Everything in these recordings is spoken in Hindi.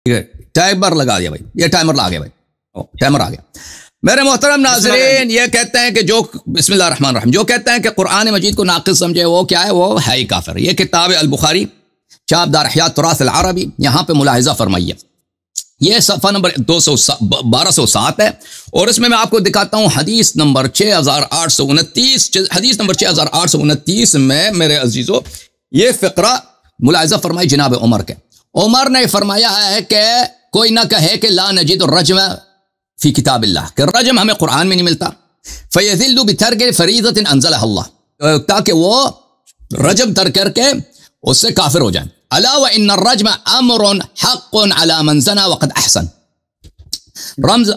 ठीक है, टाइमर लगा दिया भाई, ये टाइमर ला गया भाई, टाइमर आ गया। मेरे मोहतरम नाज़रीन, ये कहते हैं कि जो बिस्मिल्लाहिर्रहमानिर्रहीम जो कहते हैं कि कुरान मजीद को नाक़िस समझे, वो क्या है? वो है ही काफिर। ये किताब अल बुखारी छाप दार हयात तुरास अल अरबी, यहाँ पे मुलाहिज़ा फरमाइए। ये सफ़ा नंबर 1207 है और इसमें मैं आपको दिखाता हूँ हदीस नंबर 6829। हदीस नंबर 6829 में मेरे अजीज़ों ये फ़िक्रा मुलाहिज़ा फरमाई जनाब उमर के। उमर ने फरमाया है कि कोई ना कहे कि ला नजीद रजम फ़ी किताबिल्लाह, कि रजम हमें कुरान में नहीं मिलता। फ़यज़िल्लु बितर्क फ़रीज़तिन अंज़लहा अल्लाह, ताकि वो रजम तर करके उससे काफिर हो जाए। अला व इन्न रजम अमरुन हक़्क़ुन अला मन ज़ना वक़द अहसन। रम्ज़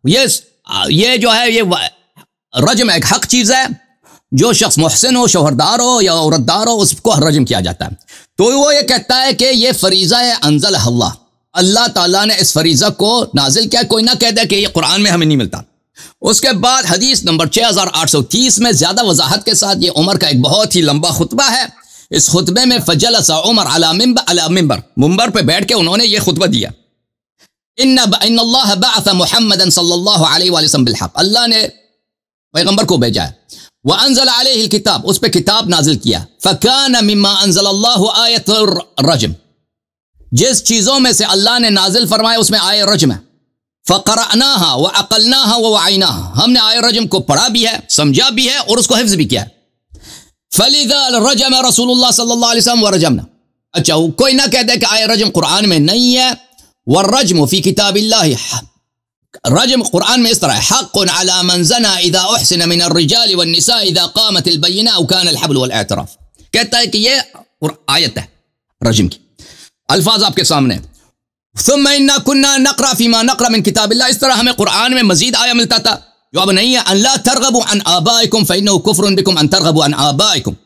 ये जो है, ये रजम एक हक चीज़ है। जो शख्स मुहसिन हो, शोहरदार हो या औरतदार हो, उसको रजम किया जाता है। तो वो ये कहता है कि ये फरीज़ा है अंज़लहा अल्लाह, अल्लाह ताला ने इस फरीज़ा को नाजिल किया। कोई ना कह दे कि ये कुरान में हमें नहीं मिलता। उसके बाद हदीस नंबर 6830 में ज़्यादा वजाहत के साथ, ये उमर का एक बहुत ही लंबा खुतबा है। इस खुतबे में फजलसा उमर अला मिंबर, मुंबर पे बैठ के उन्होंने ये खुतबा दिया। इन्नल्लाह बअथ मुहम्मदन सल्लल्लाहु अलैहि वसल्लम बिल हक़, अल्लाह ने पैगंबर को भेजा है। व अंज़ल अलैहिल किताब, उस पे किताब नाजिल किया। फ़कान मिम्मा अंज़लल्लाहु आयतुर रजम, जिस चीज़ों में से अल्लाह ने नाजिल फरमाया उसमें आय रजम है। फ़क़रअनाहा व अक़लनाहा व वअयनाहा, हमने आय रजम को पढ़ा भी है, समझा भी है और उसको हिफ्ज़ भी किया है। फ़लिज़ा रजम रसूलुल्लाह सल्लल्लाहु अलैहि वसल्लम व रजमना। अच्छा, कोई ना कह दे कि आय रजम कुरान में नहीं है। व रजम फ़ी किताबिल्लाह, रजम कुरान में इस तरह है, हक़्क़ुन अला मन ज़ना इज़ा उहसिन मिन अर्रिजाल वन निसा इज़ा क़ामत अल बय्यिना व कान अल हब्ल वल एतराफ़। कहता है कि ये आयत है रजम की। अल्फाज आपके सामने, सुम्मा इन्ना कुन्ना नक़रा फ़ीमा नक़रा मिन किताबिल्लाह, इस तरह हमें कुरान में मजीद आया मिलता था। जो अब नहीं है, अल्ला तरगबु अन आबाइकुम फ़इन्नहु कुफ़्रुन बिकुम अन तरगबु अन आबाइकुम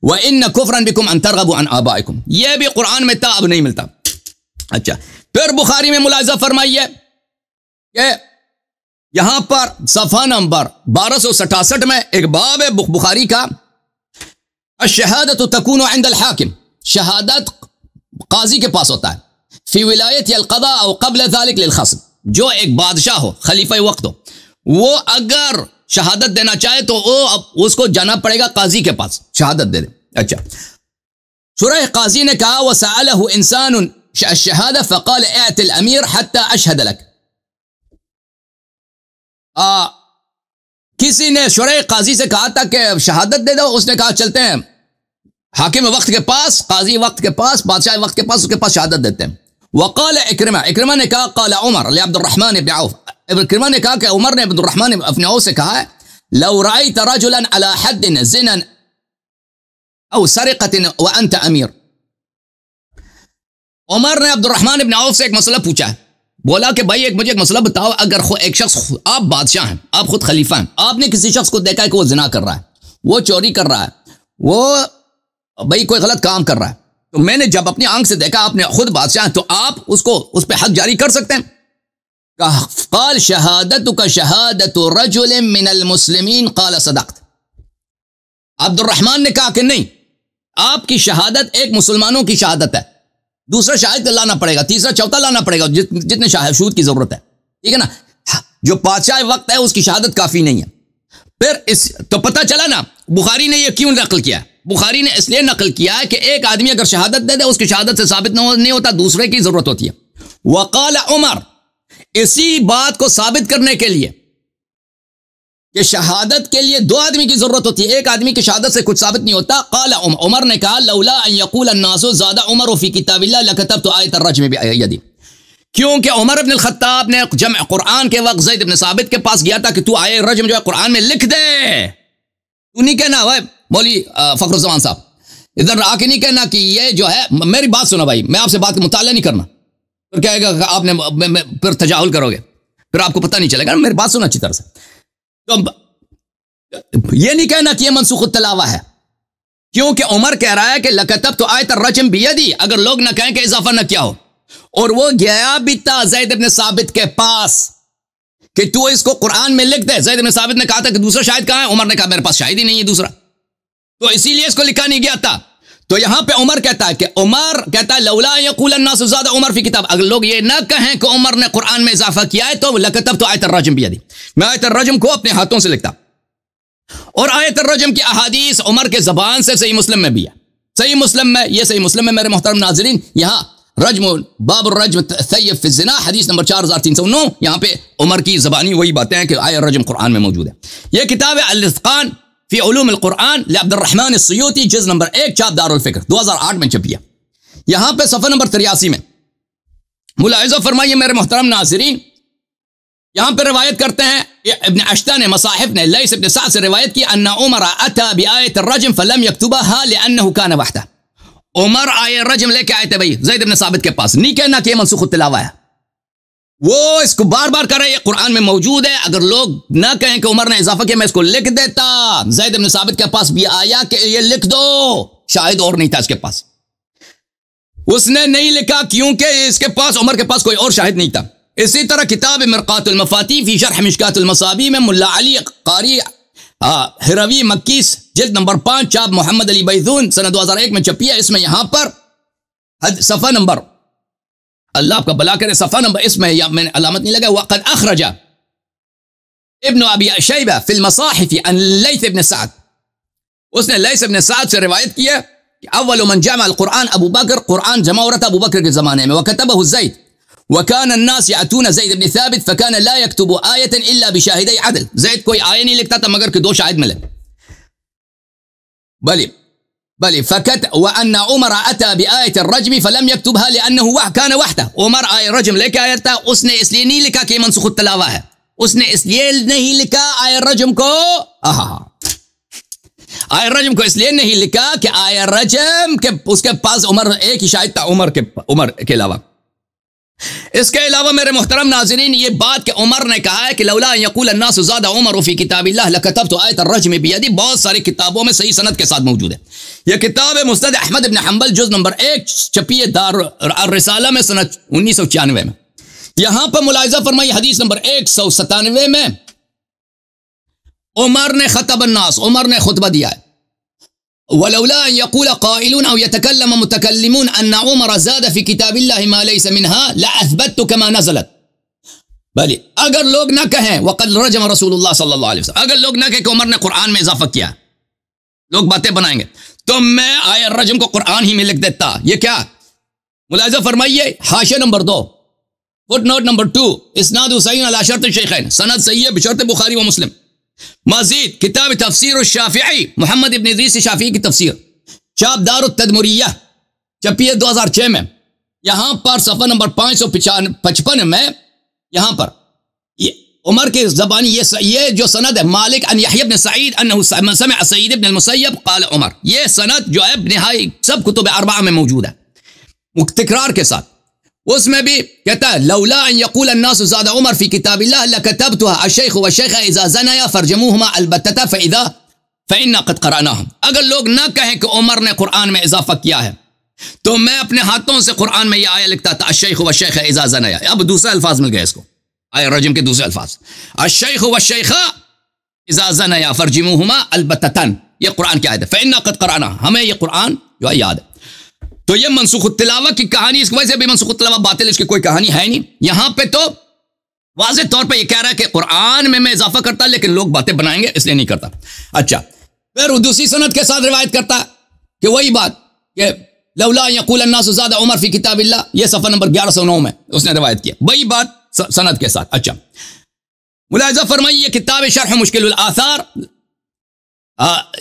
व इन्न कुफ़्रन बिकुम अन तरगबु अन आबाइकुम, ये भी कुरान में था, अब नहीं मिलता। अच्छा, फिर बुखारी में मुलाहिज़ा फरमाइए कि यहां पर सफ़ा नंबर 1267 में एक बाब है बुखारी का, अश-शहादतु तकूनु इंदल हाकिम, शहादत काजी के पास होता है। फी विलायत अल क़दा औ क़ब्ल ज़ालिक लिल ख़स्म, जो एक बादशाह हो, खलीफा वक्त हो, वो अगर शहादत देना चाहे तो वो उसको जाना पड़ेगा काजी के पास, शहादत दे दे। अच्छा, सूरह काजी ने कहा वसअलहु इंसानुन अश-शहादा फ़क़ाल अअतिल अमीर हत्ता अशहद लक। किसी ने शुरह काजी से कहा था कि शहादत दे दो, उसने कहा चलते हैं हाकिम वक्त के पास, काजी वक्त के पास, बादशाह वक्त के पास, उसके पास शहादत देते हैं। वक़ाल इक्रिमा ने कहा क़ाल उमर ले अब्दुर्रहमान इब्न औफ, इक्रिमा ने कहा कि उमर ने अब्दुर्रहमान इब्न औफ से कहा है, लौ रायत रजुलन अला हद्दिन ज़िनन औ सरिक़तिन व अंत अमीर। उमर ने अब्दुर्रहमान इब्न औफ से एक मसला पूछा है, बोला कि भाई मुझे एक मसला बताओ, अगर एक शख्स, आप बादशाह हैं, आप खुद खलीफा हैं, आपने किसी शख्स को देखा है कि वो जिना कर रहा है, वो चोरी कर रहा है, वो भाई कोई गलत काम कर रहा है, तो मैंने जब अपनी आंख से देखा, आपने खुद बादशाह, तो आप उसको उस पर हद जारी कर सकते हैं? क़ाल शहादतुका शहादतु रजुलिन मिनल मुस्लिमीन क़ाल सदक़त। अब्दुर्रहमान ने कहा कि नहीं, आपकी शहादत एक मुसलमानों की शहादत है, दूसरा शाहिद लाना पड़ेगा, तीसरा चौथा लाना पड़ेगा, जितने शाहिद की जरूरत है, ठीक है ना। जो बादशाह वक्त है उसकी शहादत काफी नहीं है। फिर इस तो पता चला ना बुखारी ने यह क्यों नकल किया। बुखारी ने इसलिए नकल किया है कि एक आदमी अगर शहादत दे दे, उसकी शहादत से साबित नहीं होता, दूसरे की जरूरत होती है। वक़ाल उमर, इसी बात को साबित करने के लिए कि शहादत के लिए दो आदमी की जरूरत होती है, एक आदमी की शहादत से कुछ साबित नहीं होता। क़ाल उमर ने कहा लौला अन यक़ूल अन्नासु ज़ादा उमर फ़ी किताबिल्लाह लकतबतु आयत अर्रज्म बियदी, क्योंकि उमर इब्न अल-ख़त्ताब ने जम कुरान के वक्त ज़ैद इब्न साबित के पास गया था कि तू आयत रज्म जो है कुरान में लिख दे। तू नहीं कहना भाई मौलवी फ़खरुज़्ज़मान साहब, इधर आके नहीं कहना कि ये जो है, मेरी बात सुनो भाई, मैं आपसे बात का मुताला नहीं करना, फिर कहेगा आपने फिर तजाहुल करोगे, फिर आपको पता नहीं चलेगा। मेरी बात सुनो अच्छी तरह से। तो ये नहीं कहना कि ये मनसूख तलावा है, क्योंकि उमर कह रहा है कि लकतब तो आयत रजम बियदी, अगर लोग ना कहें कि इजाफा ना किया हो। और वो गया भी था ज़ैद इब्न साबित के पास कि तू इसको कुरान में लिख दे। ज़ैद इब्न साबित ने कहा था कि दूसरा शाहिद कहां है, उमर ने कहा मेरे पास शाहिद ही नहीं है दूसरा, तो इसीलिए इसको लिखा नहीं गया था। तो यहां पे उमर कहता है कि उमर कहता है लौला यक़ूल अन्नास ज़ादा उमर फी किताब, अगर लोग ये ना कहें कि उमर ने कुरान में इजाफा किया है तो लकतब तो आयत रजम बियदी, मैं आयत रजम को अपने हाथों से लिखता। और आयत रजम की अहादीस उमर के जबान से सही मुस्लिम में भी है, सही मुस्लिम में, ये सही मुस्लिम में मेरे मोहतरम नाज़रीन, यहाँ रज्म बाब रज्म तय्यब फी ज़िना हदीस नंबर 4309, यहाँ पे उमर की ज़बानी वही बातें हैं कि आयत रजम कुरान में मौजूद है। यह किताब है अल-इत्क़ान फी उलूम अल-कुरान लिअब्दुर्रहमान अस्सुयूती, जुज़ नंबर 1, छाप दारुल फ़िक्र, 2008 में छपी है। यहाँ पे सफ़ा नंबर 83 में मुलाहिज़ा फरमाइए मेरे मोहतरम नाज़रीन, यहाँ पे रिवायत करते हैं इब्न अश्ता ने मसाहिफ ने लैस इब्न सअद से रिवायत की, अन्ना उमर अता बिआयत अर्रज्म फलम यक्तुबहा लिअन्नहु कान वहदा, उमर आयत रजम लेके आए थे भाई ज़ैद इब्न साबित के पास, नहीं कहना कि मनसूख तिलावा है, वो इसको बार बार कर रहे हैं, कुरान में मौजूद है, अगर लोग ना कहें कि उमर ने इजाफा किया मैं इसको लिख देता। ज़ैद इब्न साबित के पास भी आया कि ये लिख दो, शायद और नहीं था इसके पास, उसने नहीं लिखा क्योंकि इसके पास उमर के पास कोई और शाहिद नहीं था। इसी तरह किताब मिरकातुल मफाती फी शरह मिशकातुल मसाबी में मुल्ला अली कारी हिरवी मक्की जिल्द नंबर 5, छाप मोहम्मद अली बैजून सन 2001 में छपी है। इसमें यहां पर सफ़ा नंबर, अल्लाह आपका भला करे, सफ़ा नंबर इसमें मैंने अलामत नहीं लगा, वक़द अखरजा इब्न अबी शैबा फिल मसाहिफ अन लैस इब्न सअद, उसने लैस इब्न सअद से रिवायत किया कि अव्वल मन जमा अल कुरान अबू बकर, कुरान जमा हो रहा था अबू बकर के ज़माने में, वकतबहु ज़ैद वकान अन्नास यातून ज़ैद इब्न साबित फ़कान ला यक्तुबु आयतन इल्ला बिशाहिदै अदल, ज़ैद कोई आयत नहीं लिखता था मगर कि 2 शाहिद मिले। बली फ़कत व अन्ना उमर अता बिआयत अर्रज्म फलम यक्तुबहा लिअन्नहु कान वहदा, उमर आयत रज्म लेके आया था, उसने इसलिए नहीं लिखा कि मनसूख तिलावा है, उसने इसलिए नहीं लिखा आयत रज्म को, आयत रज्म को इसलिए नहीं लिखा कि आयत रज्म के उसके पास उमर एक ही शाहिद था उमर के अलावा। इसके अलावा मेरे मोहतरम नाज़रीन, ये बात कि उमर ने कहा है कि लौला यक़ूल अन्नास ज़ादा उमर फी किताबिल्लाह लकतबतु आयत अर्रज्म बियदी, बहुत सारी किताबों में सही सनद के साथ मौजूद है। यह किताब है मुस्नद अहमद इब्न हंबल जुज़ नंबर 1, छपी है दार रिसाला में सन 1996 में। यहां पर मुलाहिज़ा फरमाइए हदीस नंबर 197 में उमर ने खतब अन्नास, उमर ने खुतबा दिया है, वलौला यक़ूल क़ाइलून औ यतकल्लम मुतकल्लिमून अन्ना उमर ज़ादा फी किताबिल्लाहि मा लैसा मिन्हा लअथबतु कमा नज़लत, भले अगर लोग ना कहें वक़द रजम रसूलुल्लाह सल्लल्लाहु अलैहि वसल्लम, अगर लोग ना कहें कि उमर ने कुरान में इजाफा किया, लोग बातें बनाएंगे, तो मैं आयत रजम को कुरान ही में लिख देता। ये क्या मुलाहिज़ा फरमाइए, हाशिया नंबर 2 फुटनोट नंबर 2, इस्नाद सहीह अला शर्त शैखैन, सनद सही है बशर्त बुखारी व मुस्लिम। मज़ीद किताब तफसीर शाफ़िई मोहम्मद इब्न इदरीस शाफ़िई की तफसीर, छाप दारुत तदमुरिया, छपी है 2006 में। यहां पर सफ़ा नंबर 555 में यहां पर ये उमर के ज़बानी ये जो सनद है, मालिक अन यहया इब्न सईद अन्नहु समिअ सईद इब्न अल-मुसय्यब क़ाल उमर, ये सनद जो है निहाई सब कुतुब अरबा में मौजूद है तकरार के साथ। उसमें भी कहता है लौला अन यक़ूल अन्नास ज़ादा उमर फी किताबिल्लाह लकतबतुहा अश-शैख़ वश-शैख़ा इज़ा ज़नया फरजमूहुमा अलबत्ता फ़इन्ना क़द क़रअनाहुम, अगर लोग ना कहें कि उमर ने कुरान में इजाफा किया है तो मैं अपने हाथों से कुरान में यह आया लिखता था, अश-शैख़ वश-शैख़ा इज़ा ज़नया। अब दूसरे अल्फाज मिल गए इसको, आयत रजम के दूसरे अल्फाज, अश-शैख़ वश-शैख़ा इज़ा ज़नया फरजमूहुमा अलबत्तन, ये कुरान की आयत है, फ़इन्ना क़द क़रअना, हमें ये कुरान जो है याद है। तो ये मनसूख तिलावा की कहानी, इसकी वजह से भी मनसूख तिलावा बातिल, इसकी कोई कहानी है नहीं। यहां पे तो वाज़ेह तौर पे ये कह रहा है कि कुरान में मैं इजाफा करता लेकिन लोग बातें बनाएंगे इसलिए नहीं करता। अच्छा, फिर दूसरी सनद के साथ रिवायत करता कि वही बात कि लौला यक़ूल अन्नास ज़ादा उमर फी किताबिल्लाह, ये सफ़ा नंबर 1109 में उसने रिवायत किया, वही बात सनद के साथ। अच्छा, मुलाहिज़ा फरमाइए किताब शरह मुश्किल आसार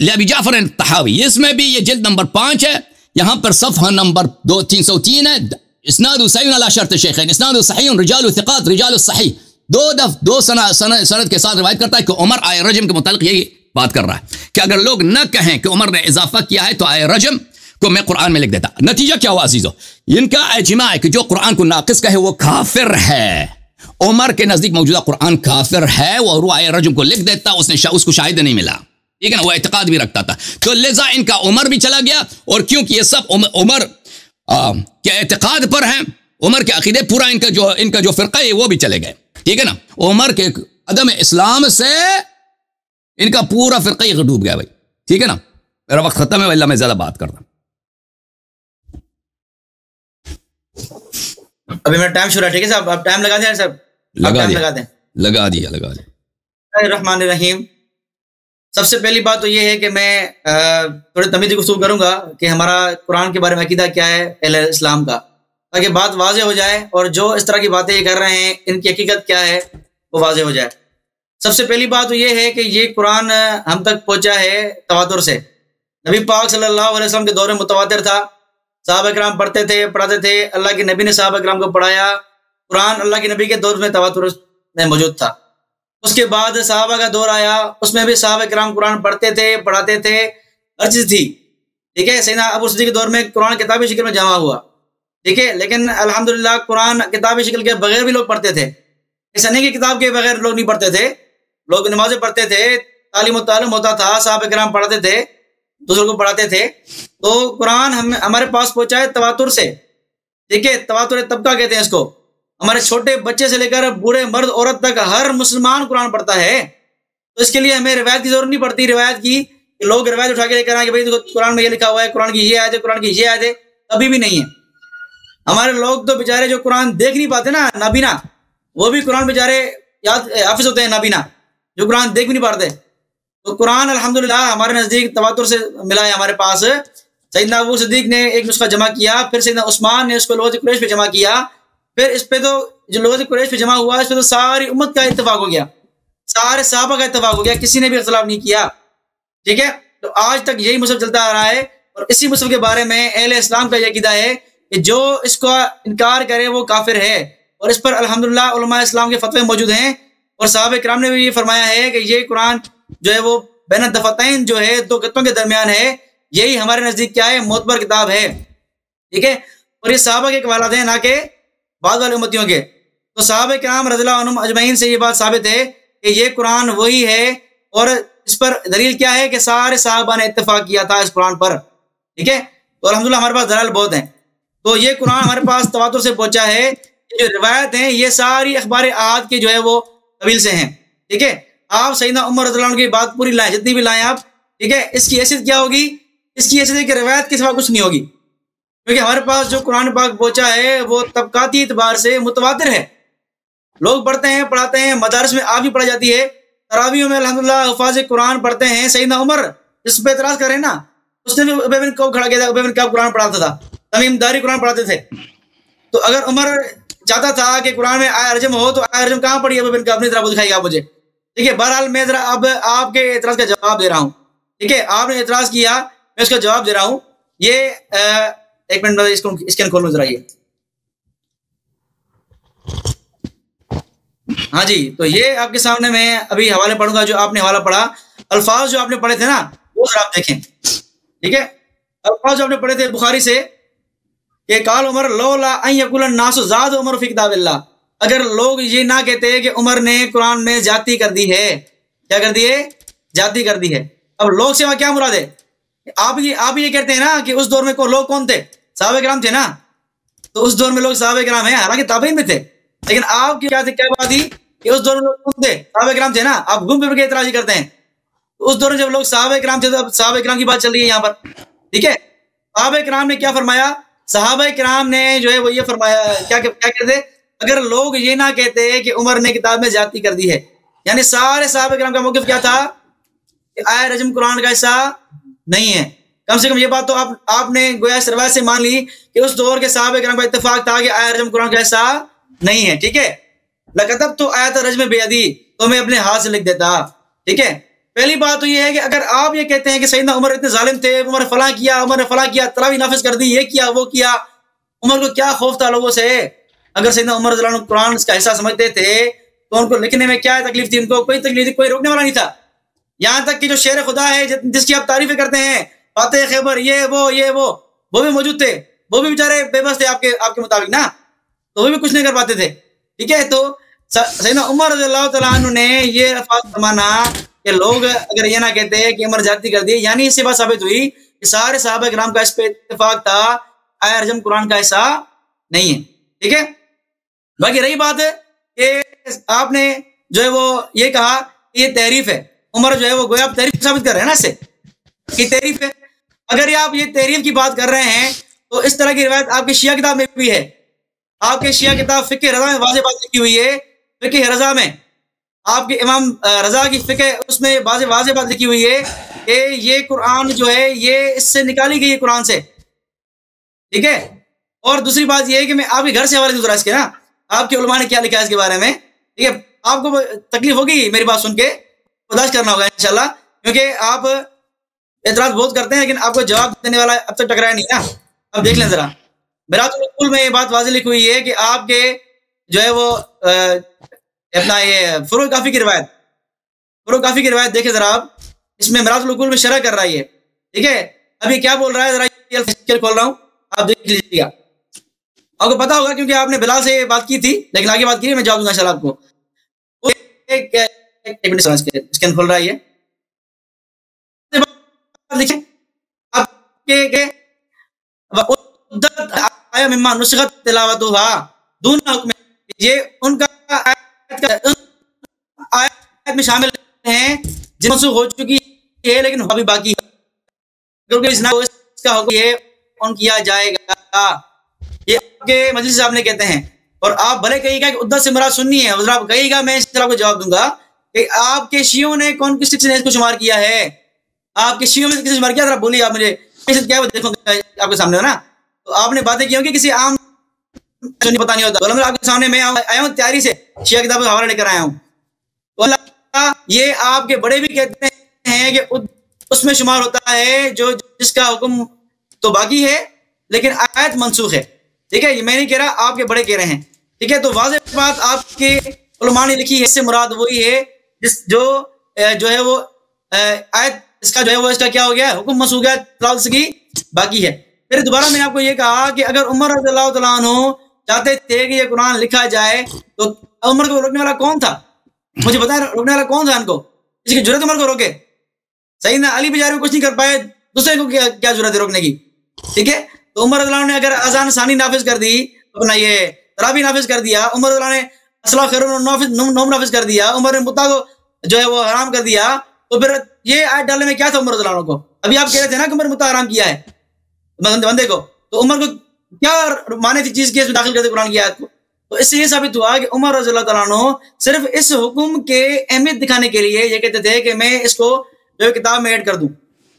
लिअबी जाफ़र तहावी, इसमें भी ये जिल्द नंबर 5 है, यहां पर सफ़हा नंबर 303 है, इस्नाद सहीह अला शर्त शैखैन, इस्नाद सहीह रिजाल थिक़ात रिजाल सहीह, दो सनद के साथ रिवायत करता है कि उमर आयत रजम के मुतालिक यही बात कर रहा है कि अगर लोग न कहें कि उमर ने इजाफा किया है तो आयत रजम को मैं कुरान में लिख देता। नतीजा क्या हुआ अजीजों, इनका इज्मा है कि जो कुरान को नाकिस कहे वो काफिर है। उमर के नजदीक मौजूदा कुरान काफिर है और वो आयत रजम को लिख देता, उसको शाहिद नहीं मिला, ठीक है ना, वो एतकाद भी रखता था, तो लिजा इनका उमर भी चला गया। और क्योंकि ये सब उमर के एतकाद पर हैं, उमर के अकीदे पूरा इनका जो फ़िरक़ा है वो भी चले गए, ठीक है ना। उमर के अदम इस्लाम से इनका पूरा फ़िरक़ा ही डूब गया भाई, ठीक है ना। मेरा वक्त ख़त्म है, अल्लाह मैं ज़्यादा बात करता हूँ। अभी मेरा टाइम शुरू है, ठीक है साहब, आप टाइम लगा दें साहब, लगा दिया, लगा दें। लगा दिया, लगा दिया। रहमान रहीम। सबसे पहली बात तो ये है कि मैं थोड़ी तमीज़ी गुफ्तगू करूंगा कि हमारा कुरान के बारे में अकीदा क्या है अहले इस्लाम का, ताकि बात वाज़ेह हो जाए और जो इस तरह की बातें ये कर रहे हैं इनकी हकीकत क्या है वो वाज़ेह हो जाए। सबसे पहली बात तो ये है कि ये कुरान हम तक पहुंचा है तवातुर से। नबी पाक सल्लल्लाहु अलैहि वसल्लम के दौर में मुतवातिर था, सहाबा किराम पढ़ते थे, पढ़ाते थे, अल्लाह के नबी ने सहाबा किराम को पढ़ाया। कुरान अल्लाह के नबी के दौर में तवातुर में मौजूद था। उसके बाद सहाबा का दौर आया, उसमें भी सहाबा किराम कुरान पढ़ते थे, पढ़ाते थे, हर चीज़ थी, ठीक है। सैयदना अबू सिद्दीक़ के दौर में कुरान किताबी शक्ल में जमा हुआ, ठीक है। लेकिन अल्हम्दुलिल्लाह कुरान किताबी शक्ल के बगैर भी लोग पढ़ते थे। ऐसा नहीं कि किताब के बगैर लोग नहीं पढ़ते थे, लोग नमाजें पढ़ते थे, तालीम व तालुम होता था, सहाबा किराम पढ़ाते थे, दूसरों को पढ़ाते थे। तो कुरान हमारे पास पहुंचा है तवातुर से, ठीक है। तवातुर तबका कहते हैं इसको। हमारे छोटे बच्चे से लेकर बूढ़े मर्द औरत तक हर मुसलमान कुरान पढ़ता है। तो इसके लिए हमें रिवायत की जरूरत नहीं पड़ती, रिवायत की लोग रिवायत उठा के लेकर आए कि भाई कुरान में ये लिखा हुआ है, कुरान की ये आयत है, कुरान की ये आयत है, कभी भी नहीं है। हमारे लोग तो बेचारे जो कुरान देख नहीं पाते ना, नाबीना, वो भी कुरान बेचारे याद हाफिज होते हैं, नाबीना, जो कुरान देख भी नहीं पाते। तो कुरान अल्हम्दुलिल्लाह हमारे नज़दीक तवातुर से मिला है हमारे पास। सैयदना अबू सिद्दीक़ ने एक नुस्खा जमा किया, फिर सैयदना उस्मान ने उसको लोगों कुरैश पे जमा किया, फिर इस पे तो जो लोगों कुरैश पे जमा हुआ, इस पे तो सारी उम्मत का इत्तेफाक हो गया, सारे सहाबा का इत्तेफाक हो गया, किसी ने भी इख्तिलाफ नहीं किया, ठीक है। तो आज तक यही मुसहफ चलता आ रहा है और इसी मुसहफ के बारे में अहले इस्लाम का यह अकीदा है कि जो इसका इनकार करे वो काफिर है। और इस पर अल्हम्दुलिल्लाह उलमा इस्लाम के फतवे मौजूद हैं और सहाबा किराम ने भी ये फरमाया है कि ये कुरान जो है वो बैन दफतैन जो है, दो गत्तों के दरमियान है, यही हमारे नजदीक क्या है, मोतबर किताब है, ठीक है। और ये सहाबा के हवालात हैं, ना के बाद वाले उम्मतियों के। तो सहाबा किराम रज़ियल्लाहु अन्हुम अजमईन से ये बात साबित है कि ये कुरान वही है। और इस पर दलील क्या है कि सारे सहाबा ने इत्तेफाक किया था इस कुरान पर, ठीक है। तो अल्हम्दुलिल्लाह हमारे पास दलाल बहुत हैं। तो ये कुरान हमारे पास तवातुर से पहुंचा है। जो रिवायत हैं ये सारी अखबार आहद के जो है वो कबील से हैं, ठीक है। आप सैयदना उमर रज़ियल्लाहु अन्हु की बात पूरी लाएं, जितनी भी लाएं आप, ठीक है। इसकी हैसियत क्या होगी? इसकी हैसियत है कि रिवायत के सिवा कुछ नहीं होगी, क्योंकि हमारे पास जो कुरान पाक पहुंचा है वो तबकाती एतबार से मुतवातिर है। लोग पढ़ते हैं, पढ़ाते हैं, मदारस में आप भी पढ़ाई जाती है, तरावियों में अल्हम्दुलिल्लाह हुफ़ाज़ कुरान पढ़ते हैं। सैयदना उमर इस पर एतराज़ कर रहे हैं ना, उसने भी उबय बिन कअब खड़ा किया था, उबय बिन कअब कुरान पढ़ाता था, तमीम दारी कुरान पढ़ाते थे। तो अगर उमर चाहता था कि कुरान में आया रजम हो, तो आया रजम कहाँ पढ़ी उबय बिन कअब ने, जरा दिखाइएगा आप मुझे, ठीक है। बहरहाल मैं जरा अब आपके एतराज़ का जवाब दे रहा हूँ, ठीक है। आपने एतराज़ किया, मैं उसका जवाब दे रहा हूँ। ये एक मिनट इसको स्कैन खोल लो जरा, ये हाँ जी। तो ये आपके सामने मैं अभी हवाले पढ़ूंगा, जो आपने हवाला पढ़ा, अल्फाज जो आपने पढ़े थे ना, वो जरा आप देखें, ठीक है। अल्फाज जो आपने पढ़े थे बुखारी से कि काल उमर लौला अन यकुलन नासु ज़ाद उमर फी किताबिल्लाह, अगर लोग ये ना कहते कि उमर ने कुरान में जाती कर दी है, क्या कर दी है? जाती कर दी है। अब लोग से वहां क्या मुराद है? आप ये कहते हैं ना कि उस दौर में लोग कौन थे? सहाबा किराम थे ना। तो उस दौर में लोग सहाबा किराम हैं, हालांकि ताबईन में थे, लेकिन आप क्या बात थी कि उस दौर में लोग कौन थे? सहाबा किराम थे ना। आप घूम फिर के इतराज़ करते हैं। तो उस दौर में जब लोग सहाबा किराम थे, तो अब सहाबा किराम की बात चल रही है यहाँ पर, ठीक है। सहाबा किराम ने क्या फरमाया? सहाबा किराम ने जो है वो ये फरमाया, क्या कहते, अगर लोग ये ना कहते कि उमर ने किताब में जाती कर दी है, यानी सारे सहाबा किराम का मौक़िफ़ क्या था कि आया रजम कुरान का हिस्सा नहीं है। कम से कम ये बात तो आपने गोया इस रवायत से मान ली कि उस दौर के सहाबा किराम का इत्तेफाक था कि आया रजम कुरान का हिस्सा नहीं है, ठीक है। लकतब तो आया था रजम बेअदी, तो मैं अपने हाथ से लिख देता, ठीक है। पहली बात तो ये है कि अगर आप ये कहते हैं कि सैयदना उमर इतने जालिम थे, उमर फलां किया, उमर ने फलां किया, तरावी नाफिज कर दी, ये किया वो किया, उमर को क्या खौफ था लोगों से? अगर सैयदना उमर रज़ियल्लाहु अन्हु कुरान का हिस्सा समझते थे तो उनको लिखने में क्या तकलीफ थी? उनको कोई तकलीफ थी, कोई रोकने वाला नहीं था। यहाँ तक कि जो शेर खुदा है जिसकी आप तारीफें करते हैं, फातिह खैबर, ये वो भी मौजूद थे, वो भी बेचारे बेबस थे आपके मुताबिक ना, तो वो भी कुछ नहीं कर पाते थे, ठीक है। तो सैयदना उमर रज़ियल्लाहु तआला अन्हु ने ये अल्फाज माना कि लोग अगर ये ना कहते हैं कि उमर जाती कर दी, यानी इससे बात साबित हुई कि सारे सहाबा किराम का इस पे इत्तेफाक था, आया रजम कुरान का हिस्सा नहीं है, ठीक है। बाकी रही बात है कि आपने जो है वो ये कहा कि ये तहरीफ है, उमर जो है वो गोया आप तहरीफ साबित कर रहे हैं ना, इससे कि तहरीफ है। अगर आप ये तहरीफ की बात कर रहे हैं तो इस तरह की रिवायत आपकी शिया किताब में भी है। आपके शिया किताब फ़िक़्ह रज़ा में वाज़ेह बात लिखी हुई है। फ़िक़्ह रज़ा में आपके इमाम रज़ा की फ़िक़्ह, उसमें वाज़ेह बात लिखी हुई है कि ये कुरान जो है ये इससे निकाली गई है, कुरान से, ठीक है। और दूसरी बात ये है कि मैं आपके घर से हवाले दूँ इसके ना, आपके उलमा ने क्या लिखा है इसके बारे में, ठीक है। आपको तकलीफ होगी मेरी बात सुन के, बर्दाश्त करना होगा इंशाल्लाह, क्योंकि आप एतराज़ बहुत करते हैं लेकिन आपको जवाब देने वाला अब तक टकराया नहीं ना। अब देख लें जरा, मिरातुल उक़ूल में ये बात वाज़ेह लिखी हुई है कि आपके जो है वो अपना ये फुरूक़ काफ़ी की रिवायत देखें जरा आप, इसमें मिरातुल उक़ूल में शरह कर रहा है ये, ठीक है। अभी क्या बोल रहा है जरा खोल रहा हूँ, आप देख लीजिएगा। आपको पता होगा क्योंकि आपने बिलाल से बात की थी, लेकिन आगे बात की मैं जवाब दूंगा इंशाल्लाह आपको। एक मिनट स्कैन खोल रहा है ये, देखिए आपके आया मिम्मा नुस्खत तिलावतुहा दून हुक्म, ये उनका आयत में शामिल हैं जिन मनसूख हो चुकी है लेकिन अभी बाकी है, क्योंकि इसका हुक्म ये कौन किया जाएगा, ये आपके मजलिस साहब ने कहते हैं। और आप भले कहिएगा कि उद्दत से मुराद सुन्नी है, आप कहिएगा, मैं इस तरह को जवाब दूंगा कि आपके शियों ने कौन किस ने इसको शुमार किया है, आपके शियों में किसने शुमार किया, जरा बोलिए आप मुझे, क्या है देखो आपके सामने हो ना। तो आपने बातें की होंगी, किसी आम सुन्नी पता नहीं होता, तो आपके सामने मैं आया हूँ तैयारी से, शिया किताब का हवाला लेकर आया हूँ। ये आपके बड़े भी कहते हैं कि उसमें शुमार होता है जो जिसका हुक्म तो बाकी है लेकिन आयत मनसूख है, ठीक है। ये मैं नहीं कह रहा, आपके बड़े कह रहे हैं, ठीक है। तो वाज़ेह बात आपके उलमा ने लिखी है, इससे मुराद वही है जिस जो है वो आयत इसका जो है वो इसका क्या हो गया, हुक्म मनसूख है, तलावत की बाकी है। फिर दोबारा मैंने आपको ये कहा कि अगर उमर रज़ियल्लाहु तआला अन्हु चाहते थे कि ये कुरान लिखा जाए तो उमर को रोकने वाला कौन था, मुझे बताया रोकने वाला कौन था, इनको इसकी जरूरत उमर को रोके, सही ना। अली बेचारे कुछ नहीं कर पाए, दूसरे को क्या जरूरत है रोकने की, ठीक है। तो उमर रज़ियल्लाहु ने अगर अजान सानी नाफिज कर दी, अपना ये तरावी नाफिज कर दिया, उमर रज़ियल्लाहु ने असला खैरुन नौम नाफिज कर दिया, उमर ने मुत्ता को जो है वो हराम कर दिया, तो फिर ये आयत डालने में क्या था उमर रज़ियल्लाहु को। अभी आप कह रहे थे ना कि उमर मुत्ता हराम किया है बंदे को, तो उमर को क्या माने थी चीज की इसमें दाखिल करते कुरान की आयत को। तो इससे ये साबित हुआ कि उमर रज़ियल्लाहु तआला अन्हु सिर्फ इस हुक्म के अहमियत दिखाने के लिए ये कहते थे कि मैं इसको जो किताब में ऐड कर दूं,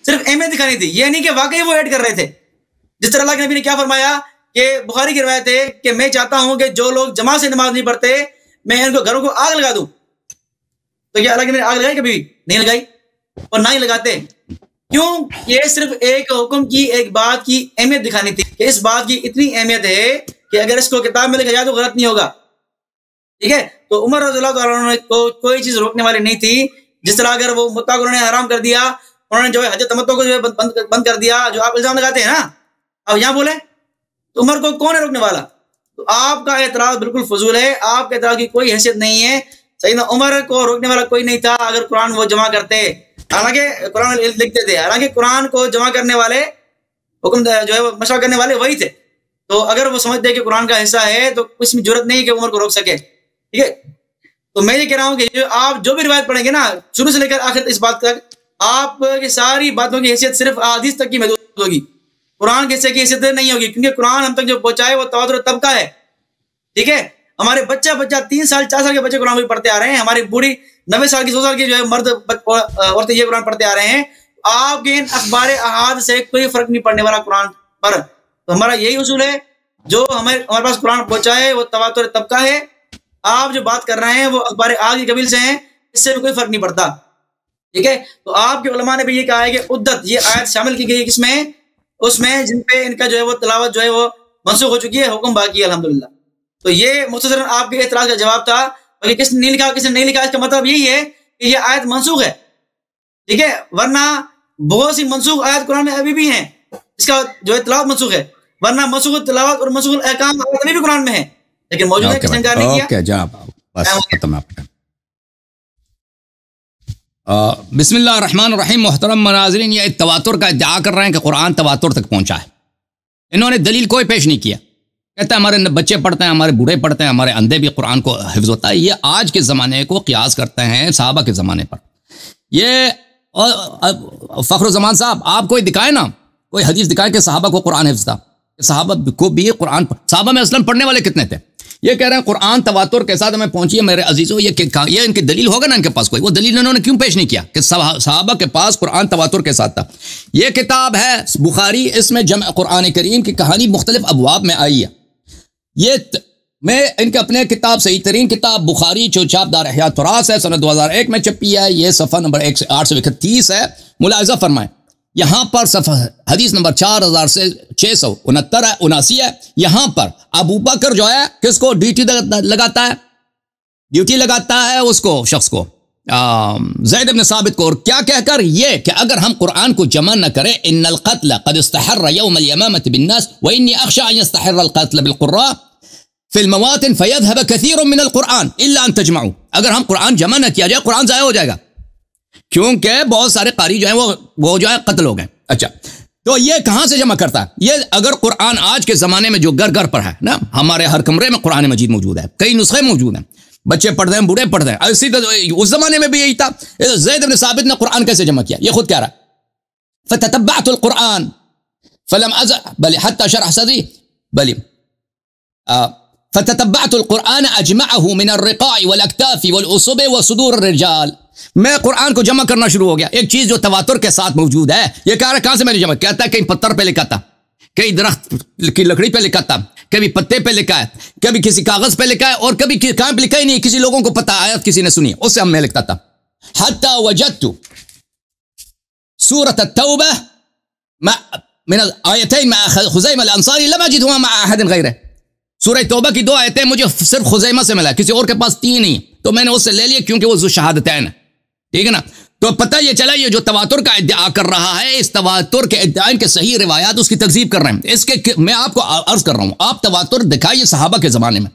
सिर्फ अहमियत दिखानी थी, ये नहीं कि वाकई वो ऐड कर रहे थे। जिस तरह अल्लाह के नबी ने क्या फरमाया कि बुखारी की रिवायत है कि मैं चाहता हूं कि जो लोग जमात से नमाज नहीं पढ़ते मैं इनको घरों को आग लगा दूं। तो क्या अल्लाह के नबी ने आग लगाई? कभी नहीं लगाई और ना ही लगाते। क्यों? ये सिर्फ एक हुक्म की, एक बात की अहमियत दिखानी थी कि इस बात की इतनी अहमियत है कि अगर इसको किताब में लिखा जाए तो गलत नहीं होगा, ठीक है। तो उमर रज़ियल्लाहु तआला अन्हु को कोई चीज रोकने वाली नहीं थी। जिस तरह अगर वो मुत्ता को उन्होंने हराम कर दिया, उन्होंने जो है हज तमत्तो को जो है बंद कर दिया, जो आप इल्जाम लगाते हैं ना, अब यहाँ बोले तो उमर को कौन है रोकने वाला? तो आपका एतराज बिल्कुल फजूल है, आपके एतराज की कोई हैसियत नहीं है, सही ना। उमर को रोकने वाला कोई नहीं था अगर कुरान वो जमा करते, हालांकि कुरान लिखते थे, हालांकि कुरान को जमा करने वाले, हुक्म जो है वो मशवरा करने वाले वही थे। तो अगर वो समझते कि कुरान का हिस्सा है तो इसमें जरूरत नहीं कि उमर को रोक सके, ठीक है। तो मैं ये कह रहा हूँ कि आप जो भी रिवायत पढ़ेंगे ना शुरू से लेकर आखिर इस बात तक, आपकी सारी बातों की हैसियत सिर्फ हदीस तक की महदूद होगी, कुरान के हिस्से की हैसियत नहीं होगी, क्योंकि कुरान हम तक जो पहुंचाए वो तवातुर तबका है, ठीक है। हमारे बच्चा 3 साल 4 साल के बच्चे कुरान पढ़ते आ रहे हैं, हमारी बूढ़ी 90 साल की 100 साल की जो है मर्द औरतें ये कुरान पढ़ते आ रहे हैं। आपके इन अखबार अहाद से कोई फर्क नहीं पड़ने वाला कुरान पर। तो हमारा यही उसूल है, जो हमारे पास कुरान पहुंचाए वो तवातुर तबका है। आप जो बात कर रहे हैं वो अखबार आग की कबील से हैं, इससे भी कोई फर्क नहीं पड़ता, ठीक है। तो आपके उलमा ने भी ये कहा है कि उद्दत ये आयत शामिल की गई किसमें, उसमें जिन पे इनका जो है वो तिलावत जो है वो मनसूख हो चुकी है, हुक्म बाकी है अल्हम्दुलिल्लाह। तो ये मुख्तसरन आपके एतराज का जवाब था। बाकी किसने नहीं लिखा किसने नहीं लिखा, इसका मतलब यही है कि ये आयत मनसूख है, ठीक है। वरना बहुत सी मनसूख आयत कुरान में अभी भी हैं, इसका जो है तिलावत मनसूख है, वरना मनसूख तिलावत और मनसूख अहकाम अभी भी कुरान में है, लेकिन मौजूद है, किसने इनकार नहीं किया। जनाब बस खत्म आपका। बिस्मिल्लाहिर्रहमानिर्रहीम। मोहतरम मनाज़रीन, ये तवातुर का इद्दिआ कर रहे हैं कि कुरान तवातुर तक पहुंचा है। इन्होंने दलील कोई पेश नहीं किया। कहते हैं हमारे बच्चे पढ़ते हैं, हमारे बूढ़े पढ़ते हैं, हमारे अंधे भी कुरान को हिफ्ज़ होता है। ये आज के ज़माने को क़ियास करते हैं सहाबा के ज़माने पर। ये फ़खरुज़्ज़मान साहब, आप कोई दिखाए ना, कोई हदीस दिखाए कि सहाबा को कुरान हिफ्ज़ था, सहाबा को भी कुरान, सहाबा में असलन पढ़ने वाले कितने थे? ये कह रहे हैं कुरान तवातुर के साथ हमें पहुंची है। मेरे अजीजों, ये इनकी दलील होगा ना इनके पास कोई, वो दलील इन्होंने क्यों पेश नहीं किया कि सहाबा के पास कुरान तवातुर के साथ था। ये किताब है बुखारी, इसमें जम कुरान करीम की कहानी मुख्तलिफ अबवाब में आई है। ये मैं इनके अपने किताब सही तरीन किताब बुखारी जो छापदार हयात तुरास है, सन 2001 में छपी है। ये सफ़ा नंबर 831 है। मुलाहिज़ा फरमाएं, यहाँ पर सफ़ा हदीस नंबर 4669 है, 79 है। यहाँ पर अबू बकर जो है किसको ड्यूटी लगाता है? ड्यूटी लगाता है उसको शख्स को, ज़ैद इब्न साबित को, और क्या कहकर ये कि अगर हम कुरान को जमा न करें, इन्नल क़त्ल क़द इस्तहर्र यौमल यमामति बिन्नास व इन्नी अख़शा अन यस्तहर्रल क़त्ल बिलक़ुर्रा फिल मवातिन फयज़हब कसीरुम मिनल कुरान इल्ला अन तजमऊ। अगर हम कुरान जमा न किया जाए, कुरान ज़ाया हो जाएगा, क्योंकि बहुत सारे कारी जो हैं वो जो है कत्ल हो गए। अच्छा, तो ये कहाँ से जमा करता है? ये अगर कुरान आज के ज़माने में जो घर घर पर है ना, हमारे हर कमरे में कुरान मजीद मौजूद है, कई नुस्खे मौजूद हैं, बच्चे पढ़ रहे हैं, बूढ़े पढ़ रहे हैं। इसी तरह उस ज़माने में भी यही था। ज़ैद इब्न साबित ने कुरान कैसे जमा किया? ये खुद कह रहा है, फ़ततब्बअतुल कुरान फलम अज़ बल हत्ता शरह सदरी बल फ़ततब्बअतुल कुरान अजमअहु मिन अर्रिक़ा'i वल अक्ताफ़ि वल उसुबि व सुदूर अर्रिजाल। मैं कुरान को जमा करना शुरू हो गया। एक चीज जो तवातुर के साथ मौजूद है, ये कह रहा है कहां से मैंने जमा? कहता है कहीं पत्थर पे लिखा था, कहीं दरख्त की लकड़ी पे लिखा था, कभी पत्ते पे लिखा है, कभी किसी कागज पे लिखा है, और कभी कहां पे लिखा ही नहीं, किसी लोगों को पता, आयत किसी ने सुनी, उससे हम मैं लिखता था। हत्ता वजदतु सूरत अत-तौबा मिन आयतैन मा खुज़ैमा अल-अंसारी लम अजिदहुमा मा अहद गैरह। सूरह तौबा की 2 आयतें मुझे सिर्फ खुज़ैमा से मिला, किसी और के पास 3 नहीं, तो मैंने उससे ले लिया क्योंकि वो शहादतैन है। ठीक है ना? तो पता ये चला, ये जो तवातुर का इद्दिआ कर रहा है, इस तवातुर के इद्दिआ के सही रिवायात उसकी तकज़ीब कर रहे हैं। इसके मैं आपको अर्ज कर रहा हूं, आप तवातुर दिखाइए सहाबा के जमाने में।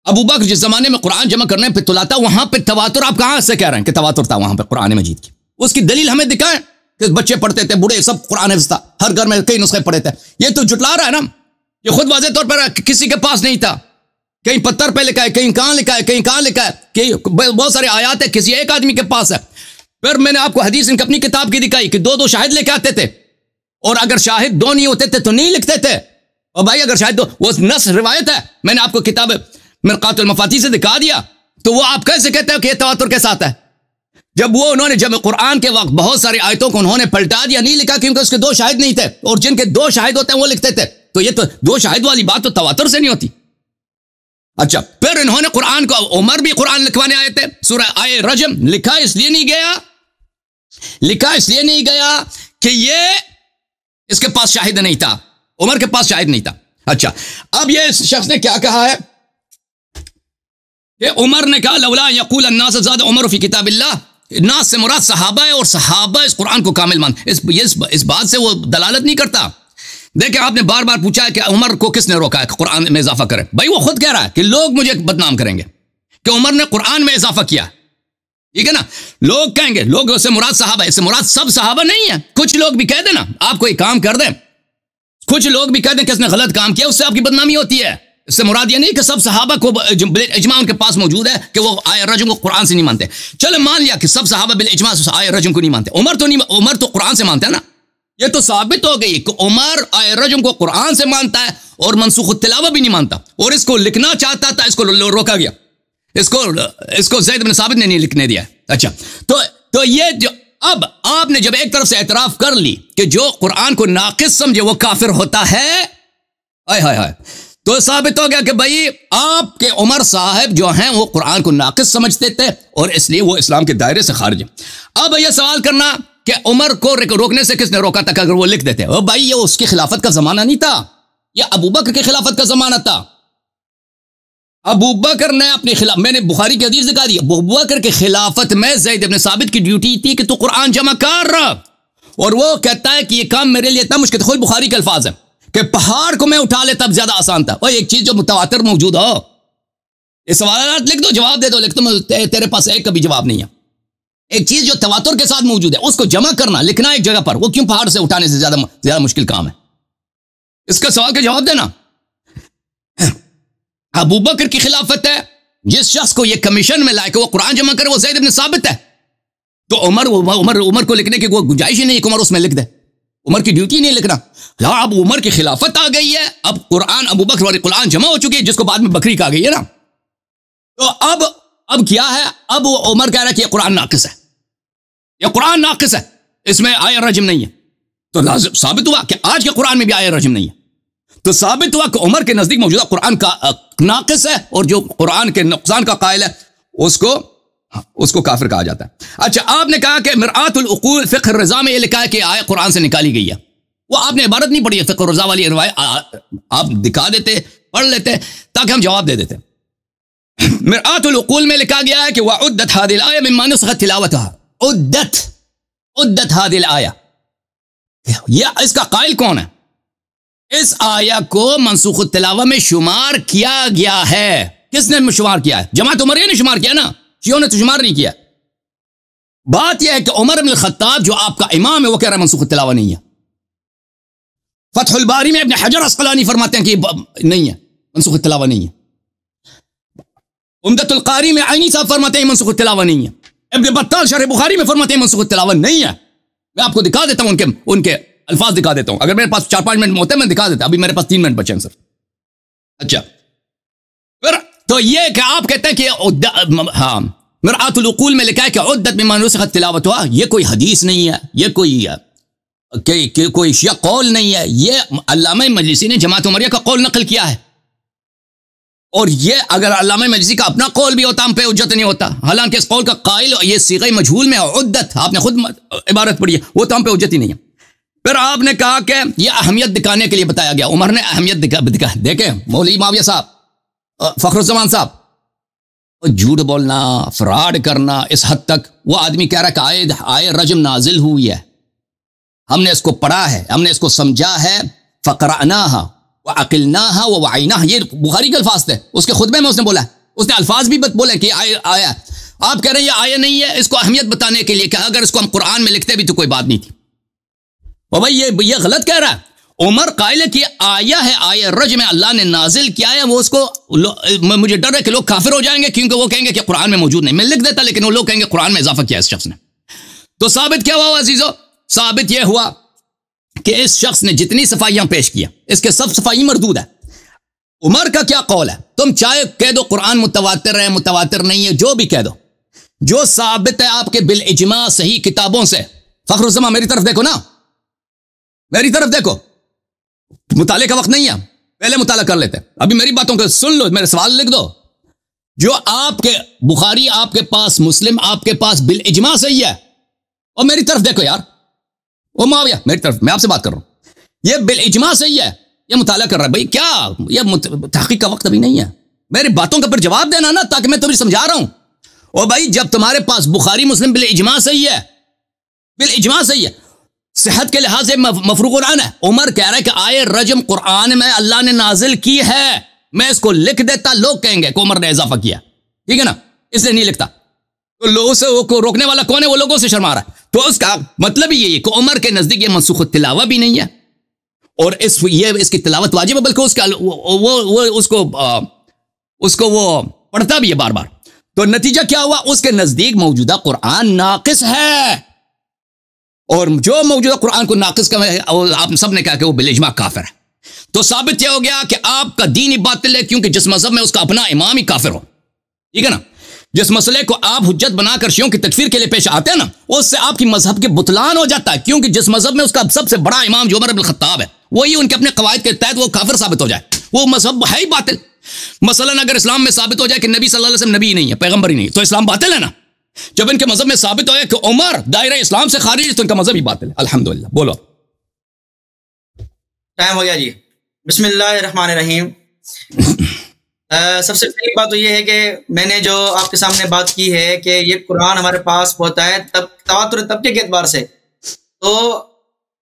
अबू बकर जिस जमाने में कुरान जमा करने पे तुलाता, वहां पे तवातुर आप कहां से कह रहे हैं कि तवातुर था वहां पे कुरान मजीद की? उसकी दलील हमें दिखाएं कि बच्चे पढ़ते थे, बूढ़े सब कुरान हिफ्ज़ था, हर घर में कई नुस्खे पढ़े थे। ये तो जुटला रहा है ना, ये खुद वाज़ेह तौर पर किसी के पास नहीं था, कहीं पत्थर पे लिखा है, कहीं कहां लिखा है, कहीं कहां लिखा है, कहीं बहुत सारे आयात है किसी एक आदमी के पास है। फिर मैंने आपको हदीस इनकी अपनी किताब की दिखाई कि 2 शाहिद लेके आते थे, और अगर शाहिद 2 नहीं होते थे तो नहीं लिखते थे। और भाई अगर शाहिद वो नस रिवायत है, मैंने आपको किताब मिरकातुल मफाती से दिखा दिया, तो वो आप कैसे कहते हो कि ये तवातुर के साथ है? जब कुरान के वक्त बहुत सारी आयतों को उन्होंने पलटा दिया, नहीं लिखा क्योंकि उसके 2 शाहिद नहीं थे, और जिनके 2 शाहिद होते हैं वो लिखते थे। तो ये तो 2 शाहिद वाली बात तो तवातुर से नहीं होती। अच्छा, फिर इन्होंने कुरान को, उमर भी कुरान लिखवाने आए थे, सूरह आए रजम लिखा इसलिए नहीं गया कि ये इसके पास शाहिद नहीं था, उमर के पास शाहिद नहीं था। अच्छा, अब ये इस शख्स ने क्या कहा है कि उमर ने कहा लौला यक़ूल अन्नास ज़ादा उमर फी किताबिल्लाह, नास से मुराद सहाबा है, और सहाबा इस कुरान को कामिल मान, इस बात से वो दलालत नहीं करता। देखिए, आपने बार बार पूछा है कि उमर को किसने रोका है कि कुरान में इजाफा करे? भाई वो खुद कह रहा है कि लोग मुझे बदनाम करेंगे कि उमर ने कुरान में इजाफा किया। ठीक है ना? लोग कहेंगे, लोग उससे मुराद सहाबा, इससे मुराद सब सहाबा नहीं है। कुछ लोग भी कह देना, आप कोई काम कर दें, कुछ लोग भी कह दें कि इसने गलत काम किया, उससे आपकी बदनामी होती है। इससे मुराद ये नहीं कि सब सहाबा को इजमा उनके पास मौजूद है कि वो आय रजम को कुरान से नहीं मानते। चलो मान लिया कि सब सहाबा बिल इजमा आय रजम को नहीं मानते, उमर तो कुरान से मानते हैं ना। ये तो साबित हो गई कि उमर आय रजम को कुरान से मानता है और मनसूख तिलावा भी नहीं मानता, और इसको लिखना चाहता था, इसको रोका गया, इसको ज़ैद इब्न साबित ने नहीं लिखने दिया। अच्छा, तो ये जो अब आपने जब एक तरफ से एतराफ कर ली कि जो कुरान को नाकिस समझे वो काफिर होता है, हाय हाय हाय, तो साबित हो गया कि भाई आपके उमर साहब जो हैं वो कुरान को नाकिस समझते थे, और इसलिए वो इस्लाम के दायरे से खारिज है। अब यह सवाल करना कि उमर को रोकने से किसने रोका था? अगर वो लिख देते, ओ भाई ये उसकी खिलाफत का जमाना नहीं था, यह अबू बकर की खिलाफत का जमाना था। अबू बकर ने अपनी खिलाफ, मैंने बुखारी की हदीस दिखा दी, अबू बकर की खिलाफत में ज़ैद इब्न साबित की ड्यूटी थी कि तू कुरान जमा कर, और वो कहता है कि ये काम मेरे लिए इतना मुश्किल, खुद बुखारी के अल्फाज है कि पहाड़ को मैं उठा ले तब ज्यादा आसान था। और एक चीज जो मुतवातिर मौजूद हो, ये सवाल लिख दो, जवाब दे दो, लिख दो, तेरे पास एक कभी जवाब नहीं है। एक चीज जो तवातुर के साथ मौजूद है उसको जमा करना, लिखना एक जगह पर, वो क्यों पहाड़ से उठाने से ज्यादा मुश्किल काम है? इसका सवाल का जवाब देना। अबू बकर की खिलाफत है, जिस शख्स को ये कमीशन में लाए कि वो कुरान जमा करे वो ज़ैद इब्न साबित है, तो उमर को लिखने की कोई गुंजाइश ही नहीं कि उमर उसमें लिख दे। उमर की ड्यूटी नहीं लिखना। हाँ, अब उमर की खिलाफत आ गई है, अब कुरान अबू बकर वाली कुरान जमा हो चुकी है, जिसको बाद में बकरी कहा गई है ना। तो अब क्या है, अब उमर कह रहा है कि ये कुरान नाकिस है, ये कुरान नाकिस है, इसमें आया रजम नहीं है। तो लाजिम साबित हुआ कि आज के कुरान में भी आया रजम नहीं है। तो साबित हुआ कि उमर के नजदीक मौजूदा कुरान का नाकिस है, और जो कुरान के नुकसान का कायल है उसको काफिर कहा जाता है। अच्छा, आपने कहा कि मिरआतुल उकूल फ़िक़्ह रज़ा में ये लिखा है कि आया कुरान से निकाली गई है। वो आपने इबारत नहीं पढ़ी है फ़िक़्ह रज़ा वाली रिवायत, आप दिखा देते, पढ़ लेते ताकि हम जवाब दे देते। मिरआतुल उकूल में लिखा गया है कि वउद्दत हादिल आया मिम्मा नुस्खत तिलावतहा। उद्दत हादिल आया, ये इसका कायल कौन है? इस आया को मनसूख तिलावा में शुमार किया गया है। किसने शुमार किया है? जमात उमरिया ने शुमार किया ना, शियों ने तो शुमार नहीं किया। बात यह है कि उमर इब्न खत्ताब जो आपका इमाम है वो कह रहा है मनसूख तिलावा नहीं है। फतहुल बारी में इब्न हजर अस्क़लानी फरमाते हैं कि नहीं है, मनसूख तिलावा नहीं है। उम्दतुल कारी में आइनी साहब फरमाते हैं मनसूख तिलावा नहीं है। इब्न बत्ताल शरह बुखारी में फरमाते हैं मनसूख तिलावा नहीं है। मैं आपको दिखा देता हूं, उनके अल्फाज दिखा देता हूं। अगर मेरे पास 4-5 मिनट में होते मैं दिखा देता, अभी मेरे पास 3 मिनट बचे हैं सर। अच्छा, फिर तो ये कि आप कहते हैं कि हाँ मिरआतुल उकूल में लिखा है कि उद्दत बिमा नुस्खत तिलावतहा, ये कोई हदीस नहीं है, ये कोई शिया कौल नहीं है, ये अल्लामा मजलिसी ने जमात उमरिया का कौल नकल किया है। और ये अगर अल्लामा मजलिसी का अपना कौल भी होता हम पे हुज्जत नहीं होता। हालांकि इस कौल का कायल ये सीग़े मजहूल में उद्दत, आपने खुद इबारत पढ़ी है, वो तो हम पे हुज्जत ही नहीं है। फिर आपने कहा कि यह अहमियत दिखाने के लिए बताया गया, उमर ने अहमियत दिखा। देखे मौलवी माविया साहब, फखरुज़्ज़मान साहब, झूठ बोलना, फ्रॉड करना इस हद तक। वो आदमी कह रहा है कि आए रजम नाजिल हुई है, हमने इसको पढ़ा है, हमने इसको समझा है। फ़क़रअनाहा व अक़िलनाहा व वअयनाहा, ये बुखारी के अल्फाज थे, उसके खुतबे में उसने बोला, उसने अल्फाज भी बोले कि आया। आप कह रहे हैं ये आया नहीं है, इसको अहमियत बताने के लिए कि अगर इसको हम कुरान में लिखते भी तो कोई बात नहीं थी। और भाई ये गलत कह रहा है। उमर कायल की आया है, आया रज में अल्लाह ने नाजिल किया है, वो उसको मुझे डर है कि लोग काफिर हो जाएंगे क्योंकि वो कहेंगे कि कुरान में मौजूद नहीं। मैं लिख देता लेकिन वो लोग कहेंगे कुरान में इजाफा किया इस शख्स ने। तो साबित क्या हुआ अजीजों? साबित यह हुआ कि इस शख्स ने जितनी सफाइयां पेश किया इसके सब सफाई मरदूद है। उमर का क्या कौल है? तुम चाहे कह दो कुरान मुतवातिर है, मुतवातिर नहीं है, जो भी कह दो, जो साबित है आपके बिल इजमा सही किताबों से। फखरुज़्ज़मान मेरी तरफ देखो ना, मेरी तरफ देखो, मुताले का वक्त नहीं है, पहले मुताला कर लेते हैं। अभी मेरी बातों को सुन लो, मेरे सवाल लिख दो। जो आपके बुखारी आपके पास, मुस्लिम आपके पास बिल इजमा सही है, और मेरी तरफ देखो यार, ओ माविया मेरी तरफ, मैं आपसे बात कर रहा हूं, ये बिल इजमा सही है, ये मुताला कर रहा है। भाई क्या ये तहकीक का वक्त अभी नहीं है, मेरी बातों का फिर जवाब देना ना, ताकि मैं तुम्हें समझा रहा हूं। और भाई जब तुम्हारे पास बुखारी मुस्लिम बिल इजमा सही है, बिल इजमा सही है, सेहत के लिहाज से मफरूक़ है। उमर कह रहा है कि आए रजम कुरान में अल्लाह ने नाजिल की है, मैं इसको लिख देता, लोग कहेंगे कि उमर ने इजाफा किया, ठीक है ना, इसलिए नहीं लिखता। तो लोगों से वो रोकने वाला कौन है? वो लोगों से शर्मा रहा है। तो उसका मतलब ही यही है कि उमर के नजदीक ये मनसूख तिलावा भी नहीं है, और इसकी तिलावत वाजिब है, बल्कि उसको वो पढ़ता भी है बार बार। तो नतीजा क्या हुआ? उसके नजदीक मौजूदा कुरान नाकिस है, और जो मौजूदा कुरान को नाकिस का आप सब ने कहा कि वो बिलिजमा काफिर है। तो साबित यह हो गया कि आपका दीन ही बातिल है, क्योंकि जिस मजहब में उसका अपना इमाम ही काफिर हो, ठीक है ना, जिस मसले को आप हुज्जत बनाकर शियों की तकफीर के लिए पेश आते हैं ना, उससे आपकी मजहब के बुतलान हो जाता है, क्योंकि जिस मजहब में उसका सबसे बड़ा इमाम जो उमर इब्न खत्ताब है, वही उनके अपने कवायद के तहत वो काफिर साबित हो जाए, वो मजहब है ही बातिल। मसलन अगर इस्लाम में साबित हो जाए कि नबी सल्लल्लाहु अलैहि वसल्लम नबी नहीं है, पैगंबर ही नहीं, तो इस्लाम बातिल है ना। जब इनके मजहब में साबित हो जाए कि उमर दायरा इस्लाम से खारिज है, तो इनका मजहब ही बातिल है। अल्हम्दुलिल्लाह। बोलो, टाइम हो गया जी। बिस्मिल्लाहिर्रहमानिर्रहीम। सबसे पहली बात तो ये है कि मैंने जो आपके सामने बात की है कि ये कुरान हमारे पास होता है तब तवातुर तबके के एतबार से, तो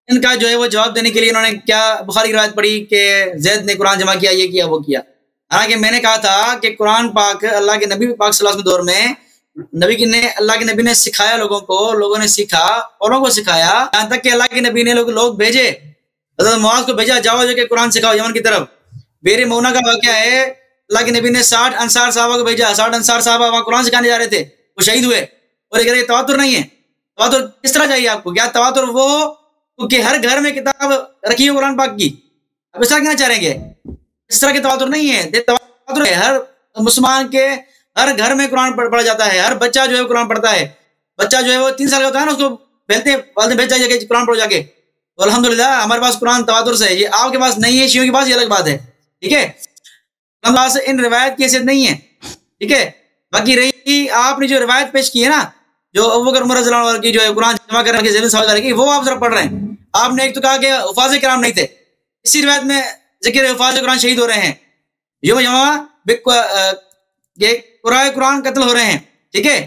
इनका जो है वो जवाब देने के लिए इन्होंने क्या बुखारी की रिवायत पढ़ी कि ज़ैद ने कुरान जमा किया, ये किया, वो किया। हालांकि मैंने कहा था कि कुरान पाक अल्लाह के नबी पाक सल्लल्लाहु अलैहि वसल्लम दौर में अल्लाह के नबी ने सिखाया लोगों को, लोगों ने सीखा, औरों को सिखाया, यहाँ तक कि अल्लाह के नबी ने लोग भेजे, हज़रत मुआज़ को भेजा, जाओ जो कि कुरान सिखाओ यमन की तरफ। बेर मौना का वाक़या है, अल्लाह के नबी ने 60 अंसार साहबा को भेजा, 60 अंसार साहबा वहाँ कुरान सिखाने जा रहे थे, वो शहीद हुए। और ये तवातुर नहीं है। तवातुर किस तरह चाहिए आपको? क्या तवातुर वो क्योंकि हर घर में किताब रखी है कुरान पाक की। अब ऐसा कहना चाहेंगे, इस तरह के तवातुर नहीं है, तवातुर है। हर मुसलमान के हर घर में कुरान पढ़ा जाता है, हर बच्चा जो है कुरान पढ़ता है। बच्चा जो है वो 3 साल का होता है ना, उसको भेजते वालिदैन भेज जाइए कुरान पढ़ो जाके। तो अल्हम्दुलिल्लाह हमारे पास कुरान तवातुर से है, ये आपके पास नहीं है, शियों के पास, ये अलग बात है। ठीक है, हमारे पास इन रिवायत की हैसियत नहीं है। ठीक है, बाकी रही आपने जो रिवायत पेश की है ना, जो अबू बकर उमर रज़ियल्लाहु अन्हु की जो है कुरान जमा करने के ज़िम्मे सवाल की, वो आप जरा पढ़ रहे हैं। आपने एक तो कहा कि हुफ़ाज़ किराम नहीं थे, इसी रिवायत में जिक्र है हुफ़ाज़ कुरान शहीद हो रहे हैं, यौम जमा कुरान कत्ल हो रहे हैं। ठीक है,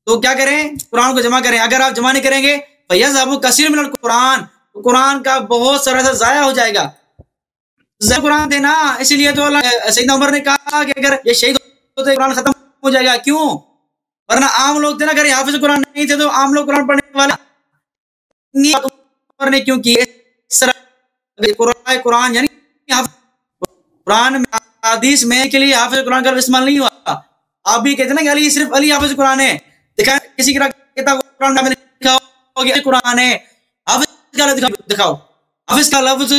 तो क्या करें, कुरान को जमा करें। अगर आप जमा नहीं करेंगे फयज़हबु कसीर मिनल कुरान, तो कुरान का बहुत सारा ज़ाया हो जाएगा। कुरान थे ना, इसीलिए तो सैयदना उमर ने कहा कि अगर ये शहीद होते कुरान खत्म हो जाएगा। क्यों? वरना आम लोग थे ना, अगर हाफिज कुरान नहीं थे तो आम लोग कुरान पढ़ने वाले उमर ने क्यों किए? कुरान यानी कुरान में हदीस में के लिए हाफिज कुरान का इस्तेमाल नहीं हुआ। आप भी कहते ना कि अली सिर्फ अली हाफिज कुरान है, दिखा किसी की किताब कुरान में लिखा हो गया कुरान है, हाफिज का दिखाओ। हाफिज का लफ्ज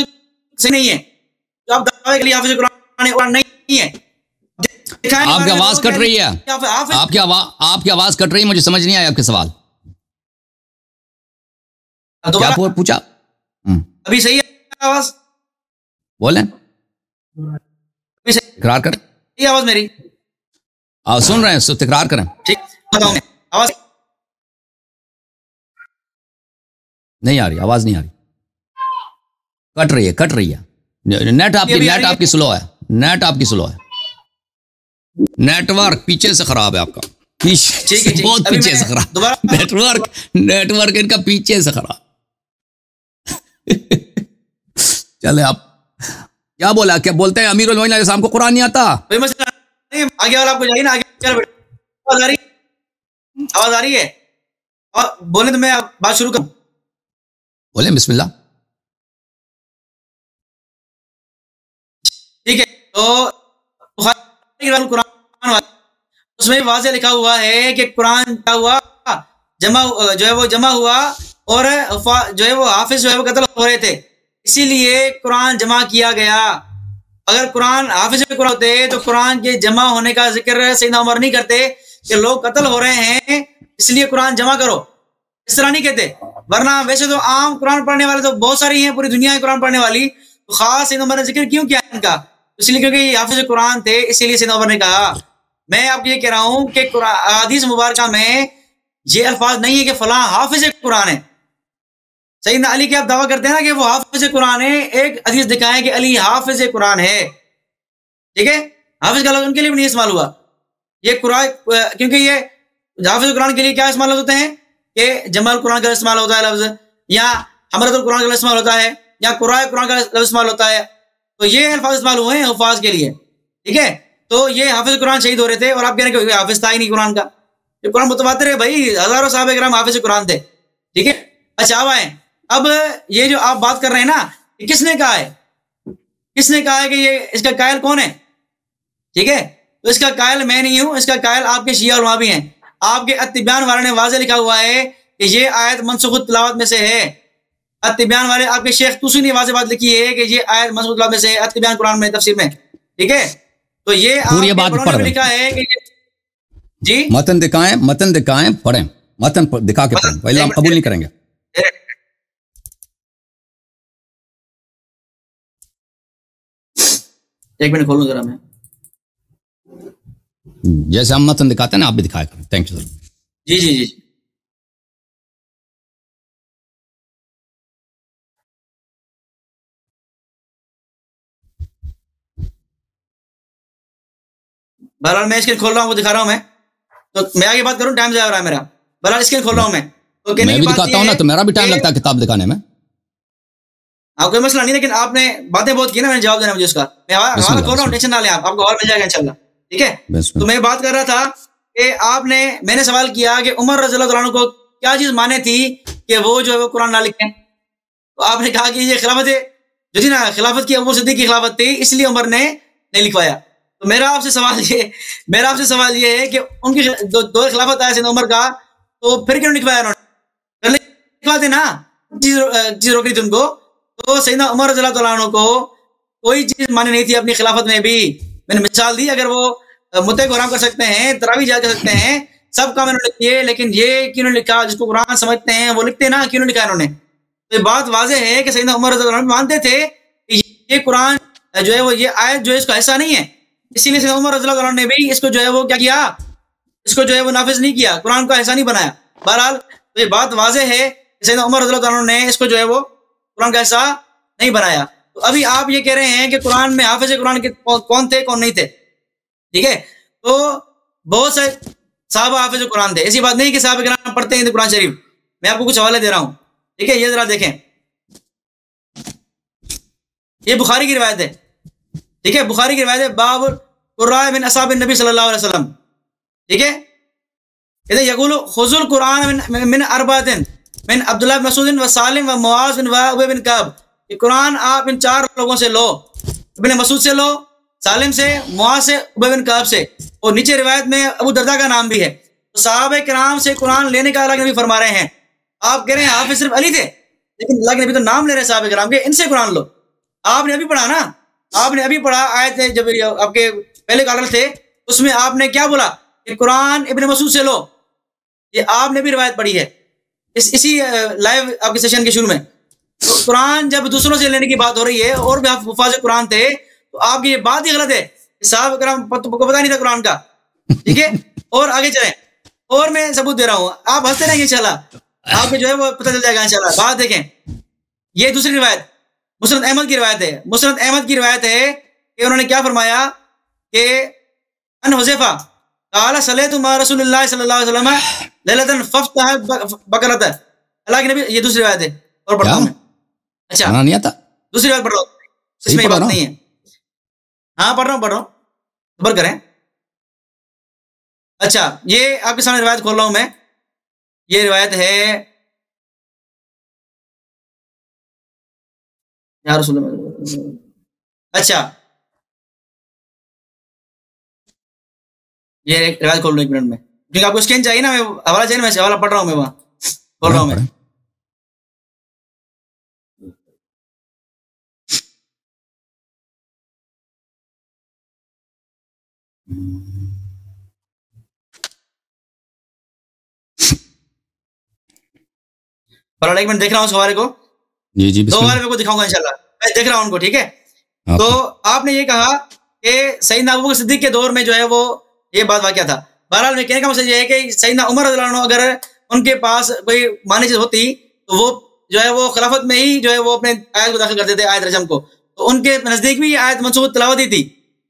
सही नहीं है, तो आप दावे के लिए हाफिज कुरान नहीं है। आपकी आवाज कट रही है, आपकी आवाज कट रही है, मुझे समझ नहीं आया आपके सवाल। क्या पूछा? अभी सही है आवाज? बोलें, तकरार करें। ये आवाज मेरी सुन रहे हैं, तो तकरार करें। ठीक, बताओ आवाज नहीं आ रही, आवाज नहीं आ रही, कट रही है। नेट आपकी स्लो है, नेट आपकी स्लो है, नेटवर्क पीछे से खराब है आपका, पीछे बहुत पीछे से खराब नेटवर्क इनका पीछे से खराब। चले आप क्या बोला, क्या बोलते हैं अमीरुल मोमिनीन अलैहिस्सलाम को कुरान नहीं आता? कोई मसला नहीं, आगे वाला आपको जाइए ना, आगे आवाज आ रही है और बोले तो मैं बात शुरू करूं। बोले बिस्मिल्लाह। ठीक है, तो कुरान उसमें वाज़ेह लिखा हुआ है कि कुरान क्या हुआ, जमा जो है वो जमा हुआ और जो है वो हाफिज जो है वो कत्ल हो रहे थे, इसीलिए कुरान जमा किया गया। अगर कुरान हाफिज में कुरान होते तो कुरान के जमा होने का जिक्र सैयदना उमर नहीं करते कि लोग कत्ल हो रहे हैं इसलिए कुरान जमा करो, इस तरह नहीं कहते। वरना वैसे तो आम कुरान पढ़ने वाले तो बहुत सारी हैं, पूरी दुनिया है कुरान पढ़ने वाली, तो खास सैयदना उमर ने जिक्र क्यों किया इनका? इसलिए क्योंकि ये हाफिज कुरान थे, इसीलिए सैयदना उमर ने कहा। मैं आपको ये कह रहा हूं कि हदीस मुबारका में ये अल्फाज नहीं है कि फलां हाफिज कुरान है। सैयदना अली के आप दावा करते हैं ना कि वो हाफिज कुरान है, एक हदीस दिखाएं कि अली हाफिज कुरान है। ठीक है, हाफिज का लफ्ज उनके लिए भी नहीं इस्तेमाल हुआ। ये कुरान, क्योंकि ये हाफिज कुरान के लिए क्या इस्तेमाल होते हैं कि जमाल कुरान का इस्तेमाल होता है लफ्ज, या हमरतुल कुरान का इस्तेमाल होता है, या कुरान का लफ्ज इस्तेमाल होता है। तो ये अल्फाज इस्तेमाल हुए हैं हुफाज के लिए। ठीक है, तो ये हाफिज कुरान शहीद हो रहे थे और आप कह रहे हैं कि हाफिज था ही नहीं कुरान का। ये कुरान मुतवातिर है भाई, हजारों साहब इकराम हाफिज कुरान थे। ठीक है, अच्छा अब आए, अब ये जो आप बात कर रहे हैं ना, ये किसने कहा है? किसने कहा है कि ये इसका कायल कौन है? ठीक है, तो इसका कायल मैं नहीं हूं, इसका कायल आपके शिया उलमा भी हैं। आपके अत्तिब्यान वाले ने वाज़ेह लिखा हुआ है कि ये आयत मनसूखुत तिलावत में से है। अत्तिब्यान वाले आपके शेख तुसी ने वाज़ेह बात लिखी है कि ये आयत मनसूखुत तिलावत में से है, अत्तिब्यान कुरान में तफसीर में। ठीक है, तो ये आपके बड़ों ने लिखा है कि जी मतन दिखाएं पढ़ें, मतन दिखा के पढ़ें, पहले हम कबूल नहीं करेंगे। एक मिनट खोलूं जरा मैं, जैसे हम मतन दिखाते हैं ना आप भी दिखाया करें। Thank you sir. जी जी जी। बहरहाल मैं स्क्रीन खोल रहा हूँ, वो दिखा रहा हूँ मैं, तो मैं आगे बात करूँ, टाइम जा रहा है मेरा। बहरहाल स्क्रीन खोल रहा हूँ मैं, तो मैं भी दिखाता हूँ ना, तो मेरा भी टाइम लगता है किताब दिखाने में। आप कोई मसला नहीं, लेकिन आपने बातें बहुत की ना, मैंने जवाब देना मुझे उसका। मैं हवाला खोल रहा हूँ, टेंशन ना लें आप, आपको और मिल जाएगा इंशाल्लाह। ठीक है, तो मैं बात कर रहा था कि मैंने सवाल किया कि उमर रज़ियल्लाहु अन्हु को क्या चीज माने थी कि वो जो है वो कुरान ना लिखें। तो आपने कहा कि ये खिलाफत जो थी ना, खिलाफत की अबू सिद्दीक की खिलाफत थी, इसलिए उमर ने नहीं लिखवाया। तो मेरा आपसे सवाल ये है कि उनकी दो खिलाफत आया सैयदना उमर का, तो फिर क्यों लिखवाया उन्होंने? लिखवा देना, चीज रोक रही थी उनको, तो सैयदना उमर रज़ियल्लाहु तआला अन्हु को कोई चीज मानी नहीं थी अपनी खिलाफत में भी। मैंने मिसाल दी, अगर वो मुद्दे को हराम कर सकते हैं, तरावी जायज कर सकते हैं, सब काम इन्होंने किए, लेकिन ये क्यों लिखा जिसको कुरान समझते हैं वो लिखते ना, क्यों लिखा इन्होंने? तो ये बात वाज़ेह है कि सैयदना उमर रज़ियल्लाहु अन्हु मानते थे कि ये कुरान जो है वो ये आयत जो है इसका हिस्सा नहीं है, इसीलिए सैयदना उमर रज़ियल्लाहु अन्हु ने भी इसको जो है वो क्या किया, इसको जो है वो नाफिज नहीं किया, कुरान का हिस्सा नहीं बनाया। बहरहाल तो ये बात वाज़ेह है कि सैयदना उमर रज़ियल्लाहु अन्हु ने इसको जो है वो कुरान का हिस्सा नहीं बनाया। तो अभी आप ये कह रहे हैं कि कुरान में हाफिज कुरान के कौन थे कौन नहीं थे, ठीक है? तो बहुत से साहबा हाफिज कुरान थे, ऐसी बात नहीं कि साहब किराम पढ़ते हैं कुरान शरीफ। मैं आपको कुछ हवाले दे रहा हूं, ठीक है? ये जरा देखें, ये बुखारी की रिवायत है, ठीक है? बुखारी की रिवायत है, बाब कुर्रा मिन असहाब नबी सल्लल्लाहु अलैहि वसल्लम, ठीक है? इधर यक़ूलु खुज़ुल कुरान मिन अरबातिन मिन अब्दुल्लाह बिन मसूद व सालिम व मुआज़ बिन उबय बिन कअब। ये कुरान आप इन 4 लोगों से लो, इब्न मसूद से लो, सालिम से, मुआज़ से, उबय बिन कअब से, और नीचे रिवायत में अबू दरदा का नाम भी है। तो सहाबा किराम से कुरान लेने का अल्लाह के नबी फरमा रहे हैं। आप कह रहे हैं हाफिज सिर्फ अली थे, लेकिन अल्लाह के नबी तो नाम ले रहे हैं सहाबा किराम के, इनसे कुरान लो। आपने अभी पढ़ा ना, आपने अभी पढ़ा आयत है, जब आपके पहले कालर थे उसमें आपने क्या बोला कि कुरान इब्न मसूद से लो, ये आपने भी रिवायत पढ़ी है इसी लाइव आपके सेशन के शुरू में। तो कुरान जब दूसरों से लेने की बात हो रही है और भी आप मुफाज कुरान थे, तो आपकी ये बात ही गलत है। साहब कराम को पता नहीं था कुरान का, ठीक है? और आगे चलें, और मैं सबूत दे रहा हूँ, आप हंसते रहेंगे इंशाल्लाह, आपको जो है वो पता चल जाएगा इंशाल्लाह। बात देखें, ये दूसरी रिवायत मुस्नद अहमद की रिवायत है। मुस्नद अहमद की रिवायत है कि उन्होंने क्या फरमाया कि अन हुज़ैफा क़ाला सल्लैतु मा रसूलिल्लाह सल्लल्लाहु अलैहि वसल्लम लैलतन फफ्तह बकरत। अल्लाह के नबी, ये दूसरी रिवायत है, और पढ़ता हूं मैं। अच्छा, नहीं आता, दूसरी रिवायत पढ़ लो, इसमें बात नहीं है। हाँ पढ़ रहा हूँ, खबर करें। अच्छा, ये आपके सामने रिवायत खोल रहा हूं मैं, ये रिवायत है या रसूल। अच्छा, ये रिवायत खोल लो 1 मिनट में, क्योंकि आपको स्कैन चाहिए ना, मैं हवाला चाहिए, मैं हवाला पढ़ रहा हूँ, मैं वहां खोल रहा हूँ मैं। पर 1 मिनट देख रहा हूँ उस हवाले को, जी जी, 2 हवाले को दिखाऊंगा इंशाल्लाह, मैं देख रहा हूँ उनको, ठीक है? तो आपने ये कहा कि सैयदना अबू बकर सिद्दीक के दौर में जो है वो ये बात वाक़या था। बहरहाल मैं कहने का मतलब ये है कि सैयदना उमर रज़ियल्लाहु अन्हु अगर उनके पास कोई मानी चीज होती तो वो जो है वो खिलाफत में ही जो है वो अपने आयत को दाखिल करते थे, आयत रजम को। तो उनके नजदीक भी ये आयत मनसूख तिलावत ही थी,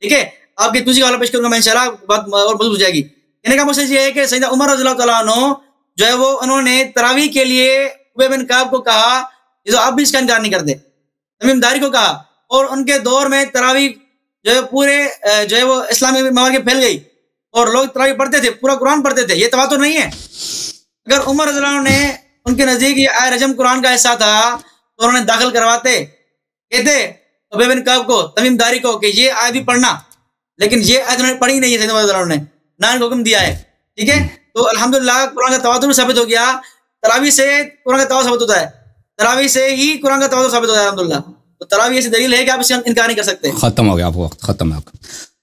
ठीक है? आपकी दूसरी वाला पेश करूंगा मैं इंशाल्लाह, बात और मजबूत हो जाएगी। कहने का मतलब ये है कि सैयदना उमर रज़ियल्लाहु तआला अन्हु जो है वो उन्होंने तरावी के लिए उबय बिन कअब को कहा, ये तो आप भी इसका इनकार नहीं करते, तमीम दारी को कहा, और उनके दौर में तरावी जो है पूरे जो है वो इस्लामी ममालिक में फैल गई और लोग तरावी पढ़ते थे, पूरा कुरान पढ़ते थे। ये तवातुर नहीं है। अगर उमर रज़ियल्लाहु अन्हु ने उनके नजदीक ये आयत रजम कुरान का हिस्सा था तो उन्होंने दाखिल करवाते, कहते उबय बिन कअब को, तमीम दारी को कि ये आयत भी पढ़ना, लेकिन ये आयत उन्होंने पढ़ी नहीं है सैयदना उमर रज़ियल्लाहु अन्हु ने, ना इनको हुक्म दिया है, ठीक है? तो अल्हम्दुलिल्लाह कुरान का तवातुर साबित हो गया। तरावी से कुरान का तवातुर साबित होता है, तरावी से ही कुरान का तवातुर साबित होता है अल्हम्दुलिल्लाह। तो तरावी ऐसी दलील है कि आप इसका इनकार नहीं कर सकते। खत्म हो गया, आपको वक्त खत्म है आपका।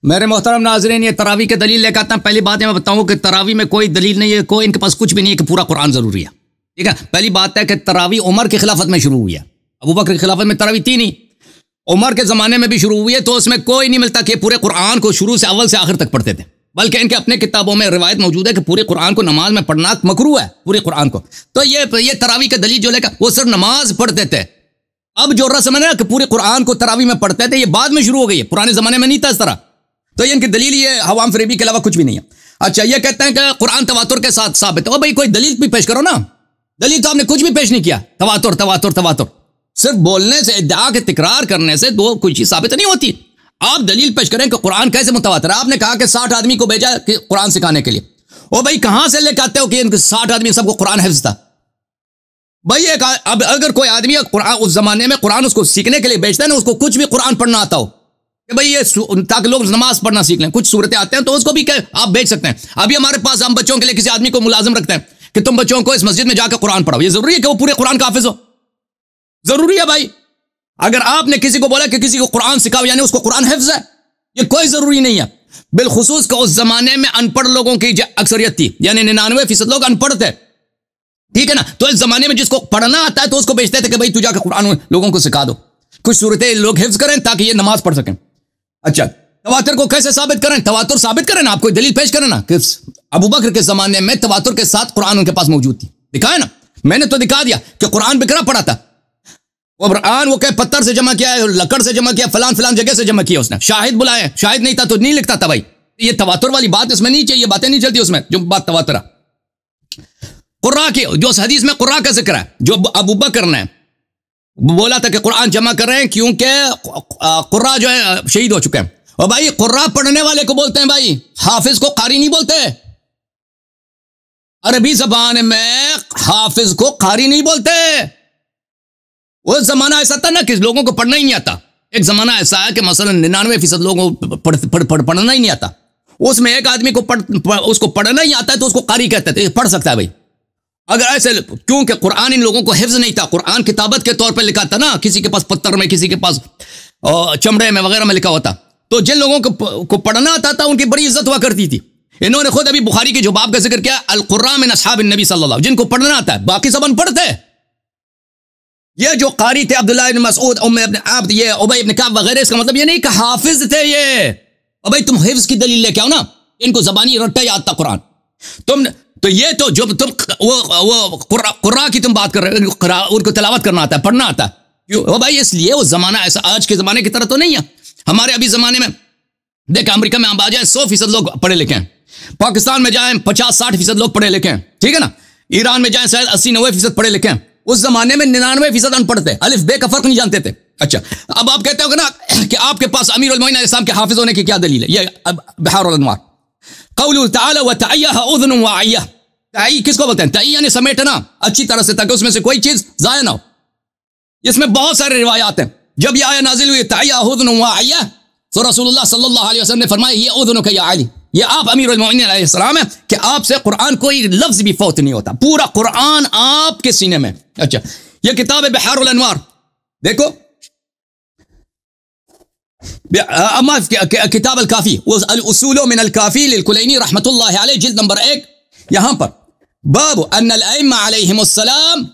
मेरे मोहतरम नाज़रीन, ये तरावी के दलील लेकर आते हैं। पहली बात मैं बताऊं कि तरावी में कोई दलील नहीं है, कोई इनके पास कुछ भी नहीं है कि पूरा कुरान जरूरी है, ठीक है? पहली बात है कि तरावी उमर की खिलाफत में शुरू हुई है, अबू बकर की खिलाफत में तरावी थी नहीं, उमर के ज़माने में भी शुरू हुई है। तो उसमें कोई नहीं मिलता कि पूरे कुरान को शुरू से अव्वल से आखिर तक पढ़ते थे, बल्कि इनके अपने किताबों में रिवायत मौजूद है कि पूरे कुरान को नमाज में पढ़ना मकरूह है, पूरे कुरान को। तो ये तरावी का दलील जो लेकर वो सिर्फ नमाज पढ़ते थे। अब जो रस्म है ना कि पूरे कुरान को तरावी में पढ़ते थे, ये बाद में शुरू हो गई है, पुराने ज़माने में नहीं था इस तरह। तो ये इनकी दलील ये हवाम फरेबी के अलावा कुछ भी नहीं है। अच्छा, ये कहते हैं कि कुरान तवातुर के साथ साबित है। भाई कोई दलील भी पेश करो ना, दलील तो आपने कुछ भी पेश नहीं किया। तवातुर तवातुर तवातुर सिर्फ बोलने से, इद्दा के तिकरार करने से दो कोई चीज साबित नहीं होती। आप दलील पेश करें कि कुरान कैसे मुतवातिर है। आपने कहा कि 60 आदमी को भेजा कि कुरान सिखाने के लिए। ओ भाई कहां से लेकर आते हो कि इनके 60 आदमी सबको कुरान हिफ्ज़ था? भाई एक अब अगर कोई आदमी कुरान उस जमाने में कुरान उसको सीखने के लिए भेजता है ना, उसको कुछ भी कुरान पढ़ना आता हो कि भाई ये ताकि लोग नमाज पढ़ना सीख लें, कुछ सूरतें आते हैं तो उसको भी आप भेज सकते हैं। अभी हमारे पास हम बच्चों के लिए किसी आदमी को मुलाजिम रखते हैं कि तुम बच्चों को इस मस्जिद में जाकर कुरान पढ़ाओ। ये जरूरी है कि वो पूरे कुरान का हाफिज हो? जरूरी है भाई। अगर आपने किसी को बोला कि किसी को कुरान सिखाओ, यानी उसको कुरान हिफ्ज है, ये कोई जरूरी नहीं है। बिलखुसूस का उस जमाने में अनपढ़ लोगों की अक्सरियत थी, यानी 99% लोग अनपढ़ थे, ठीक है ना। तो इस जमाने में जिसको पढ़ना आता है तो उसको भेजते थे कि भाई तू जाकर कुरान लोगों को सिखा दो, कुछ सूरतें लोग हिफ्ज करें ताकि ये नमाज पढ़ सकें। अच्छा, तवातुर को कैसे साबित करें? तवातुर साबित करें ना, आप कोई दलील पेश करें ना कि अबू बकर के जमाने में तवातुर के साथ कुरान उनके पास मौजूद थी, दिखाए ना। मैंने तो दिखा दिया कि कुरान बिकरा पड़ा था, कुरान वो कहे पत्थर से जमा किया है, लकड़ से जमा किया, फलान फलान जगह से जमा किया उसने, शाहिद बुलाए, शाहिद नहीं था तो नहीं लिखता था भाई। ये तवातुर वाली बात इसमें नहीं चाहिए, बातें नहीं चलती उसमें जो बात तवातुर। कुर्रा की जो हदीस में कुर्रा का जिक्र है, जो अबू बकर ने बोला था कि कुरान जमा कर रहे हैं क्योंकि कुर्रा जो है शहीद हो चुके हैं। और भाई कुर्रा पढ़ने वाले को बोलते हैं भाई, हाफिज को कारी नहीं बोलते। अरबी जबान में हाफिज को कारी नहीं बोलते। वो जमाना ऐसा था ना कि लोगों को पढ़ना ही नहीं आता। एक जमाना ऐसा है कि मसलन 99% लोगों को पढ़ना ही नहीं आता। उसमें एक आदमी को उसको पढ़ना ही आता है तो उसको कारी कहते थे, पढ़ सकता है भाई। अगर ऐसे, क्योंकि कुरान इन लोगों को हिफ्ज नहीं था, कुरान किताबत के तौर पर लिखा था ना, किसी के पास पत्थर में, किसी के पास चमड़े में वगैरह में लिखा हुआ था। तो जिन लोगों को पढ़ना आता था उनकी बड़ी इज्जत हुआ करती थी। इन्होंने खुद अभी बुखारी के जो बाब का जिक्र किया, अल कुर्रा मिन अस्हाबिन नबी सल्लल्लाहु, जिनको पढ़ना आता है, बाकी सब अनपढ़ थे। ये जो कारी थे अब्दुल्लाह इब्न मसऊद, उम्मे इब्न अब्द, ये उबय इब्न कअब वगैरह, इसका मतलब ये नहीं कि हाफिज थे ये। और भाई तुम हिफ्ज की दलील लेके आओ ना, इनको जबानी रट्टा याद था कुरान। तुम तो ये तो जो तुम वो कुर्रा की तुम बात कर रहे हो, उनको तिलावत करना आता है, पढ़ना आता है, क्यों भाई? इसलिए वो जमाना ऐसा आज के जमाने की तरह तो नहीं है। हमारे अभी जमाने में देख, अमेरिका में हम आ जाए 100% लोग पढ़े लिखे हैं, पाकिस्तान में जाए 50-60% लोग पढ़े लिखे हैं, ठीक है ना। ईरान में जाए शायद 80-90% पढ़े लिखे हैं। उस जमाने में 99% अनपढ़ थे, अलिफ बे का फर्क नहीं जानते थे। अच्छा, अब आप कहते हो ना कि आपके पास अमीर उल मोमिनीन अलैहिस्सलाम के हाफिज होने की क्या दलील है? ये बिहारुल अन्वार, क़ौलुहु तआला व तअय्यहा उज़्नुन व अय्यह। तई किसको बोलते हैं? तई यानी समेटना अच्छी तरह से, ताकि उसमें से कोई चीज जाया ना हो। इसमें बहुत सारे रिवायात हैं। जब यह आया नाजिल हुई तअय्यहा उज़्नुन व अय्यह, तो रसूलुल्लाह सल्लल्लाहु अलैहि वसल्लम ने फरमाया, ये उज़्नुका या अली, ये आप अमीरुल मोमिनीन अलैहिस्सलाम है कि आपसे कुरान कोई लफ्ज भी फौत नहीं होता, पूरा कुरान आपके सीने में। अच्छा, ये किताब है बिहारुल अन्वार, देखो किताब अल काफी, अल उसूल मिन अल काफी लिल कुलैनी रहमतुल्लाहि अलैह, जिल्द नंबर 1, यहां पर बाब अन्नल अइम्मा अलैहिमुस्सलाम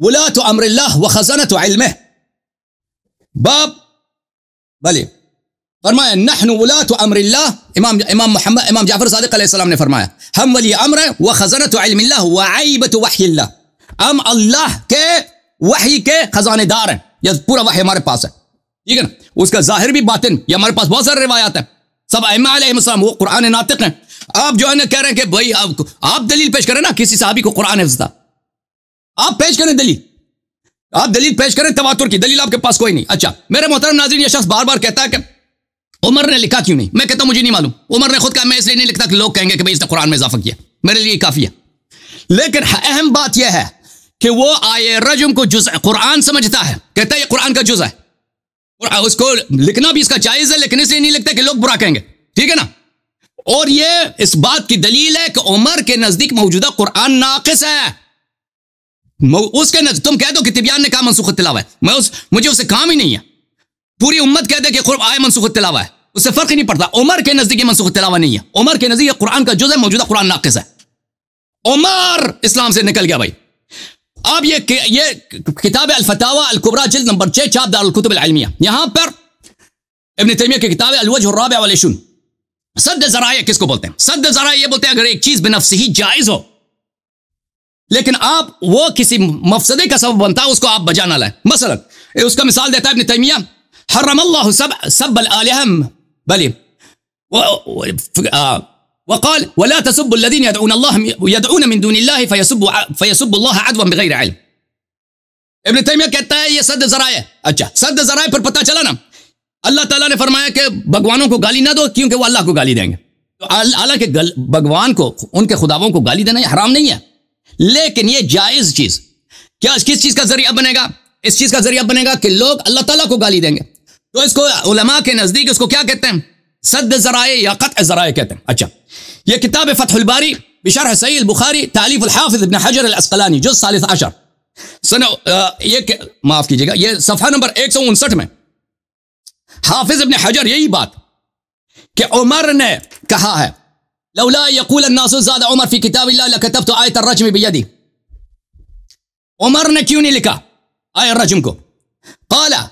वलातु अम्रिल्लाह व खज़ानतु इल्मिह। बाब भले फरमाया नहनु वलातु अम्रिल्लाह, इमाम जाफर सादिक अलैहिस्सलाम ने फरमाया, हम वली अम्र है व खज़ानतु इल्मिल्लाह व आइबतु वह्यिल्लाह, हम अल्लाह के वही के खजानेदार हैं। यह पूरा वही हमारे पास है, ठीक है ना। उसका जाहिर भी बातिन, ये हमारे पास बहुत सारे रिवायात हैं। सब अइम्मा अलैहिमुस्सलाम वो कुरान नातिक हैं। आप जो है ना कह रहे हैं कि भाई आप दलील पेश करें ना, किसी साहबी को कुरान हिफ्ज़ था, आप पेश करें दलील, आप दलील पेश करें तवातुर की दलील, आपके पास कोई नहीं। अच्छा, मेरे मोहतरम नाज़रीन, ये शख्स बार बार कहता है कि उमर ने लिखा क्यों नहीं? मैं कहता हूं मुझे नहीं मालूम। उमर ने खुद कहा मैं इसलिए नहीं लिखता कि लोग कहेंगे कि भाई इसने कुरान में इजाफा किया, मेरे लिए काफी है। लेकिन अहम बात यह है कि वो आये रजम को जुज़ कुरान समझता है, कहता है ये कुरान का जुज़ है, और उसको लिखना भी इसका जायज है, लेकिन इसलिए नहीं लिखता कि लोग बुरा कहेंगे, ठीक है ना। और ये इस बात की दलील है कि उमर के नजदीक मौजूदा कुरान नाकिस है। उसके नजदीक तुम कह दो कि तिबियान ने कहा मनसूख तिलावा है, मुझे उससे काम ही नहीं है। पूरी उम्मत कह दे कि आए मनसूख तिलावा है, उससे फर्क ही नहीं पड़ता। उमर के नजदीक मनसूख तिलावा नहीं है, उमर के नजदीक कुरान का जुज़ है, मौजूदा कुरान नाकिस है। उमर इस्लाम से निकल गया भाई। अब ये किताब अल फतावा अल कुबरा जिल्द नंबर 6 छाप दारुल कुतुब अल इल्मिया, यहां पर इब्न तैमिया की किताब अल वजह अर्राबिअ वल इश्रून। सद्द ज़राए किसको बोलते हैं? सद्द ज़राए ये बोलते हैं अगर एक चीज बिनफ्सिही जायज हो, लेकिन आप वो किसी मफसदे का सबब बनता है, उसको आप बजा ना लाए। मसलन उसका मिसाल देता है इब्न तैमिया, हर्रमल्लाहु सब्बल आलिहम बली वक़ाल वला तसब्बु अल्लज़ीना यदऊन मिन दूनिल्लाहि फयसब्बु अल्लाह अदवन बिग़ैरि इल्म। इब्न तैमिया कहता है ये सद्द ज़राए। अच्छा, सद्द ज़राए पर पता चला ना, अल्लाह ताला ने फरमाया कि भगवानों को गाली ना दो क्योंकि वो अल्लाह को गाली देंगे। तो हालांकि भगवान को, उनके खुदाओं को गाली देना हराम नहीं है, लेकिन ये जायज चीज क्या किस चीज का जरिया बनेगा? इस चीज का जरिया बनेगा कि लोग अल्लाह ताला को गाली देंगे। तो इसको उलमा के नजदीक इसको क्या कहते हैं? सद्द ज़राए या क़त्अ ज़राए कहते हैं। अच्छा, ये किताब फ़त्हुल बारी बिशरह सहीह बुखारी तालीफ अल हाफ़िज़ इब्न हजर अल अस्क़लानी जुज़ 13, सुनो, ये माफ कीजिएगा, ये सफा नंबर 159 में हाफिज इब्न हजर यही बात कि उमर ने कहा है, लौला यकूल अन्नासु ज़ादा उमर फी किताबिल्लाह लकतब्तु आयत अर्रज्म बियदी। उमर ने क्यों नहीं लिखा आयत रज्म को? क़ाला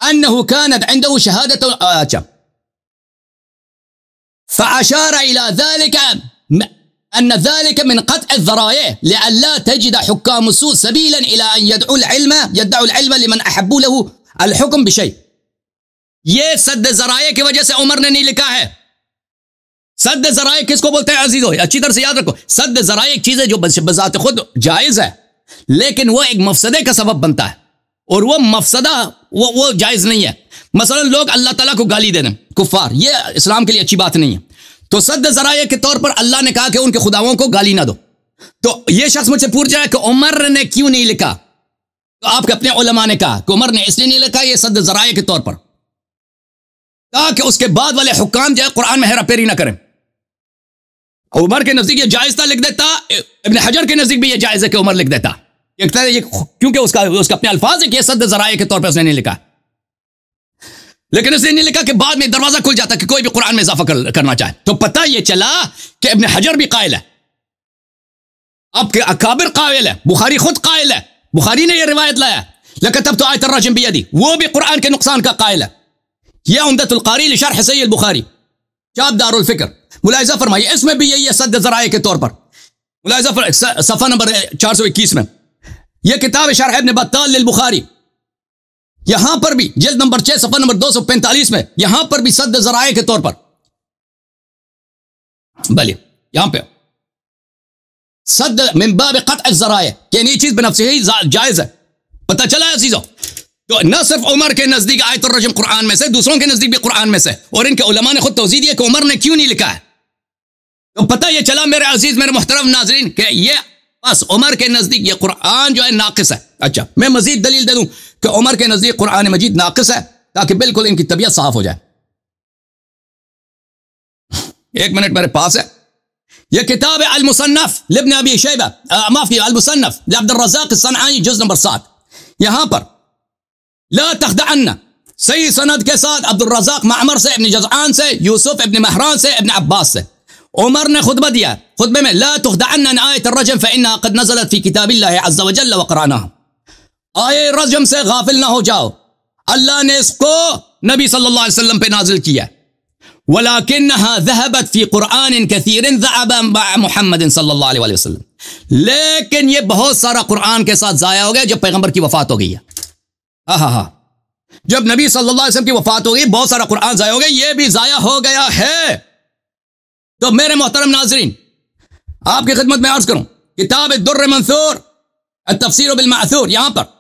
अन्नहु कानत इंदहु शहादत, अच्छा, फ़अशार इला ज़ालिका अन्न ज़ालिका मिन क़त्अ ज़राए लिअल्ला तजिद हुक्काम सू सबीलन इला अन यदअु इल्म लिमन अहब्बु लहु अल हुक्म बिशै। ये सद ज़राए की वजह से उमर ने नहीं लिखा है। सद ज़राए किसको बोलते हैं अजीजों? अच्छी तरह से याद रखो, सद ज़राए एक चीज़ है जो बज़ात खुद जायज़ है, लेकिन वो एक मफसदे का सबब बनता है, और वो मफसदा वो जायज़ नहीं है। मसलन लोग अल्लाह ताला को गाली देना, कुफ़ार, ये इस्लाम के लिए अच्छी बात नहीं है। तो सद ज़राए के तौर पर अल्लाह ने कहा कि उनके खुदाओं को गाली ना दो। तो ये शख्स मुझसे पूछ रहा है कि उमर ने क्यों नहीं लिखा? तो आपके अपने उलमा ने कहा कि उमर ने इसलिए नहीं लिखा, ये सद ज़राए के तौर पर, ताकि उसके बाद वाले हुक्काम जो है कुरान में हेरा फेरी ना करें। उमर के नजदीक ये जायज था, लिख देता। इब्न हजर के नजदीक भी ये जायज है कि उमर लिख देता, ये क्योंकि उसका अपने अल्फाज है कि ये सद ज़राए के तौर पर उसने नहीं लिखा। लेकिन इसलिए नहीं लिखा कि बाद में दरवाजा खुल जाता कि कोई भी कुरान में इजाफा करना चाहे। तो पता ये चला कि इब्न हजर भी कायल है, आपके अकाबिर कायल है, बुखारी खुद कायल है, बुखारी ने यह रिवायत लाया लकतब्तु आयत अर्रज्म बियदी, वो भी कुरान के नुकसान का कायल है। यह उम्दतुल कारी लिशर्ह सहीह अल बुखारी, चाप दारुल फिक्र, मुलाहिजा फरमाइए, इसमें भी यही है सद ज़राए के तौर पर। मुलाहिजा सफ़ा नंबर 421 में यह किताब शरह इब्न बत्ताल लिल बुखारी, यहां पर भी जिल्द नंबर 6 सफ़ा नंबर 245 में यहां पर भी सद ज़राए के तौर पर, भले यहां पे सद मिन बाब क़त्अ ज़राए, यानी ये चीज बनफ्सिही ही जायज है। पता चला है अजीजों? तो न सिर्फ उमर के नजदीक आयत अर्रज्म कुरान में से, दूसरों के नजदीक भी कुरान में से, और इनके उलमा ने खुद तौज़ीह दिया कि उमर ने क्यों नहीं लिखा है। तो पता ये चला मेरे अजीज मेरे मुहतरम नाजरीन कि ये बस उमर के नजदीक ये कुरान जो है नाकिस है। अच्छा, मैं मजीद दलील दे दूं कि उमर के नजदीक कुरान मजीद नाकिस है, ताकि बिल्कुल इनकी तबीयत साफ हो जाए। एक मिनट मेरे पास है, यह किताब है अल मुसन्नफ लिब्न अबी शैबा, माफी अल मुसन्नफ अब्दुल रज़्ज़ाक़ सनआनी, जुज़ नंबर 7। यहां पर ला तख़दअन्ना सही सनद के साथ अब्दुल रज़्ज़ाक़ मामर से, इब्न जज़आन से, यूसुफ इब्न महरान से, इब्न अब्बास से, उमर ने खुतबा दिया, खुतबे में ला तुख़दअन्ना आयत अर्रज्म फ़इन्नहा क़द नज़लत फ़ी किताबिल्लाहि अज़्ज़ व जल्ल व क़रअनाहा। आयत रज्म से गाफिल ना हो जाओ, अल्लाह ने इसको नबी सल्लल्लाहु अलैहि वसल्लम पे नाजिल किया। वलाकिन्नहा ज़हबत फ़ी क़ुरआन कसीरिन ज़अबा मुहम्मद सल्लल्लाहु अलैहि वसल्लम, लेकिन ये बहुत सारा कुरान के साथ ज़ाया हो गया जब पैगंबर की वफात हो गई है। हाँ, जब नबी सल्लल्लाहु अलैहि वसल्लम की वफात हो गई बहुत सारा कुरान ज़ाया हो गया, ये भी ज़ाया हो गया है। तो मेरे मोहतरम नाजरीन, आपकी खिदमत में अर्ज करूं, किताब दुर्र मंसूर तफसीर बिल माथूर, यहां पर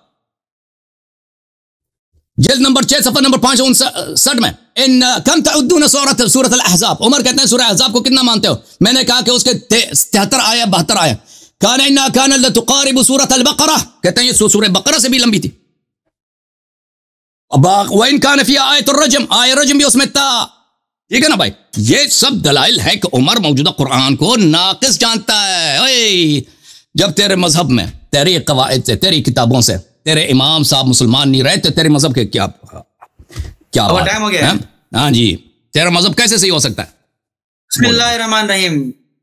जिल्द नंबर 6 सफ़ा नंबर 559 में इन कम तउद्दून सूरत अल अहज़ाब, उमर कहते हैं सूरह अहज़ाब को कितना मानते हो? मैंने कहा कि उसके 73 आया 72 आया। कान इन्ना कान लतुकारिबु सूरत अल बकरा, कहते हैं ये सूरह बकरा से भी लंबी थी। वन कान फी आयत अर्रज्म, आयत रज्म भी उसमें था। ठीक है ना भाई, ये सब दलाइल है कि उमर मौजूदा कुरान को नाकिस जानता है। ओए, जब तेरे मजहब में तेरी कवायद से, तेरी किताबों से तेरे इमाम साहब मुसलमान नहीं रहे तो तेरे मजहब के क्या टाइम हो गया? हाँ जी, तेरा मजहब कैसे सही हो सकता है? बिस्मिल्लाहिर्रहमानिर्रहीम।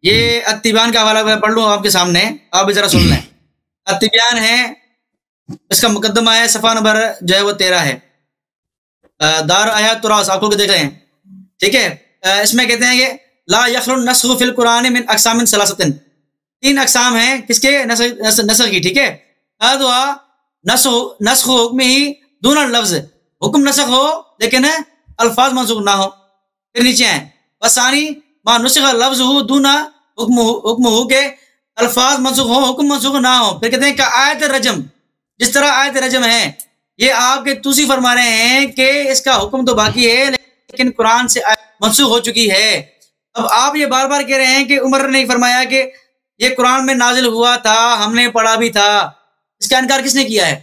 ये अत्तिब्यान का हवाला मैं पढ़ लूँ आपके सामने, आप भी जरा सुन लें। अत्तिब्यान है, इसका मुकदमा है, सफ़ा नंबर जो है वो 13 है, दार आयात तुरास, आपको देख रहे हैं। ठीक है, इसमें कहते हैं कि ला यखलुन नस्ख़ु फिल कुरान मिन अक़सामिन सलासतिन, 3 अक़साम हैं किसके? नस्ख़ की। ठीक है, अदवा नस्ख़ हुक्म ही दूना लफ्ज़, हुक्म नस्ख़ हो लेकिन अल्फाज मंसूख ना हो। फिर नीचे है वसानी मा नुस्ख़ लफ्ज़ हो दूना हुक्म हो के अल्फाज मंसूख हो, हुक्म मंसूख ना हो। फिर कहते हैं कि आयत रजम, जिस तरह आयत रजम है ये आपके तूसी फरमा रहे हैं कि इसका हुक्म तो बाकी है लेकिन कुरान से मंसूख हो चुकी है। अब आप ये बार बार कह रहे हैं कि उमर ने फरमाया कि ये कुरान में नाजिल हुआ था, हमने पढ़ा भी था, इसका इनकार किसने किया है?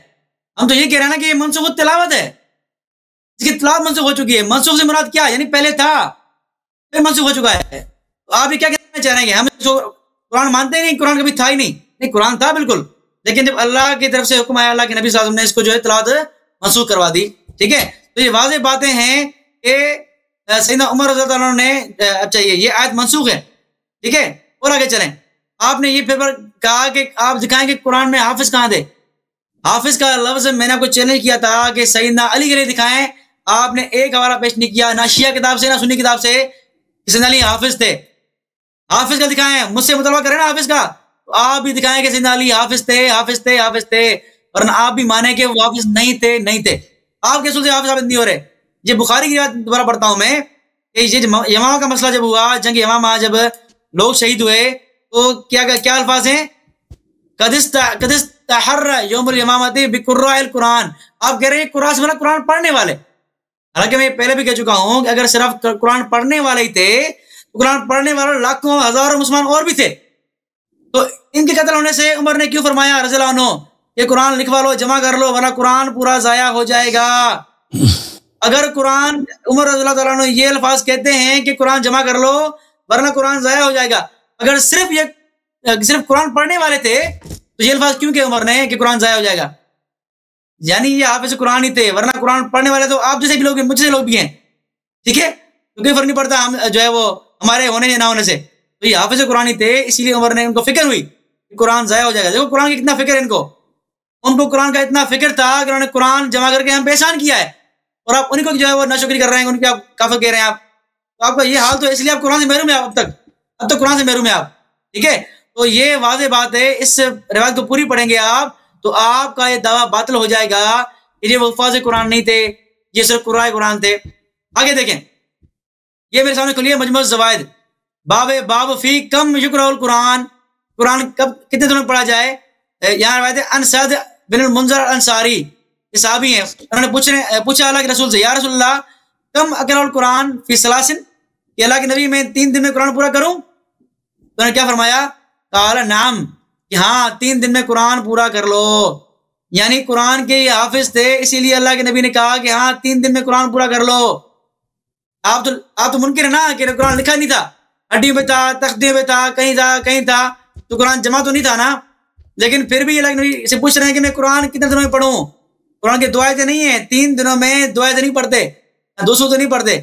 हम तो ये कह रहे हैं ना कि ये मनसूख तिलावत है, इसकी तिलावत मनसूख हो चुकी है। मनसूख से मुराद क्या? यानी पहले था फिर मनसूख हो चुका है। तो आप ये क्या कहना चाह रहे हैं? हम कुरान मानते ही नहीं, कुरान कभी था ही नहीं? नहीं, कुरान था बिल्कुल, लेकिन जब अल्लाह की तरफ से हुक्म आया, अल्लाह के नबी सल्लल्लाहु अलैहि वसल्लम ने इसको जो है तिलावत मंसूख करवा दी। ठीक है, तो ये वाज़ेह बातें हैं कि सैयदना उमर रज़ी अल्लाह अन्हु ने अच्छा ये आयत मंसूख है। ठीक है, और आगे चलें। आपने ये फिर कहा कि आप दिखाएं कि कुरान में हाफिज कहाँ थे। हाफिज का लफ्ज मैंने आपको चैलेंज किया था कि सैयदना अली के लिए दिखाएं, आपने एक हवाला पेश नहीं किया, ना शिया किताब से ना सुन्नी किताब से सैयदना अली हाफिज थे। हाफिज का दिखाएं, मुझसे मुतलबा करें ना हाफिज का, तो आप भी दिखाएं कि सैयदना अली हाफिज थे, हाफिज थे, हाफिज थे, और आप भी माने कि वो हाफिज नहीं थे, नहीं थे। आप कैसे हाफिज साबित नहीं हो रहे। ये बुखारी की बात दोबारा पढ़ता हूं मैं, ये यमामा का मसला जब हुआ, जंग यमामा जब लोग शहीद हुए, तो क्या अल्फाज हैं, कदिस तहर्रा यौमुल यमामती बिकुर्राइल कुरान। आप कह रहे हैं कुरान से मतलब कुरान पढ़ने वाले। हालांकि मैं पहले भी कह चुका हूं कि अगर सिर्फ कुरान पढ़ने वाले ही थे तो कुरान पढ़ने वाले लाखों हजारों मुसलमान और भी थे। तो इनके कत्ल होने से उमर ने क्यों फरमाया रज़ियल्लाहु अन्हु, ये कुरान लिखवा लो, जमा कर लो, वरना कुरान पूरा जाया हो जाएगा। अगर कुरान उमर रज़ियल्लाहु अन्हु ये अल्फाज कहते हैं कि कुरान जमा कर लो वरना कुरान जाया हो जाएगा, अगर सिर्फ कुरान पढ़ने वाले थे तो ये अल्फाज क्यों कहे उमर ने कि कुरान जाया हो जाएगा। यानी ये हाफिज कुरान ही थे, वरना कुरान पढ़ने वाले तो आप जैसे भी लोग, मुझसे लोग भी हैं। ठीक है, तो कोई फर्क नहीं पड़ता हम जो है वो हमारे होने या ना होने से, तो ये हाफिज कुरान ही थे। इसीलिए उमर ने उनको फिक्र हुई कि कुरान जाया हो जाएगा। देखो कुरान की कितना फिक्र है इनको, उनको कुरान का इतना फिक्र था कि उन्होंने कुरान जमा करके हम परेशान किया है, और आप उन्हीं को जो है वो नाशुक्री कर रहे हैं, उनके आप काफिर कह रहे हैं आप। तो आपका ये हाल तो इसलिए आप कुरान से महरूम है, अब तक कुरान से महरूम है आप। ठीक है, तो ये वाज़ेह बात है। इस रिवायत को पूरी पढ़ेंगे आप तो आपका ये दावा बातिल हो जाएगा कि ये वफ़ाज़ कुरान नहीं थे, ये सिर्फ कुरान थे। आगे देखें, ये मेरे सामने खुली है मजमू ज़वाइद, बाब फी कम युक़रअल कुरान, कुरान कब कितने दिनों में पढ़ा जाए। यहाँ रिवायत है अन सअद बिन मुंज़र अल-अंसारी, ये सहाबी हैं, उन्होंने पूछा अल्लाह के रसूल से, या रसूल अल्लाह कम अक़रअल कुरान फी सलासिन, कि अल्लाह के नबी मैं 3 दिन में कुरान पूरा करूं। तो उन्होंने क्या फरमाया, काला नाम, कि हाँ 3 दिन में कुरान पूरा कर लो। यानी कुरान के हाफिज थे, इसीलिए अल्लाह के नबी ने कहा कि हाँ 3 दिन में कुरान पूरा कर लो। आप तो मुनकिर है ना कि कुरान लिखा नहीं था, हड्डियों में था, तख्तियों में था, कहीं था, तो कुरान जमा तो नहीं था ना। लेकिन फिर भी अल्लाह के नबी से पूछ रहे हैं कि मैं कुरान कितने दिनों में पढ़ूं। कुरान की दुआएं तो नहीं है, 3 दिनों में दुआएं तो नहीं पढ़ते, 200 तो नहीं पढ़ते।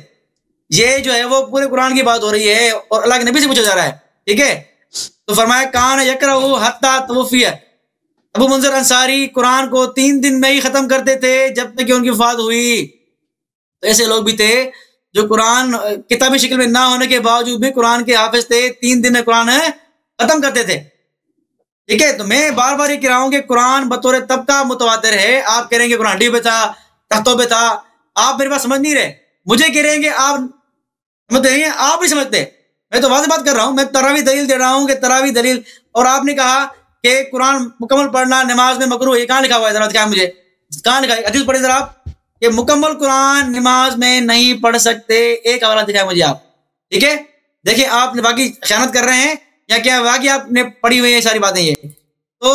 ये जो है वो पूरे कुरान की बात हो रही है और अल्लाह के नबी से पूछा जा रहा है। ठीक है, तो फरमाया कान यकरहु हत्ता तवफ़िया, अबू मुंज़र अंसारी कुरान को 3 दिन में ही खत्म करते थे जब तक कि उनकी वफात हुई। तो ऐसे लोग भी थे जो कुरान किताबी शक्ल में ना होने के बावजूद भी कुरान के हाफिज थे, 3 दिन में कुरान खत्म करते थे। ठीक है, तो मैं बार बार ये कह रहा हूँ कि कुरान बतौर तबका मुतवातिर है। आप कह रहे हैं कि कुरान हड्डियों पे था, तख्तों पे था, आप मेरी बात समझ नहीं रहे। मुझे कह रहे हैं कि आप समझते नहीं है, आप नहीं समझते। मैं तो वाज़ेह बात कर रहा हूँ, मैं तरावी दलील दे रहा हूँ कि तरावी दलील, और आपने कहा कि कुरान मुकम्मल पढ़ना नमाज में मकरूह, ये कहाँ लिखा हुआ है, जरा दिखाएं मुझे, कहाँ लिखा है, हदीस पढ़े जरा आप, कि मुकम्मल कुरान नमाज में नहीं पढ़ सकते। एक हवाला दिखाएं मुझे आप। ठीक है, देखिए आप बाकी खयानत कर रहे हैं या क्या बाकी आपने पढ़ी हुई है सारी बातें, ये तो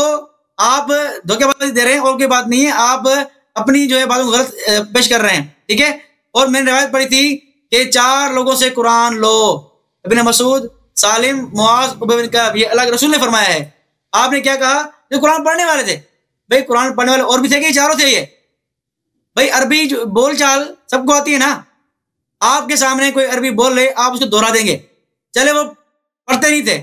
आप धोखेबाजी दे रहे हैं और कोई बात नहीं है, आप अपनी जो है बातों को गलत पेश कर रहे हैं। ठीक है, और मैंने रिवायत पढ़ी थी कि 4 लोगों से कुरान लो, इब्न मसूद, सालिम, मुआज, उबय बिन कअब, ये अल्लाह के रसूल ने फरमाया है। आपने क्या कहा, जो कुरान पढ़ने वाले थे। भाई कुरान पढ़ने वाले और भी थे कि 4 थे ये? भाई अरबी बोल चाल सबको आती है ना। आपके सामने कोई अरबी बोल ले, आप उसको दोहरा देंगे, चले वो पढ़ते नहीं थे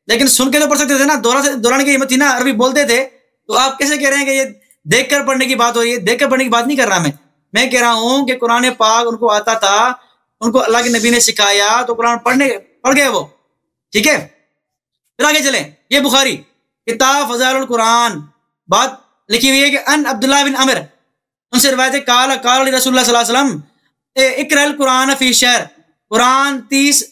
लेकिन सुन के तो पढ़ सकते थे ना, दोहराने की हिम्मत थी ना, अरबी बोलते थे। तो आप कैसे कह रहे हैं कि ये देखकर पढ़ने की बात हो रही है? देखकर पढ़ने की बात नहीं कर रहा मैं कह रहा हूं कि कुरान पाक उनको आता था, उनको अल्लाह के नबी ने सिखाया, तो कुरान पढ़ गए वो। ठीक है, फिर आगे चले। ये बुखारी किताब फज़ाइलुल कुरान, बात लिखी हुई है कि अन अब्दुल्लाह बिन अमर, उनसे रिवायत है, काल रसूलुल्लाह सल्लल्लाहु अलैहि वसल्लम इक़रअल कुरान फी शहर, कुरान 30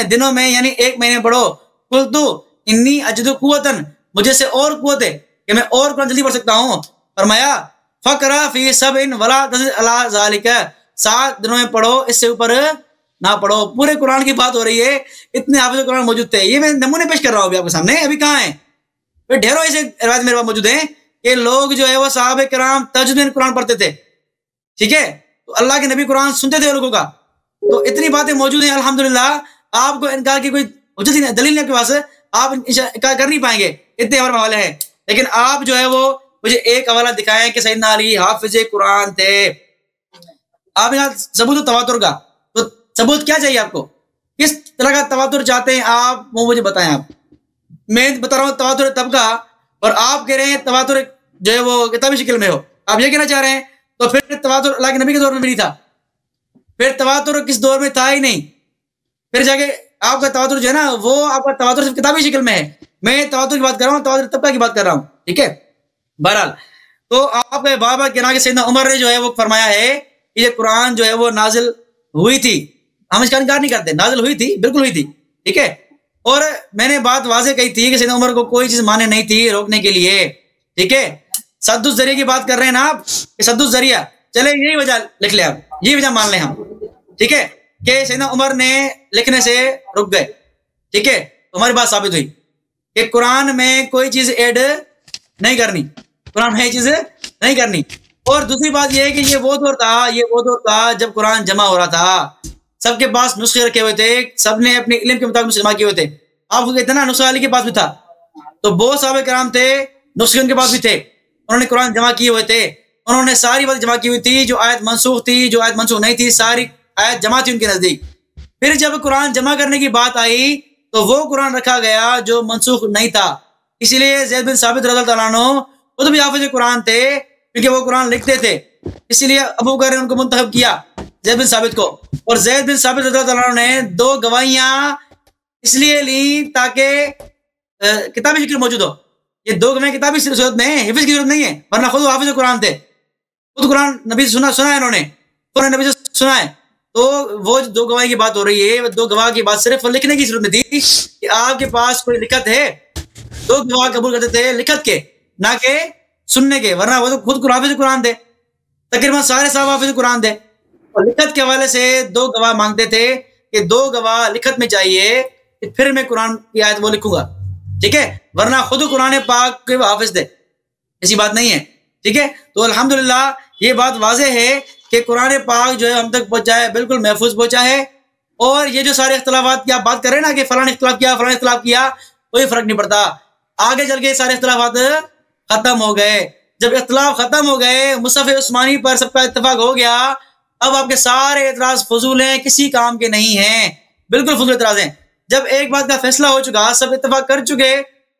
दिनों में यानी 1 महीने पढ़ो। कुल्तु इन्नी अजदु कुव्वतन, मुझे से और कुव्वत है कि मैं और कुरान जल्दी पढ़ सकता हूँ। फरमाया फकरा फी सबइन वला तज़िद अला ज़ालिका, 7 दिनों में पढ़ो, इससे ऊपर ना पढ़ो। पूरे कुरान की बात हो रही है, इतने हाफिज़ कुरान मौजूद थे। ये मैं नमूने पेश कर रहा हूँ अभी आपके सामने, अभी कहाँ है? फिर ढेरों ऐसे रिवायत मेरे पास मौजूद हैं कि लोग जो है वो सहाबे किराम तहज्जुद में कुरान पढ़ते थे। ठीक है, तो अल्लाह के नबी कुरान सुनते थे लोगों का। तो इतनी बातें मौजूद हैं अल्हम्दुलिल्लाह। आपको इनकार की कोई दलील नहीं आपके पास, आप इनकार कर नहीं पाएंगे, इतने हमारे हवाले हैं। लेकिन आप जो है वो मुझे एक हवाला दिखाएं कि सैयदना अली हाफिज कुरान थे। आप यहाँ सबूत तवातुर का, तो सबूत क्या चाहिए आपको, किस तरह का तवातुर चाहते हैं आप, वो मुझे बताएं। आप, मैं बता रहा हूँ तवातुर तब का, और आप कह रहे हैं तवातुर जो है वो किताबी शक्ल में हो। आप ये कहना चाह रहे हैं तो फिर तवातुर अल्लाह के नबी के दौर में भी नहीं था, फिर तवातुर किस दौर में था ही नहीं, फिर जाके आपका तवातुर जो है ना वो आपका तवातुर सिर्फ किताबी शक्ल में है। मैं तवातुर की बात कर रहा हूँ, तवातुर तबका की बात कर रहा हूँ, ठीक है। बहरहाल, तो आपके बाबा के ना के सैयदना उमर ने जो है वो फरमाया है कि ये कुरान जो है वो नाजिल हुई थी। हम इसका इनकार नहीं करते, नाजिल हुई थी, बिल्कुल हुई थी, ठीक है। और मैंने बात वाज़ेह कही थी कि सैयदना उमर को कोई चीज माने नहीं थी रोकने के लिए, ठीक है। सद्दुस जरिया की बात कर रहे हैं ना आप, सद्दुस जरिया, चले यही वजह लिख ले आप, यही वजह मान लें हम, ठीक है, कि सैयदना उमर ने लिखने से रुक गए, ठीक है। तो हमारी बात साबित हुई कि कुरान में कोई चीज ऐड नहीं करनी, कुरान में चीज नहीं करनी। और दूसरी बात यह है कि ये वो दौर था जब कुरान जमा हो रहा था, सबके पास नुस्खे रखे हुए थे, सबने अपने इल्म के मुताबिक जमा किए हुए थे। आपको इतना नुस्खा अली के पास भी था, तो बहुत साहबे कराम थे, नुस्खे उनके पास भी थे, उन्होंने कुरान जमा किए हुए थे, उन्होंने सारी बात जमा की हुई थी, जो आयत मनसूख थी, जो आयत मनसूख नहीं थी, सारी आयत जमा थी उनके नजदीक। फिर जब कुरान जमा करने की बात आई तो वो कुरान रखा गया जो मनसूख नहीं था। इसीलिए ज़ैद बिन साबित रज़ियल्लाहु ताला अन्हु खुद भी हाफिज कुरान थे, क्योंकि वो कुरान लिखते थे, इसीलिए अबू बकर ने उनको मुंतखब किया, ज़ैद बिन साबित को। और ज़ैद बिन साबित रज़ियल्लाहु ताला अन्हु ने 2 गवाहियां इसलिए ली ताकि किताबी शक्ल मौजूद हो। ये 2 गवाहियां किताबी सूरत में, हिफ्ज़ की जरूरत नहीं है, वरना खुद हाफिज कुरान थे, खुद कुरान नबी से सुना है उन्होंने, कुरान नबी से सुना है। तो वो 2 गवाही की बात हो रही है, 2 गवाह की बात सिर्फ लिखने की जरूरत नहीं थी कि आपके पास कोई लिखत है, 2 गवाह कबूल करते थे लिखत के, ना के सुनने के, वरना वो तो खुद हाफिज कुरान थे, तकरीबन सारे साहब हाफिज कुरान थे। और लिखत के हवाले से 2 गवाह मांगते थे कि 2 गवाह लिखत में चाहिए कि फिर मैं कुरान की आयत वो लिखूंगा, ठीक है, वरना खुद कुरान पाक के हाफिज थे, ऐसी बात नहीं है, ठीक है। तो अल्हम्दुलिल्लाह ये बात वाज़ेह है कि कुरान पाक जो है हम तक पहुंचा है, बिल्कुल महफूज पहुंचा है। और ये जो सारे इख्तिलाफात की आप बात कर रहे हैं ना कि फलाना इख्तिलाफ किया, कोई फर्क नहीं पड़ता। आगे चल के सारे इख्तिलाफात खत्म हो गए। जब इख्तिलाफ खत्म हो गए, मुसहफ उस्मानी पर सबका इत्तेफाक हो गया, अब आपके सारे एतराज फजूल हैं, किसी काम के नहीं हैं, बिल्कुल फजूल एतराज हैं। जब एक बात का फैसला हो चुका, सब इत्तेफाक कर चुके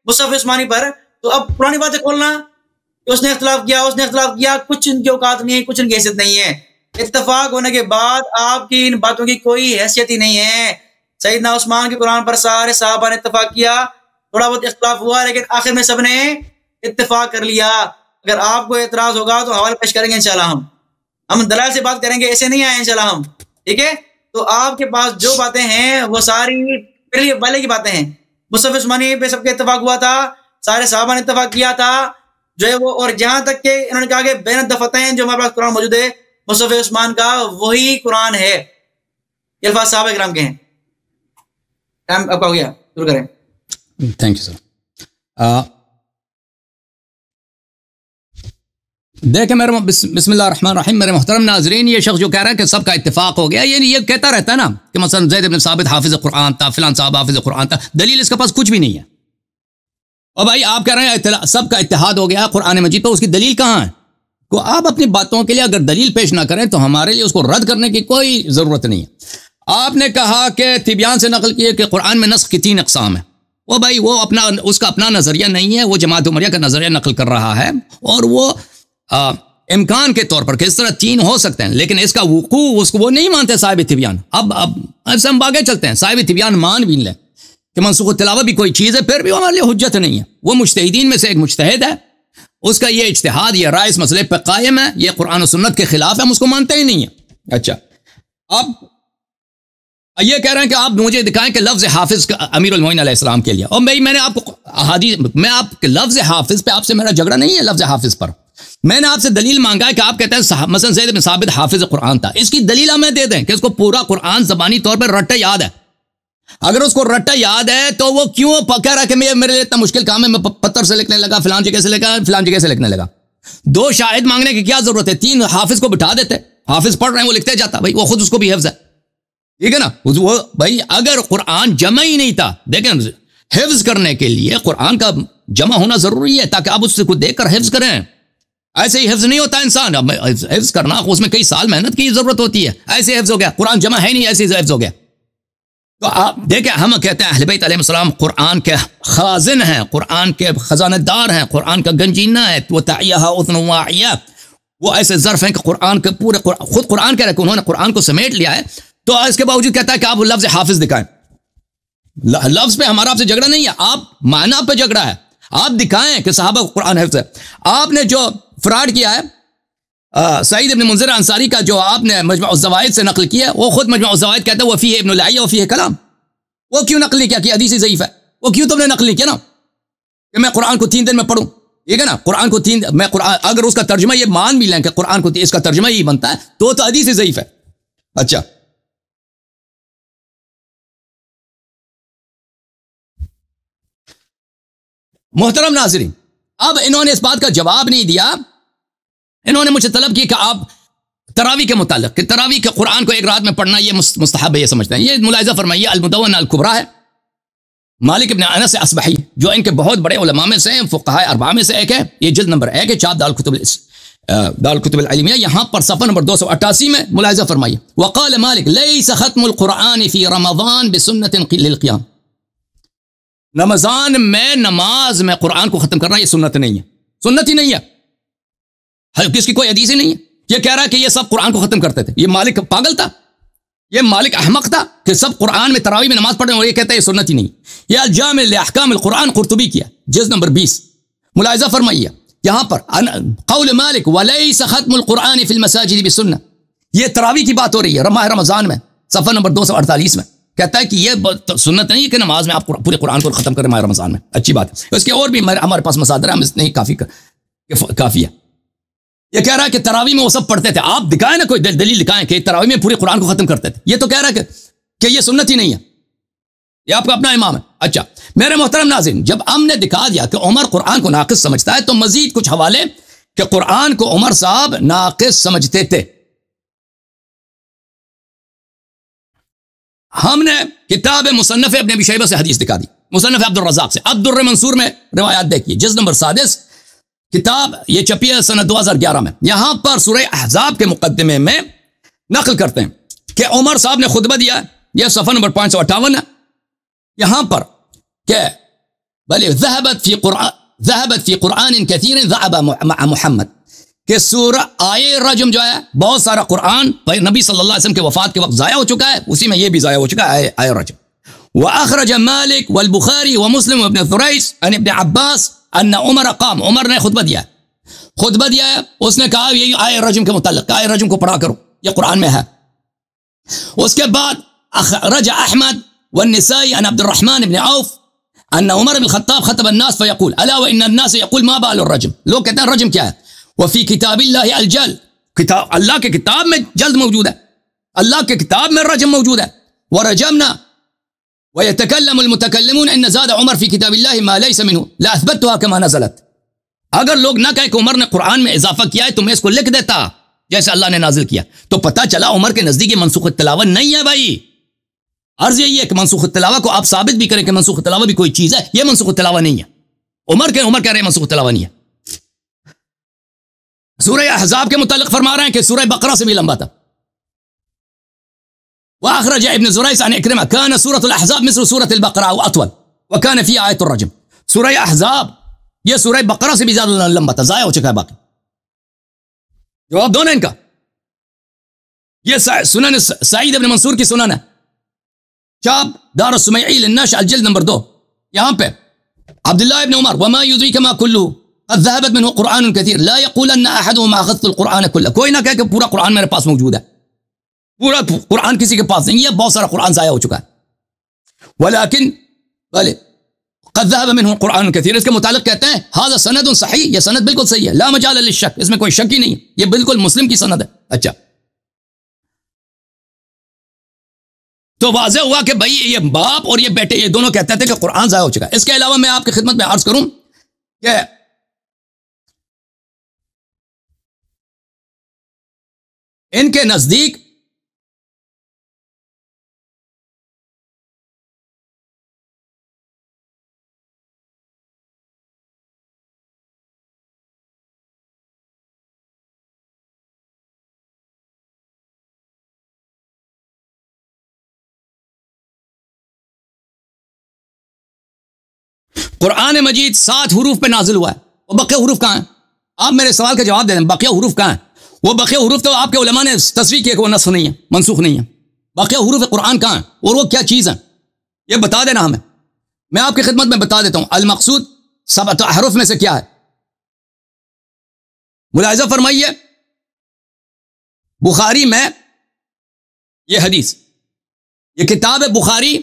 मुसहफ उस्मानी पर, तो अब पुरानी बातें खोलना, उसने इख्तिलाफ किया, कुछ इनकी औकात नहीं है, कुछ इनकी हैसियत नहीं है। इत्तेफाक होने के बाद आपकी इन बातों की कोई हैसियत ही नहीं है। सैयदना उस्मान के कुरान पर सारे साहबा ने इत्तेफाक किया, थोड़ा बहुत इख्तिलाफ हुआ, लेकिन आखिर में सबने इत्तेफाक कर लिया। अगर आपको एतराज होगा तो हवाले पेश करेंगे इंशाल्लाह, हम दलाल से बात करेंगे, ऐसे नहीं आए इंशाल्लाह हम, ठीक है। तो आपके पास जो बातें हैं वो सारी पहले वाले की बातें हैं। मुसहफ उस्मानी पे सबके इत्तेफाक हुआ था, सारे साहबा ने इत्तेफाक किया था जो है वो, और जहां तक के इन्होंने कहा कि बैन दफतैन जो हमारे पास कुरान मौजूद है मुसहफ उस्मान का, वही कुरान है। ये अल्फाज साहब इकराम के हैं। टाइम आपका हो गया, शुरू करें। Thank you sir. देखें मेरे बिस्मिल्लाहिर्रहमानिर्रहीम, मेरे मोहतरम नाजरीन, ये शख्स जो कह रहा है कि सबका इत्तेफाक हो गया, ये कहता रहता है ना कि मसलन ज़ैद इब्न साबित हाफिज कुरान था, फिलान साहब हाफिज कुरान था, दलील इसके पास कुछ भी नहीं है। और भाई आप कह रहे हैं सबका इत्तेहाद हो गया कुरान मजीद, तो उसकी दलील कहाँ है? तो आप अपनी बातों के लिए अगर दलील पेश ना करें तो हमारे लिए उसको रद्द करने की कोई ज़रूरत नहीं है। आपने कहा कि तिबियान से नकल किए कि कुरान में नस्ख की 3 अक़साम है। वो भाई वो उसका अपना नज़रिया नहीं है, वो जमात उमरिया का नज़रिया नकल कर रहा है, और वो इम्कान के तौर पर किस तरह 3 हो सकते हैं, लेकिन इसका वुकू उसको वो नहीं मानते साहिब तिबियान। अब ऐसे हम आगे चलते हैं, साहिब तिबियान मान भी लें कि मनसूख तिलावा भी कोई चीज़ है, फिर भी हमारे लिए हुज्जत नहीं है। वो मुज्तहिदीन में से एक मुज्तहिद है, उसका ये इज्तिहाद, ये राय इस मसले पर कायम है, ये कुरान और सुन्नत के खिलाफ है, हम उसको मानते ही नहीं है। अच्छा, अब ये कह रहे हैं कि आप मुझे दिखाएं कि लफ्ज़ हाफिज अमीरुल मोमिनीन अलैहिस्सलाम के लिए, और मैंने आपको मैं आपके लफ्ज़ हाफिज पे आपसे मेरा झगड़ा नहीं है। लफ्ज़ हाफिज पर मैंने आपसे दलील मांगा है कि आप कहते हैं मसलन ज़ैद बिन साबित हाफिज कुरान था, इसकी दलील हमें दे दें कि उसको पूरा कुरान ज़बानी तौर पर रट्टा याद है। अगर उसको रट्टा याद है तो वो क्यों कह रहा है कि मेरे लिए इतना मुश्किल काम है, मैं पत्थर से लिखने लगा, फिलान जगह से लिखा, फिलान जगह से लिखने लगा। 2 शाहिद मांगने की क्या जरूरत है? 3 हाफिज को बिठा देते, हाफिज पढ़ रहे हैं, वो लिखते जाता, भाई वो खुद उसको भी हिफ्ज है, ठीक है ना। वो भाई अगर कुरान जमा ही नहीं था, देखें हिफ्ज करने के लिए कुरान का जमा होना जरूरी है ताकि आप उससे कुछ देखकर हिफ्ज करें। ऐसे ही हिफ्ज नहीं होता इंसान, अब हिफ्ज करना उसमें कई साल मेहनत की जरूरत होती है। ऐसे हिफ्ज हो गया, कुरान जमा है नहीं, ऐसे हिफ्ज हो गया। तो आप देखें, हम कहते हैं अहले बैत अलैहिस्सलाम कुरान के खाजिन हैं, कुरान के खजानदार हैं, कुरान का गंजीना है। वो ताइया उतन वाइया, वो ऐसे ज़र्फ हैं कि कुरान के पूरे खुद कुरान कह रहे कि उन्होंने कुरान को समेट लिया है। तो इसके बावजूद कहता है कि आप लफ्ज़ हाफिज दिखाएं। लफ्ज़ पे हमारा आपसे झगड़ा नहीं है, आप माना पे झगड़ा है। आप दिखाएं कि सहाबा को कुरान हिफ्ज़ है। आपने जो फ्रॉड किया है सईद इब्न मुंज़िर अंसारी का, जो आपने मजमा ज़वाइद से नकल किया, वो खुद मजमा ज़वाइद कहता है वफ़ी है इब्न लाइया वफ़ी है कलाम। वो क्यों नकल नहीं किया कि हदीस ज़ईफ़ है? वो क्यों तुमने नकल नहीं किया ना कि मैं कुरान को 3 दिन में पढ़ूं? ठीक है ना, कुरान को मैं कुरान अगर उसका तर्जुमा ये मान भी लें कि कुरान को इसका तर्जुमा ही बनता है तो हदीस ज़ईफ़ है। अच्छा, मोहतरम नाज़रीन, अब इन्होंने इस बात का जवाब नहीं दिया। इन्होंने मुझे तलब की कि आप तरावी के मुतालिक कि तरावी के कुरान को एक रात में पढ़ना ये मुस्तहब है, ये समझते हैं। ये मुलाहिज़ा फरमाइए, अल-मुदव्वना अल-कुबरा है, मालिक इब्न अनस असबही, जो इनके बहुत बड़े उलमा में से हैं, फुक़हा अरबा में से एक है। ये जिल्द नंबर 1 है, चाप दारुल कुतुब अल-इल्मिया, यहाँ पर सफ़र नंबर 288 में मुलाहिज़ा फरमाइए। वक़ाल मालिक लैस ख़त्मुल कुरान फ़ी रमज़ान बिसुन्नतिन लिल क़ियाम। रमज़ान में नमाज में कुरान को ख़त्म करना ये सुन्नत नहीं है, सुन्नत ही नहीं है। किसकी कोई हदीस ही नहीं है। ये कह रहा है कि ये सब कुरान को ख़त्म करते थे। ये मालिक पागल था, ये मालिक अहमक था कि सब कुरान में तरावी में नमाज पढ़ रहे हैं और ये कहता है ये सुन्नत ही नहीं। यह अल-जामी लिअहकाम अल-कुरान कुर्तुबी किया, जिल्द नंबर 20, मुलाहिज़ा फरमाइए। यहाँ पर क़ौल मालिक वलैस ख़त्मुल कुरान फ़िल मसाजिद बिसुन्नह, ये तरावी की बात हो रही है रमज़ान में, सफ़र नंबर 248 में। कहता है कि ये सुन्नत नहीं है कि नमाज में आप पूरे कुरान को ख़त्म करें माह रमज़ान में। अच्छी बात है, इसके और भी हमारे पास मसादर है, हम इसने काफ़ी है। ये कह रहा है कि तरावी में वो सब पढ़ते थे। आप दिखाएं ना, कोई दलील दिखाएं कि तरावी में पूरे कुरान को खत्म करते थे। ये तो कह रहा है कि ये सुन्नत ही नहीं है, ये आपका अपना इमाम है। अच्छा मेरे मोहतरम नाज़रीन, जब हमने दिखा दिया कि उमर कुरान को नाक़िस समझता है, तो मजीद कुछ हवाले कि कुरान को उमर साहब नाक़िस समझते थे। हमने किताब मुसन्नफ़ इब्न अबी शैबा से हदीस दिखा दी, मुसन्नफ़ अब्दुर रज़्ज़ाक़ से। अब्दुर्र मंसूर में रिवायात देखिए, जिल्द नंबर 7 किताब, ये छपी है सन 2011 में। यहां पर सूरह अहज़ाब के मुकद्दमे में नकल करते हैं कि उमर साहब ने खुतबा दिया। यह सफ़र नंबर 558 है। यहां पर क्या बल ज़हबत फ़ी कुरान कसीर ज़अब मअ मुहम्मद, कि सूरह आए रजम जो है, बहुत सारा कुरान नबी सल्लल्लाहु अलैहि वसल्लम के वफ़ात के वक्त ज़ाया हो चुका है, उसी में यह भी ज़ाया हो चुका है आए रजम। व अखरज मालिक वल बुखारी व मुस्लिम व इब्न थुरैस अन इब्न अब्बास अन्ना उमर क़ाम, उमर ने खुतबा दिया है, उसने कहा यही आए रजम के मुताल्लिक़, आए रजम को पढ़ा करो, ये कुरान में है। उसके बाद अखरज अहमद व निसाई अन अब्दुर्रहमान इब्न औफ अन्ना उमर बिन ख़त्ताब ख़तब अन्नास फ़यक़ूल अला व इन्ना अन्नास यक़ूल मा बाल रजम। लोग कहते हैं रजम क्या है? वफ़ी किताबिल्लाहि अल जल्द, किताब अल्लाह के किताब में जल्द मौजूद है, अल्लाह के किताब में रजम मौजूद है। व रजमना व यतकल्लमु अल मुतकल्लिमून इन ज़ाद उमर फ़ी किताबिल्लाहि मा लैसा मिन्हु ला अथबतुहा कमा नज़लत। अगर लोग ना कहे कि उमर ने कुरान में इजाफा किया है तो मैं इसको लिख देता जैसे अल्लाह ने नाजिल किया, तो पता चला उमर के नजदीक ये मनसूख तिलावा नहीं है। भाई अर्ज यही है कि मनसूख तिलावा को आप साबित भी करें कि मनसूख तिलावा भी कोई चीज है, ये मनसूख तिलावा नहीं है। उमर कह रहे हैं मनसूख तिलावा नहीं है। सूरह अहज़ाब के मुतालिक फरमा रहे हैं कि सूरह बकरा से भी लंबा था। वअख़रज इब्न ज़ुरैस अन इक्रिमा कान सूरतुल अहज़ाब मिस्ल सूरतिल बकरा व अतवल व कान फ़ीहा आयतुर रजम। सूरह अहज़ाब ये सूरह बकरा से भी ज्यादा लंबा था, ज़ाया हो चुका है। बाकी जवाब दो ना इनका। ये सुनन सईद इब्न मंसूर की सुनन है, चाप दार सुमैई लिन्नश जिल्द नंबर 2। यहां पे अब्दुल्लाह इब्न उमर वमा युद्रिक मा कुल्लु क़द ज़हबत मिन्हु क़ुरआन कसीर ला यक़ूलन्ना अहदुहुमा अख़ज़तुल क़ुरआन कुल्लह। कोई ना कहे कि पूरा कुरान मेरे पास मौजूद है, पूरा कुरान किसी के पास नहीं है, बहुत सारा कुरान ज़ाया हो चुका है। वलाकिन क़द ज़हब मिन्हु क़ुरआन कसीर, इसके मुतालिक कहते हैं हाज़ा सनदुन सही, यह सनद बिल्कुल सही है, ला मजाल लिश्शक, इसमें कोई शक ही नहीं, ये बिल्कुल मुस्लिम की सनद है। अच्छा तो वाज़ेह हुआ कि भाई ये बाप और ये बेटे ये दोनों कहते थे कि कुरान ज़ाया हो चुका है। इसके अलावा मैं आपकी खिदमत में अर्ज करूं कि इनके नजदीक कुरान मजीद 7 हुरूफ पे नाजिल हुआ है, वो बकिया हुरूफ कहाँ है? आप मेरे सवाल का जवाब दे दें, बकिया हुरूफ कहाँ है? वो बकिया हुरूफ तो आपके उलमा ने तस्रीह किया कि वो नस्ख नहीं है, मनसूख नहीं है। बकिया हुरूफ कुरान कहाँ है और वो क्या चीज़ है, ये बता देना हमें। मैं आपकी खिदमत में बता देता हूँ। अल मकसूद 7 अहरुफ में से क्या है, मुलाहिजा फरमाइए। बुखारी में ये हदीस, ये किताब है बुखारी,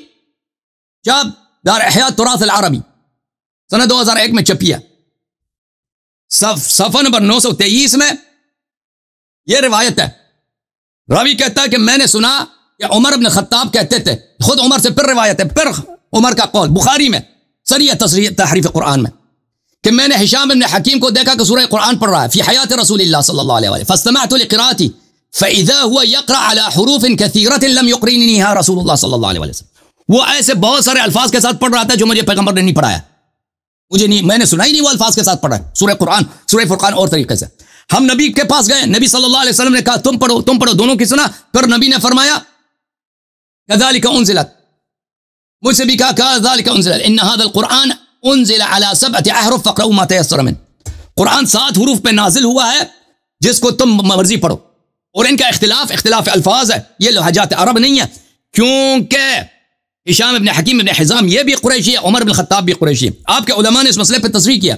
जब दार इहया तुराथ अल अरबी सन 2001 में छपी है। सफ़ा नंबर 923 में यह रिवायत है। रावी कहता है कि मैंने सुना कि उमर इब्न खत्ताब कहते थे, खुद उमर से फिर रिवायत है, फिर उमर का कौल बुखारी में सरिया तसरीह तहरीफ कुरान में, कि मैंने हिशाम इब्न हकीम को देखा कि सूरह कुरान पढ़ रहा है फी हयात रसूलिल्लाह सल्लल्लाहु अलैहि वसल्लम, फस्तमअतु लिक़राअती फ़इज़ा हुवा यक़रा अला हुरूफ़िन कसीरतिन लम युक़रिनिहा रसूलुल्लाह सल्लल्लाहु अलैहि वसल्लम। वो ऐसे बहुत सारे अल्फाज के साथ पढ़ रहा था जो मुझे पैगंबर ने नहीं पढ़ाया, मुझे नहीं, मैंने सुना ही नहीं वो अल्फाज के साथ पढ़ा है सूरह कुरान, सूरह फुरकान और तरीके से। हम नबी के पास गए, नबी सल्लल्लाहु अलैहि वसल्लम ने कहा तुम पढ़ो, दोनों की सुना। फिर नबी ने फरमाया कज़ालिका उन्ज़िलत, मुझसे भी कहा कज़ालिका उन्ज़िलत इन्न हाज़ल कुरान उन्ज़िला अला 7 अहरुफ फ़क़रऊ मा तयस्सर मिन। कुरान 7 हुरूफ पे नाजिल हुआ है जिसको तुम मर्जी पढ़ो, और इनका इख्तिलाफ अल्फाज है, ये लहजात अरब नहीं है, क्योंकि हिशाम इब्न हकीम इब्न हिज़ाम ये भी कुरैशी है, उमर बिन खत्ताब भी कुरैशी है। आपके उलमा ने इस मसले पर तस्रीह किया।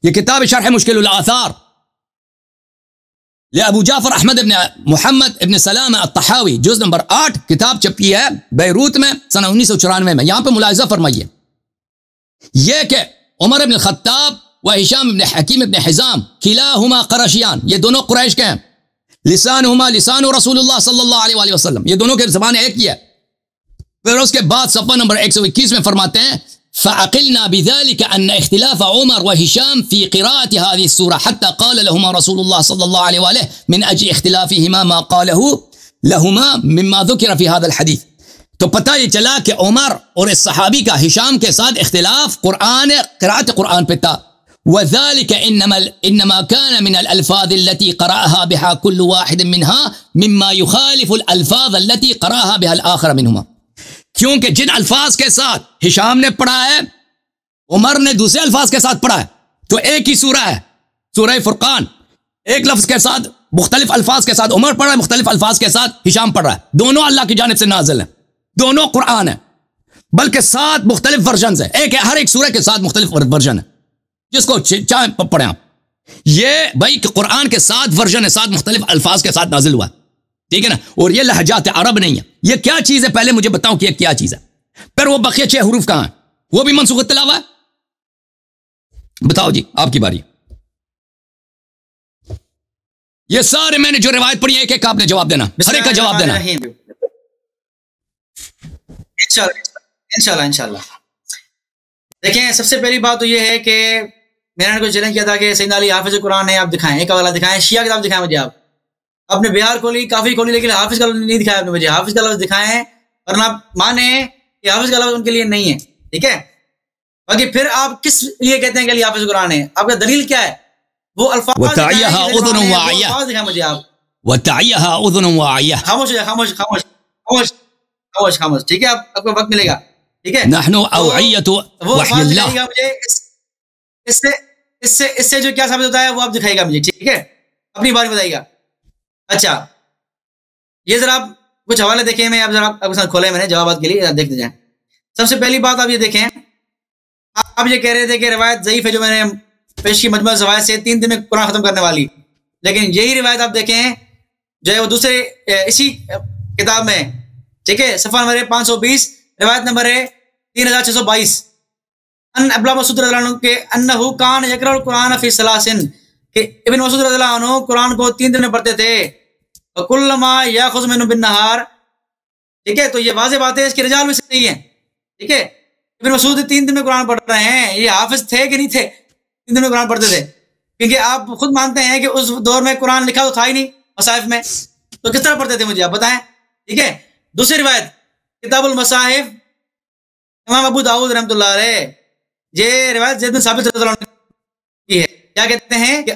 ये किताब शरह मुश्किल आसार ले अबू जाफर अहमद इब्न मुहम्मद इब्न सलाम अत्तहावी जुज़ नंबर 8 किताब छपी है बैरूत में सन 1994 में। यहां पर मुलाहिज़ा फरमाइए यह कि उमर इब्न खत्ताब व हिशाम इब्न हकीम इब्न हिज़ाम किलाहुमा क़रशियान, ये दोनों कुरैश के हैं। लिसानुहुमा लिसानु रसूलुल्लाह सल्लल्लाहु अलैहि वसल्लम, ये दोनों की ज़बान एक ही है। फिर उसके बाद सफ़ा नंबर 121 में फरमाते हैं फ़अक़िलना बिज़ालिका अन्न इख्तिलाफ़ उमर व हिशाम फ़ी क़िराअत हाज़िहि सूरा हत्ता क़ाल लहुमा रसूलुल्लाह सल्लल्लाहु अलैहि वसल्लम मिन अजli इख्तिलाफ़िहिमा मा क़ालहु लहुमा मिम्मा ज़ुकिरा फ़ी हाज़ल हदीस। तो पता ये चला कि उमर और इस सहाबी का हिशाम के साथ इख्तिलाफ कुरान क़िराअत कुरान पे था। वज़ालिका इन्नमा कान मिन अल-अल्फ़ाज़ अल्लती क़रअहा बिहा कुल्लु वाहिद मिन्हा मिम्मा युख़ालिफ़ु अल-अल्फ़ाज़ अल्लती क़रअहा बिहा अल-आख़र मिन्हुमा। क्योंकि जिन अल्फाज के साथ हिशाम ने पढ़ा है उमर ने दूसरे अल्फाज के साथ पढ़ा है, तो एक ही सूरा है सूरह फुरकान, एक लफ्ज के साथ मुख्तलिफ अल्फाज के साथ उमर पढ़ा है, मुख्तलिफ अल्फाज के साथ हिशाम पढ़ रहा है। दोनों अल्लाह की जानिब से नाजिल है, दोनों कुरान है, बल्कि 7 मुख्तलिफ वर्जन है, एक हर एक सूरह के साथ मुख्तलिफ वर्जन है, जिसको चाहे पढ़ें आप। ये भाई कुरान के 7 वर्जन है, 7 मुख्तलिफ अल्फाज के साथ नाजिल हुआ, ठीक है ना। और ये लहजात अरब नहीं है। ये क्या चीज है, पहले मुझे बताओ कि ये क्या चीज है। फिर वो बकिया 6 हुरूफ कहां है, वो भी मनसूख तिलावा है? बताओ जी, आपकी बारी। ये सारे मैंने जो रिवायत पढ़ी है, एक एक आपने जवाब देना, हर एक का जवाब देना। इंशाल्लाह। देखें, सबसे पहली बात तो ये है कि मैंने को चैलेंज किया था कि सैयदना अली हाफिज कुरान है, आप दिखाएं, एक वाला दिखाएं, शिया किताब दिखाएं मुझे। आप आपने बिहार खोली, काफी खोली, लेकिन हाफिज का लफ्ज नहीं दिखाया आपने मुझे। हाफिज का लफ्ज दिखाए हैं, वरना आप माने कि हाफिज का लफ्ज उनके लिए नहीं है, ठीक है। बाकी फिर आप किस लिए कहते हैं कि अली हाफिज कुरान है, आपका दलील क्या है? वो अल्फाज दिखाएं मुझे आप। खामोश, ठीक है, आपको वक्त मिलेगा, ठीक है। इससे जो क्या साबित होता है वो आप दिखाएगा मुझे, ठीक है, अपनी बात बताइएगा। अच्छा, ये जरा आप कुछ हवाले देखें, मैं आप जरा आपके साथ खोले मैंने जवाब के लिए, देखते जाएं। सबसे पहली बात आप ये देखें, आप ये कह रहे थे कि रिवायत ज़ईफ है जो मैंने पेश की मजमूअ ज़वाइद से 3 दिन में कुरान खत्म करने वाली, लेकिन यही रिवायत आप देखें जो है वो दूसरे इसी किताब में, ठीक है, सफ़ा नंबर 520, रिवायत नंबर है 3622, अब्दुल्लाह मसूद रज़ियल्लाहु अन्हु के अन्नहु कान यक़रउल कुरान फ़ी सलासिन, कि इब्न मसूद रज़ियल्लाहु अन्हु कुरान को 3 दिन में पढ़ते थे। कुल्लमा याखुज़ु मिन्हु बिन्नहार, ठीक है, तो ये वाज़ेह बात है, इसकी रिजाल भी सही है, ठीक है। इब्न मसूद 3 दिन में कुरान पढ़ रहे हैं, ये हाफिज थे कि नहीं थे, 3 दिन में कुरान पढ़ते थे? क्योंकि आप खुद मानते हैं कि उस दौर में कुरान लिखा तो था ही नहीं मसाहिफ में, तो किस तरह पढ़ते थे मुझे आप बताएं, ठीक है। दूसरी रिवायत किताबुल मसाहिफ, इमाम अबू दाऊद रहमतुल्लाह अलैह, ये रिवायत ज़ैद बिन साबित की है। क्या कहते हैं कि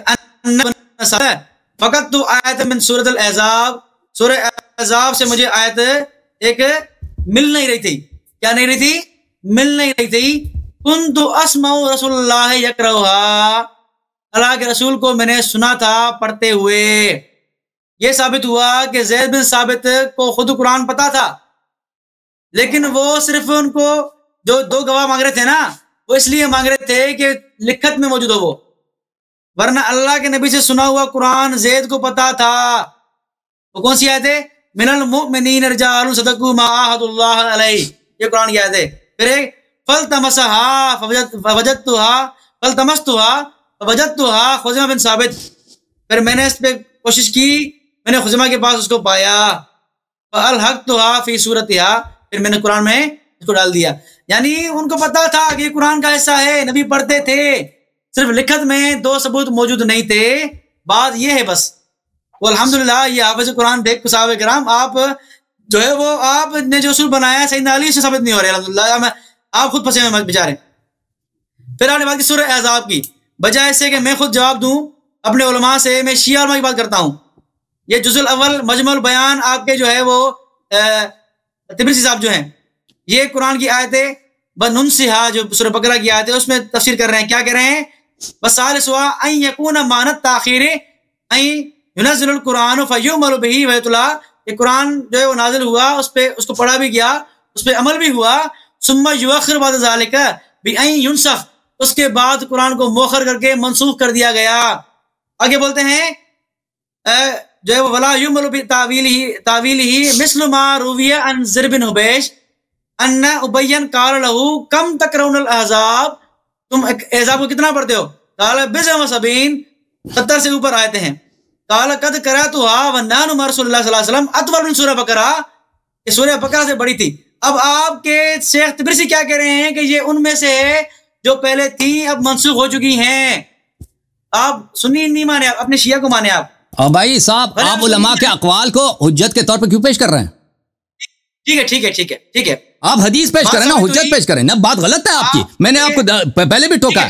फ़क़त तो आयत मिन सूरतुल अहज़ाब, सूरह अहज़ाब से मुझे आयत एक मिल नहीं रही थी। क्या नहीं रही थी? मिल नहीं रही थी। कुन्तु अस्माउ रसूलुल्लाह यक़रउहा, अल्लाह के रसूल को मैंने सुना था पढ़ते हुए। ये साबित हुआ कि ज़ैद बिन साबित को खुद कुरान पता था, लेकिन वो सिर्फ उनको जो 2 गवाह मांग रहे थे ना, वो इसलिए मांग रहे थे कि लिखत में मौजूद हो वो, वरना अल्लाह के नबी से सुना हुआ कुरान ज़ैद को पता था। वो कौन सी आयत है? मिनल मुमिनीन रिजालुन सदक़ू मा आहदुल्लाह अलैहि, ये कुरान की आयत है। फिर एक फलतमसहा फवजदतुहा फलतमस्तुहा फवजदतुहा खुज़ैमा बिन साबित, फिर मैंने इस पे कोशिश की, मैंने खुज़ैमा के पास उसको पाया। फअलहक़तुहा फी सूरतिहा, फिर मैंने कुरान में इसको डाल दिया। यानी उनको पता था कि कुरान का हिस्सा है, नबी पढ़ते थे, सिर्फ लिखत में 2 सबूत मौजूद नहीं थे। बात ये है बस। वो अल्हम्दुलिल्लाह ये हाफिज़ कुरान देख सहाबा किराम, आप जो है वो आपने जो उसूल बनाया सैयदना अली से साबित नहीं हो रहे अल्हम्दुलिल्लाह, आप खुद फंसे हुए बेचारे। फिर आपने बात की सूरह अहज़ाब की, बजाय इससे कि मैं खुद जवाब दूं अपने उलमा से, मैं शिया उलमा की बात करता हूँ। ये जुज़ुल अव्वल मजमुल बयान आपके जो है वो तिब्रिसी साहब जो हैं, ये कुरान की आयतें बनुनसिहा जो सूरह बकरा की आयत है उसमें तफसीर कर रहे हैं। क्या कह रहे हैं? वसालिसुहा अन यकून मानत ताखीर अन युनज़्ज़िलुल कुरान फयुमलु बिही वयतुला, ये कुरान जो है वो नाजिल हुआ, उस पे उसको पढ़ा भी गया, उस पे अमल भी हुआ। सुम्मा युअख्खिर बाद ज़ालिका बिअन युनसख, उसके बाद कुरान को मोखर करके मनसूख कर दिया गया। आगे बोलते हैं जो है वो वला युमलु बि तावीलिही मिस्लु मा रुविया अन ज़िर बिन हुबैश अन्ना उबय्यन काल लहू कम तकरउनल अहज़ाब, तुम अहज़ाब को कितना पढ़ते हो? काल बिज़अ व सबीन, 70 से ऊपर आयते हैं। काल कद करअतुहा व नानु मा रसूलुल्लाह सल्लल्लाहु अलैहि वसल्लम अतवल मिन सूरह बकरा, ये सूरह बकरा से बड़ी थी। अब आपके शेख तिब्रिसी क्या कह रहे हैं कि ये उनमें से है जो पहले थी, अब मनसूख हो चुकी हैं। आप सुन्नी नहीं माने, आप अपने शिया को माने। आप और भाई साहब, आप उलमा के अक़वाल को हुज्जत के तौर पर क्यों पेश कर रहे हैं? ठीक है ठीक है ठीक है ठीक है, आप हदीस पेश करें ना, हुज्जत पेश करें ना। बात गलत है आपकी, मैंने आपको पहले भी टोका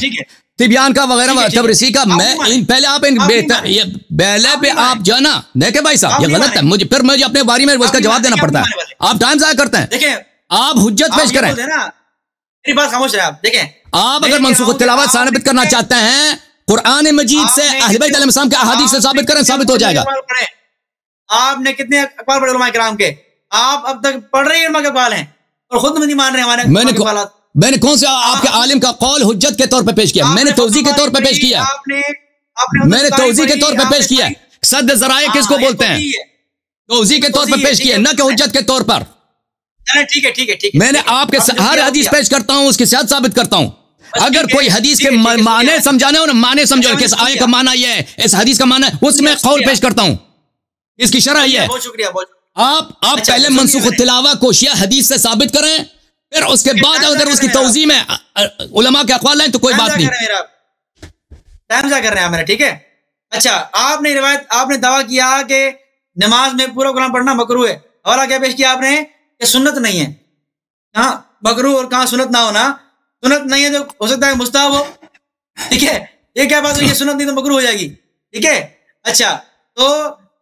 तिबियान का वगैरह तबरीसी का। मैं इन पहले आप इन पहले पे आप जो है ना, देखे भाई साहब ये गलत है, मुझे फिर मुझे अपने बारी में उसका जवाब देना पड़ता है। आप टाइम ज़ाया करते हैं। देखिए आप हुज्जत पेश करें, मेरी बात खामोश रहे आप। देखें, आप अगर मनसूख तिलावत साबित करना चाहते हैं कुरान मजीद से, अहले बैत अलैहिस्सलाम के अहादीस से साबित करें, साबित हो जाएगा। आपने कितने अक़वाल पढ़े उलमा किराम के? आप अब तक पढ़ रहे हैं उलमा के अक़वाल हैं और खुद नहीं मान रहे हमारे। मैंने कौन से आपके आलिम का कौल हुज्जत के तौर पे पेश किया? मैंने तौज़ीह के तौर पे पेश किया, मैंने तौज़ीह के तौर पे पेश किया। सद ज़राए किसको बोलते हैं? तौज़ीह के तौर पे पेश किया, न कि हुज्जत के तौर पर। ठीक है ठीक है ठीक है, मैंने आपके हर हदीस पेश करता हूं, उसकी सेहत साबित करता हूं। अगर कोई हदीस के माने समझाने हो ना, माने समझो कि इस आयत का माना यह है, इस हदीस का माना है, उसमें कौल पेश करता हूं, इसकी शरह यह है। बहुत शुक्रिया। आप पहले मनसूख तिलावा को शिया हदीस से साबित करें, फिर उसके बाद अगर उसकी तौज़ीह में उलमा के अक़वाल हैं तो कोई बात नहीं। टाइम ज़ाया कर रहे हैं मैंने, ठीक है। अच्छा, आपने रिवायत, आपने दावा किया कि नमाज में पूरा कुरान पढ़ना मकरूह है। हवाला क्या पेश किया आपने कि सुन्नत नहीं है। कहाँ मकरूह और कहाँ सुन्नत ना होना? सुन्नत नहीं है तो हो सकता है मुस्ताहब हो, ठीक है। ये क्या बात है, सुन्नत नहीं तो मकरूह हो जाएगी, ठीक है। अच्छा, तो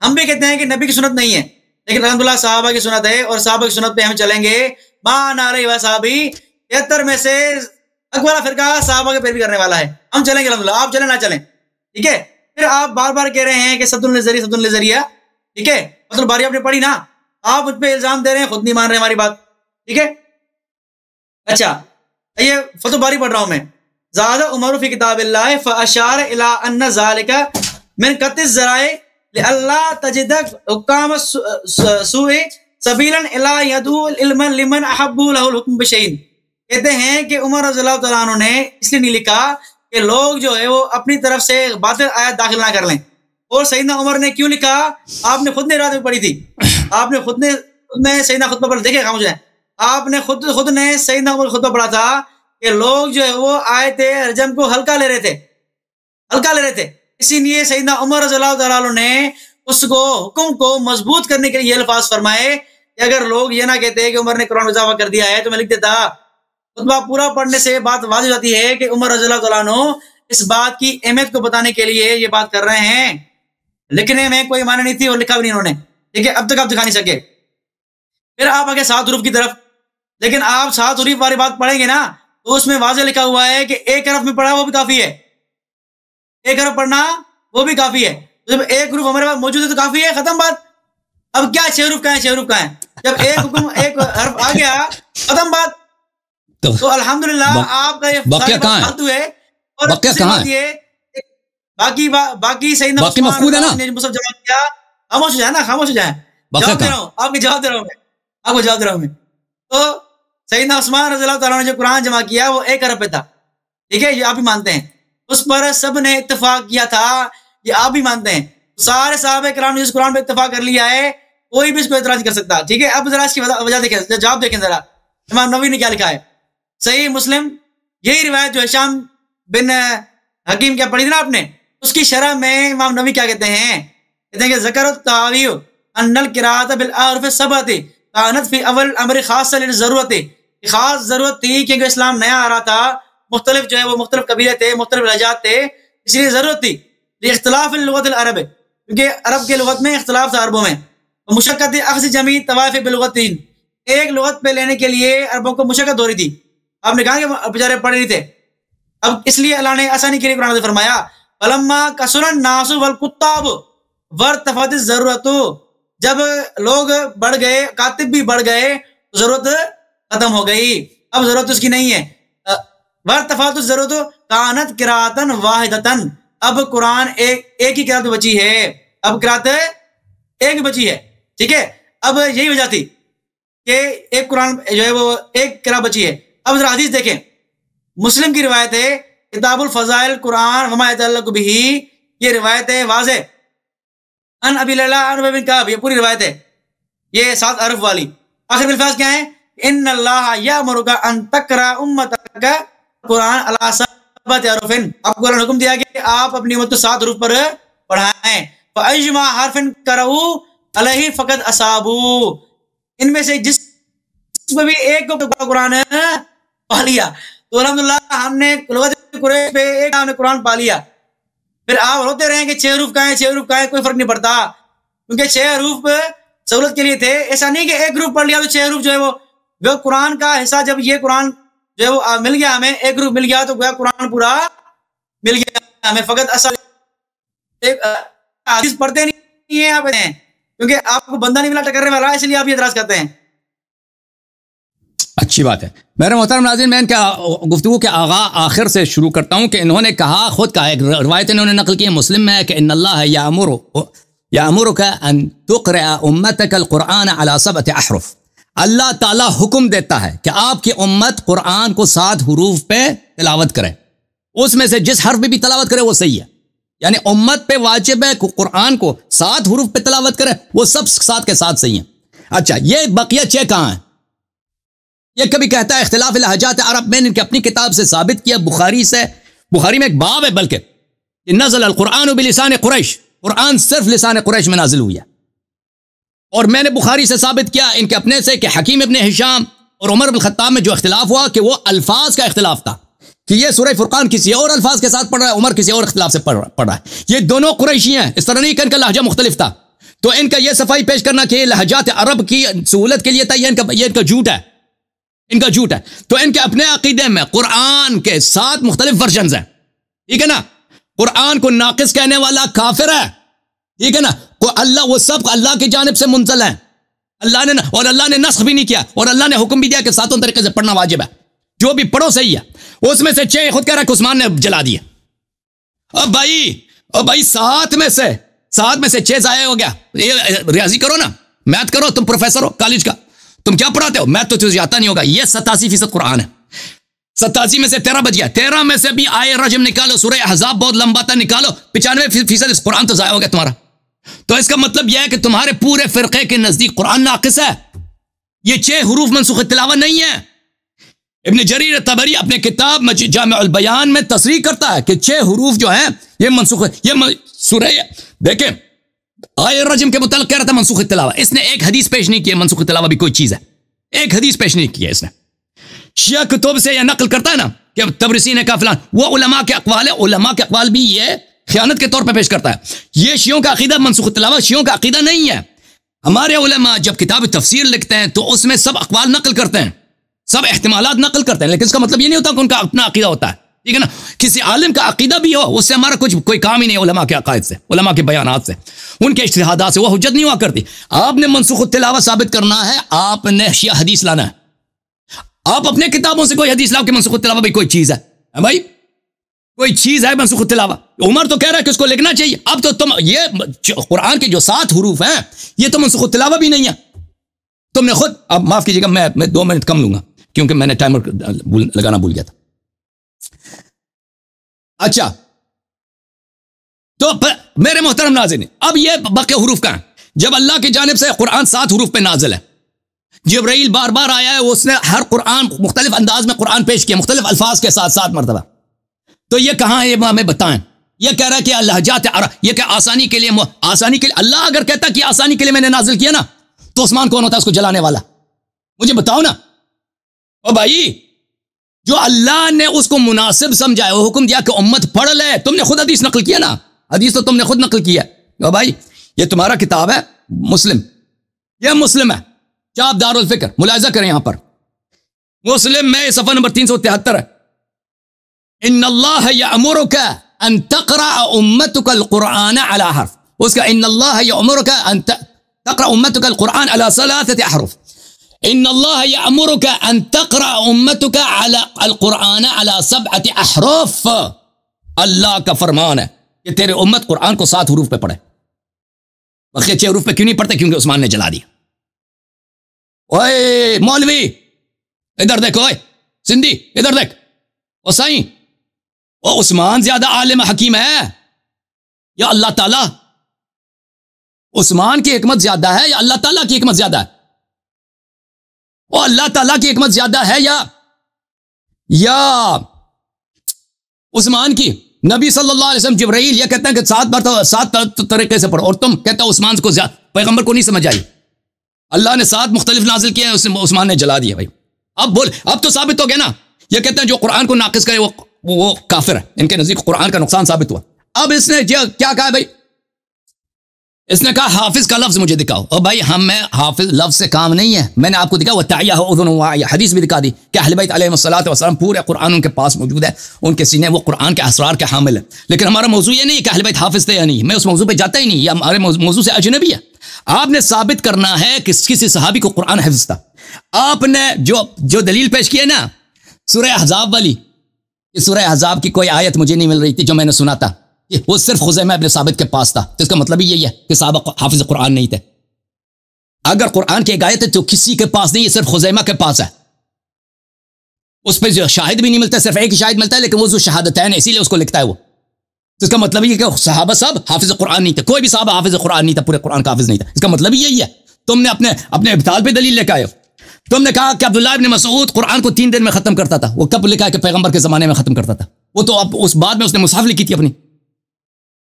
हम भी कहते हैं कि नबी की सुन्नत नहीं है, लेकिन अल्हम्दुलिल्लाह सहाबा की सुन्नत है और सहाबा की सुन्नत पे हम चलेंगे। मान आ रही वसाबी 73 में से अकबरा फिरका सहाबा के पैरवी करने वाला है, हम चलेंगे अल्हम्दुलिल्लाह। आप चले ना चलें, ठीक है। फिर आप बार बार कह रहे हैं कि सद्दुल नज़रिया, ठीक है, मतलब बारी आपने पढ़ी ना, आप मुझ पे इल्जाम दे रहे हैं, खुद नहीं मान रहे हमारी बात, ठीक है। अच्छा, ये फतह बारी पढ़ रहा हूं मैं। ज़ादा उमर फी किताबिल्लाह फअशार इला अन्ना ज़ालिका मिन कत्ति ज़राए लिअल्लाह तजिदक हुक्काम सुए सबीलन इला यदुल इल्मन लिमन अहब्बु लहुल हुक्म बिशैइन। कहते हैं कि उमर रज़ियल्लाहु तआला अन्हु ने इसलिए नहीं लिखा कि लोग जो है वो अपनी तरफ से बातिल आयत दाखिल ना कर लें। और सैयदना उमर ने क्यों लिखा? आपने खुद ने रात में पढ़ी थी, आपने खुद ने सैयदना खुतबा पढ़ा, देखे खामोश है, आपने खुद ने सैयदना उमर खुतबा पढ़ा था कि लोग जो है वो आयत रजम को हल्का ले रहे थे। इसीलिए सैयदना उमर रज़ियल्लाहु तआला अन्हु ने उसको हुक्म को मजबूत करने के लिए ये अल्फाज फरमाए कि अगर लोग ये ना कहते हैं कि उमर ने कुरान में इजाफा कर दिया है तो मैं लिख देता। खुतबा पूरा पढ़ने से बात वाज़ेह हो जाती है कि उमर रज़ियल्लाहु तआला अन्हु इस बात की अहमियत को बताने के लिए ये बात कर रहे हैं। लिखने में कोई माने नहीं थी और लिखा भी नहीं उन्होंने, ठीक है। अब तक आप दिखा नहीं सके। फिर आप आगे 7 हुरूफ की तरफ, लेकिन आप 7 हुरूफ वाली बात पढ़ेंगे ना तो उसमें वाज़े लिखा हुआ है कि एक हरफ में पढ़ा वो भी काफी है, एक हरफ पढ़ना वो भी काफी है। तो जब एक हरूफ हमारे पास मौजूद है तो काफी है, खत्म बात। अब क्या 6 हरूफ का है, 6 हरूफ का है, जब एक हुक्म एक हरफ आ गया खत्म बात। तो अल्हम्दुलिल्लाह आपका ये फालतू है। और बाकी सही ना बाकी मफकूद है ना, जवाब दिया, खामोश हो जाए ना, खामोश हो जाए, जवाब दे रहा हूँ आपको, जवाब दे रहा हूँ मैं आपको, जवाब दे रहा हूँ मैं। तो सैयदना उस्मान रज़ियल्लाहु ताला ने जो कुरान जमा किया वो एक हरफ पे था, ठीक है, ये आप भी मानते हैं, उस पर सब ने इत्तेफाक किया था, ये आप भी मानते हैं। सारे सहाबा किराम ने जिस कुरान पे इत्तेफाक कर लिया है कोई भी इसको एतराज कर सकता, ठीक है। अब जरा इसकी वजह देखें, जवाब देखें जरा, इमाम नबवी ने क्या लिखा है। सही मुस्लिम यही रिवायत जो हिशाम बिन हकीम क्या पढ़ी थी ना आपने, उसकी शरह में इमाम नबवी क्या कहते हैं, कहते हैं कि ज़करत तावीउ अन्नल किराअत बिल अहरुफ सबअति कानत फी अवल अमर खास लिल ज़रूरत, खास जरूरत थी क्योंकि इस्लाम नया आ रहा था, मुख्तलिफ जो है वो मुख्तलिफ कबीले थे, मुख्तलिफ लहजात थे, इसलिए जरूरत थी इख्तिलाफ लुगत अरब, क्योंकि अरब के लुगत में इख्तिलाफ था अरबों में। मुशक्कत अख्ज़ जमी तवाइफ बिलुगतिन, एक लुगत पे लेने के लिए अरबों को मुशक्कत हो रही थी। आपने कहा कि बेचारे पढ़ नहीं थे, अब इसलिए अल्लाह ने आसानी के लिए कुरान में फरमाया फलम्मा कसुरन नासु वल कुत्ताब वर्तफत ज़रूरतु, जब लोग बढ़ गए, कातिब भी बढ़ गए, तो जरूरत खत्म हो गई, अब जरूरत उसकी नहीं है। वर्तफत ज़रूरतु कानत किरातन वाहिदतन, अब कुरान एक ही किरात बची है, अब किरात एक बची है, ठीक है। अब यही वजह थी कि एक कुरान जो है वो एक किरात बची है। अब जरा हदीस देखें, मुस्लिम की रिवायत है किताबुल फज़ाइल कुरान वमा यतअल्लक़ु बिही, ये रिवायत है वाज़े अन अबी लैला अन उबय बिन कअब, ये पूरी रिवायत है, ये 7 हरफ वाली। आखिर में अल्फाज क्या है, इन्नल्लाह यअमुरुका अन तक़रा उम्मतका कुरान अला सबअति हरुफिन, आपको कुरान हुक्म दिया कि आप अपनी उम्मत को 7 हरूफ पर पढ़ाएं। फ़अय्युमा हरफिन क़रऊ अलैहि फ़क़द असाबू, इनमें से जिसमें भी एक को कुरान पा लिया तो अल्हम्दुलिल्लाह हमने कुरैश पे एक हमने कुरान पा लिया। फिर आप रोते रहे कि 6 हरूफ का है, 6 हरूफ का है, कोई फर्क नहीं पड़ता, क्योंकि 6 हरूफ सहूलत के लिए थे। ऐसा नहीं कि एक हरूफ पढ़ लिया तो 6 हरूफ जो है वो कुरान का हिस्सा, जब ये कुरान जो है वो मिल गया हमें, एक हरूफ मिल गया तो गोया कुरान पूरा मिल गया हमें। फ़क़त असल एक हदीस पढ़ते नहीं है आप, क्योंकि आपको बंदा नहीं मिला टकरने वाला, इसलिए आप ये इतराज करते हैं। अच्छी बात है। मेरे मोहतरम नाज़रीन, मैं इनका गुफ्तगू के आखिर से शुरू करता हूँ कि इन्होंने कहा, खुद कहा, एक रवायत इन्होंने नकल की है मुस्लिम में है कि इन्नल्लाह यअमुरुका अन तुक़रा उम्मतकल कुरान अला सबअति अहरुफ, अल्लाह ताला हुक्म देता है कि आपकी उम्मत कुरान को 7 हरूफ पे तिलावत करे, उसमें से जिस हर्फ में भी तिलावत करे वो सही है, यानी उम्मत पे वाजिब है कुरान को 7 हरूफ पे तिलावत करे, वो सब 7 के 7 सही है। अच्छा, ये बकिया 6 कहाँ है? ये कभी कहता है इख्तिलाफ लहजात अरब, मैंने इनकी अपनी किताब से साबित किया, बुखारी से, बुखारी में एक बाब है बल्कि नज़ल अल कुरान बिलिसान कुरैश, कुरान सिर्फ लिसान कुरैश में नाजिल हुई है। और मैंने बुखारी से साबित किया इनके अपने से कि हकीम इब्न हिशाम और उमर बिन खत्ताब में जो इख्तिलाफ हुआ कि वो अल्फाज का इख्तिलाफ था, कि ये सूरह फुरकान किसी और अल्फाज के साथ पढ़ रहा है, उमर किसी और इख्तिलाफ से पढ़ रहा है। ये दोनों कुरैशी हैं, इस तरह नहीं कि इनका लहजा मुख्तलिफ था। तो इनका यह सफाई पेश करना कि लहजात अरब की सहूलत के लिए था, ये इनका झूठ है, इनका झूठ है। तो इनके अपने अकीदे में कुरान के 7 मुख्तलिफ वर्जन हैं, ठीक है ना। कुरान को नाकिस कहने वाला काफिर है, ठीक है ना। अल्लाह, वो सब अल्लाह की जानिब से मुंज़ल है, अल्लाह ने, और अल्लाह ने नस्ख भी नहीं किया, और अल्लाह ने हुक्म भी दिया कि 7 तरीके से पढ़ना वाजिब है, जो भी पढ़ो सही है। उसमें से 6 खुद कह रहा है कि उस्मान ने जला दिए। अब भाई 7 में से 6 जाया हो गया। ये रियाजी करो ना, मैथ करो, तुम प्रोफेसर हो कॉलेज का, तुम क्या पढ़ाते हो? मैथ तो तुझे आता नहीं होगा। ये 87% कुरान है, 87 में से 13 बच गया, 13 में से भी आए रजम निकालो, सूरह अहज़ाब बहुत लंबा था, निकालो, 95% कुरान तो जाया हो गया तुम्हारा। तो इसका मतलब यह है कि तुम्हारे पूरे फिरके के नजदीक कुरान नाकिस है। ये 6 हुरूफ मनसूख तिलावत नहीं है। इब्न जरीर तबरी अपने किताब जामिउल बयान में तस्रीह करता है कि 6 हुरूफ जो है ये मनसूख, ये सूरह देखें आये रजम के मुताल्लिक़ कह रहा था मनसूख तिलावा, इसने एक हदीस पेश नहीं की है मनसूख तिलावा भी कोई चीज है, एक हदीस पेश नहीं की है इसने। शिया कुतुब से यह नकल करता है ना कि तबरसी ने कहा फलान, वो उलमा के अक़वाल है, उलमा के अक़वाल भी ये ख़यानत के तौर पर पेश करता है। ये शियों का अक़ीदा मनसूख तिलावा शियों का अक़ीदा नहीं है। हमारे उलमा जब किताब तफसीर लिखते हैं तो उसमें सब अक़वाल नकल करते हैं, सब एहतिमालात नकल करते हैं, लेकिन इसका मतलब ये नहीं होता कि उनका अपना अकीदा होता है, ठीक है ना। किसी आलिम का अकीदा भी हो, उससे हमारा कोई काम ही नहीं है उलमा के अकायद से, उलमा के बयानात से, उनके इज्तिहादात से वो हुज्जत नहीं हुआ करती। आपने मनसूख तिलावा साबित करना है, आपने शिया हदीस लाना है। आप अपने किताबों से कोई हदीस लाओ कि मनसूख तिलावा भाई कोई चीज़ है भाई, कोई चीज़ है मनसूख तिलावा। उमर तो कह रहा है कि उसको लिखना चाहिए। अब तो तुम ये कुरान के जो 7 हरूफ हैं ये तो मनसूख तिलावा भी नहीं है। तुमने खुद, अब माफ कीजिएगा मैं 2 मिनट कम लूंगा क्योंकि मैंने टाइमर लगाना भूल गया था। अच्छा, तो मेरे मोहतरम नाज़रीन, अब ये बाकी हुरूफ का है। जब अल्लाह की जानिब से कुरान 7 हुरूफ पे नाजिल है, जिब्राइल बार बार आया है, उसने हर कुरान मुख्तलिफ अंदाज में कुरान पेश किया, मुख्तलिफ अल्फाज के साथ 7 मरतबा। तो ये कहाँ है, ये हमें बताएं। ये कह रहा है कि लहजात अरब, ये क्या आसानी के लिए, आसानी के लिए। अल्लाह अगर कहता कि आसानी के लिए मैंने नाजिल किया ना, तो उस्मान कौन होता है उसको जलाने वाला? मुझे बताओ ना। ओ भाई, जो अल्लाह ने उसको मुनासिब समझा है, वो हुक्म दिया कि उम्मत पढ़ ले, तुमने खुद हदीस नकल किया ना, हदीस तो तुमने खुद नकल किया। ओ भाई, ये तुम्हारा किताब है मुस्लिम, ये मुस्लिम है, चाप दारुल फिक्र, मुलाहिजा करें यहां पर मुस्लिम में सफ़ा नंबर 373 है। इन्नल्लाह यअमुरुका अन तक़रा उम्मतुकल कुरान अला हर्फ, उसका इन्नल्लाह यअमुरुका अन तक़रा उम्मतुकल कुरान अला सलासति अहरुफ। इन्नल्लाह यअमुरुका अन तक़रा उम्मतुका अला अल कुरान अला 7 अहरुफ। अल्लाह का फरमान है कि तेरे उम्मत कुरान को 7 हरूफ पे पढ़े। बाकी 6 हरूफ पे क्यों नहीं पढ़ते? क्योंकि उस्मान ने जला दिया। ओए मौलवी इधर देखो, ओए सिंधी इधर देख, ओ साईं, ओ उस्मान ज्यादा आलिम हकीम है या अल्लाह ताला? उस्मान की हिकमत ज्यादा है या अल्लाह ताला की हिकमत ज्यादा है? ओ अल्लाह ताला की हिकमत ज्यादा है या उस्मान की? नबी सल्लल्लाहु अलैहि वसल्लम जिब्राइल ये कहते हैं कि 7 तरीके से पढ़ो, और तुम कहते हो उस्मान को पैगंबर को नहीं समझ आई। अल्लाह ने 7 मुख्तलिफ नाजिल किए, उस्मान ने जला दिया। भाई अब बोल, अब तो साबित हो गया ना। ये कहते हैं जो कुरान को नाकिस करे वो काफिर है, इनके नजदीक कुरान का नुकसान साबित हुआ। अब इसने क्या कहा भाई? इसने कहा हाफिज का लफ्ज मुझे दिखाओ। और भाई हमें हाफिज लफ्ज से काम नहीं है। मैंने आपको दिखा वो ताया हो उज़ुन वाया, हदीस भी दिखा दी कि अहले बैत अलैहिस्सलातु वस्सलाम पूरे कुरान उनके पास मौजूद है, उनके सीने वो कुरान के असरार के हामिल है। लेकिन हमारा मौजू ये नहीं है कि अहले बैत हाफिज थे या नहीं, मैं उस मौजू पे जाता ही नहीं, या हमारे मौजू से अजनबी है। आपने साबित करना है कि किसी सहाबी को कुरान हिफ्ज़ था। आपने जो दलील पेश की है ना सूरह अहज़ाब वाली, इस सूरह अहज़ाब की कोई आयत मुझे नहीं मिल रही थी जो मैंने सुना था, वो सिर्फ खुज़ैमा इब्न साबित के पास था। तो इसका मतलब ही यही है कि सहाबा हाफिज कुरान नहीं थे। अगर कुरान की एक आयत है तो किसी के पास नहीं है, सिर्फ खुज़ैमा के पास है। उस पर जो शाहिद भी नहीं मिलता, सिर्फ एक ही शाहिद मिलता है, लेकिन वो जो शहादतैन है इसीलिए उसको लिखता है वो। तो इसका मतलब ये कि सहाबा सब हाफिज कुरान नहीं थे, कोई भी सहाबा हाफिज कुरान नहीं था, पूरे कुरान का हाफिज नहीं था। इसका मतलब यही है। तुमने अपने इब्ताल पे दलील लेकर आए हो। तुमने कहा कि अब्दुल्लाह इब्न मसूद कुरान को 3 दिन में खत्म करता था। वो कब लिखा है कि पैगंबर के जमाने में खत्म करता था? वो तो अब उस बाद में उसने मुसहफ लिखी थी, अपनी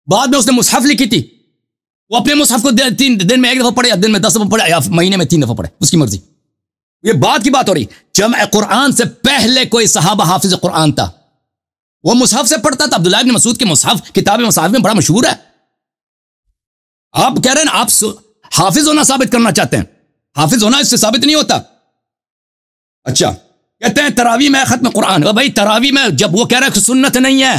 बाद में उसने मुसहफ लिखी थी। वो अपने मुसहफ को 3 दिन में 1 दफा पढ़े, या दिन में 10 दफा पढ़े, या महीने में 3 दफा पढ़े, उसकी मर्जी। ये बात की बात हो रही। जमअ कुरान से पहले कोई सहाबा हाफिज कुरान था, वो मुसहफ से पढ़ता था। अब्दुल्लाह इब्न मसूद के मुसहफ किताब मुसहफ में बड़ा मशहूर है। आप कह रहे हैं ना आप हाफिज होना साबित करना चाहते हैं, हाफिज होना इससे साबित नहीं होता। अच्छा, कहते हैं तरावी में खत्म कुरान। भाई तरावी में जब वो कह रहा है कि सुन्नत नहीं है,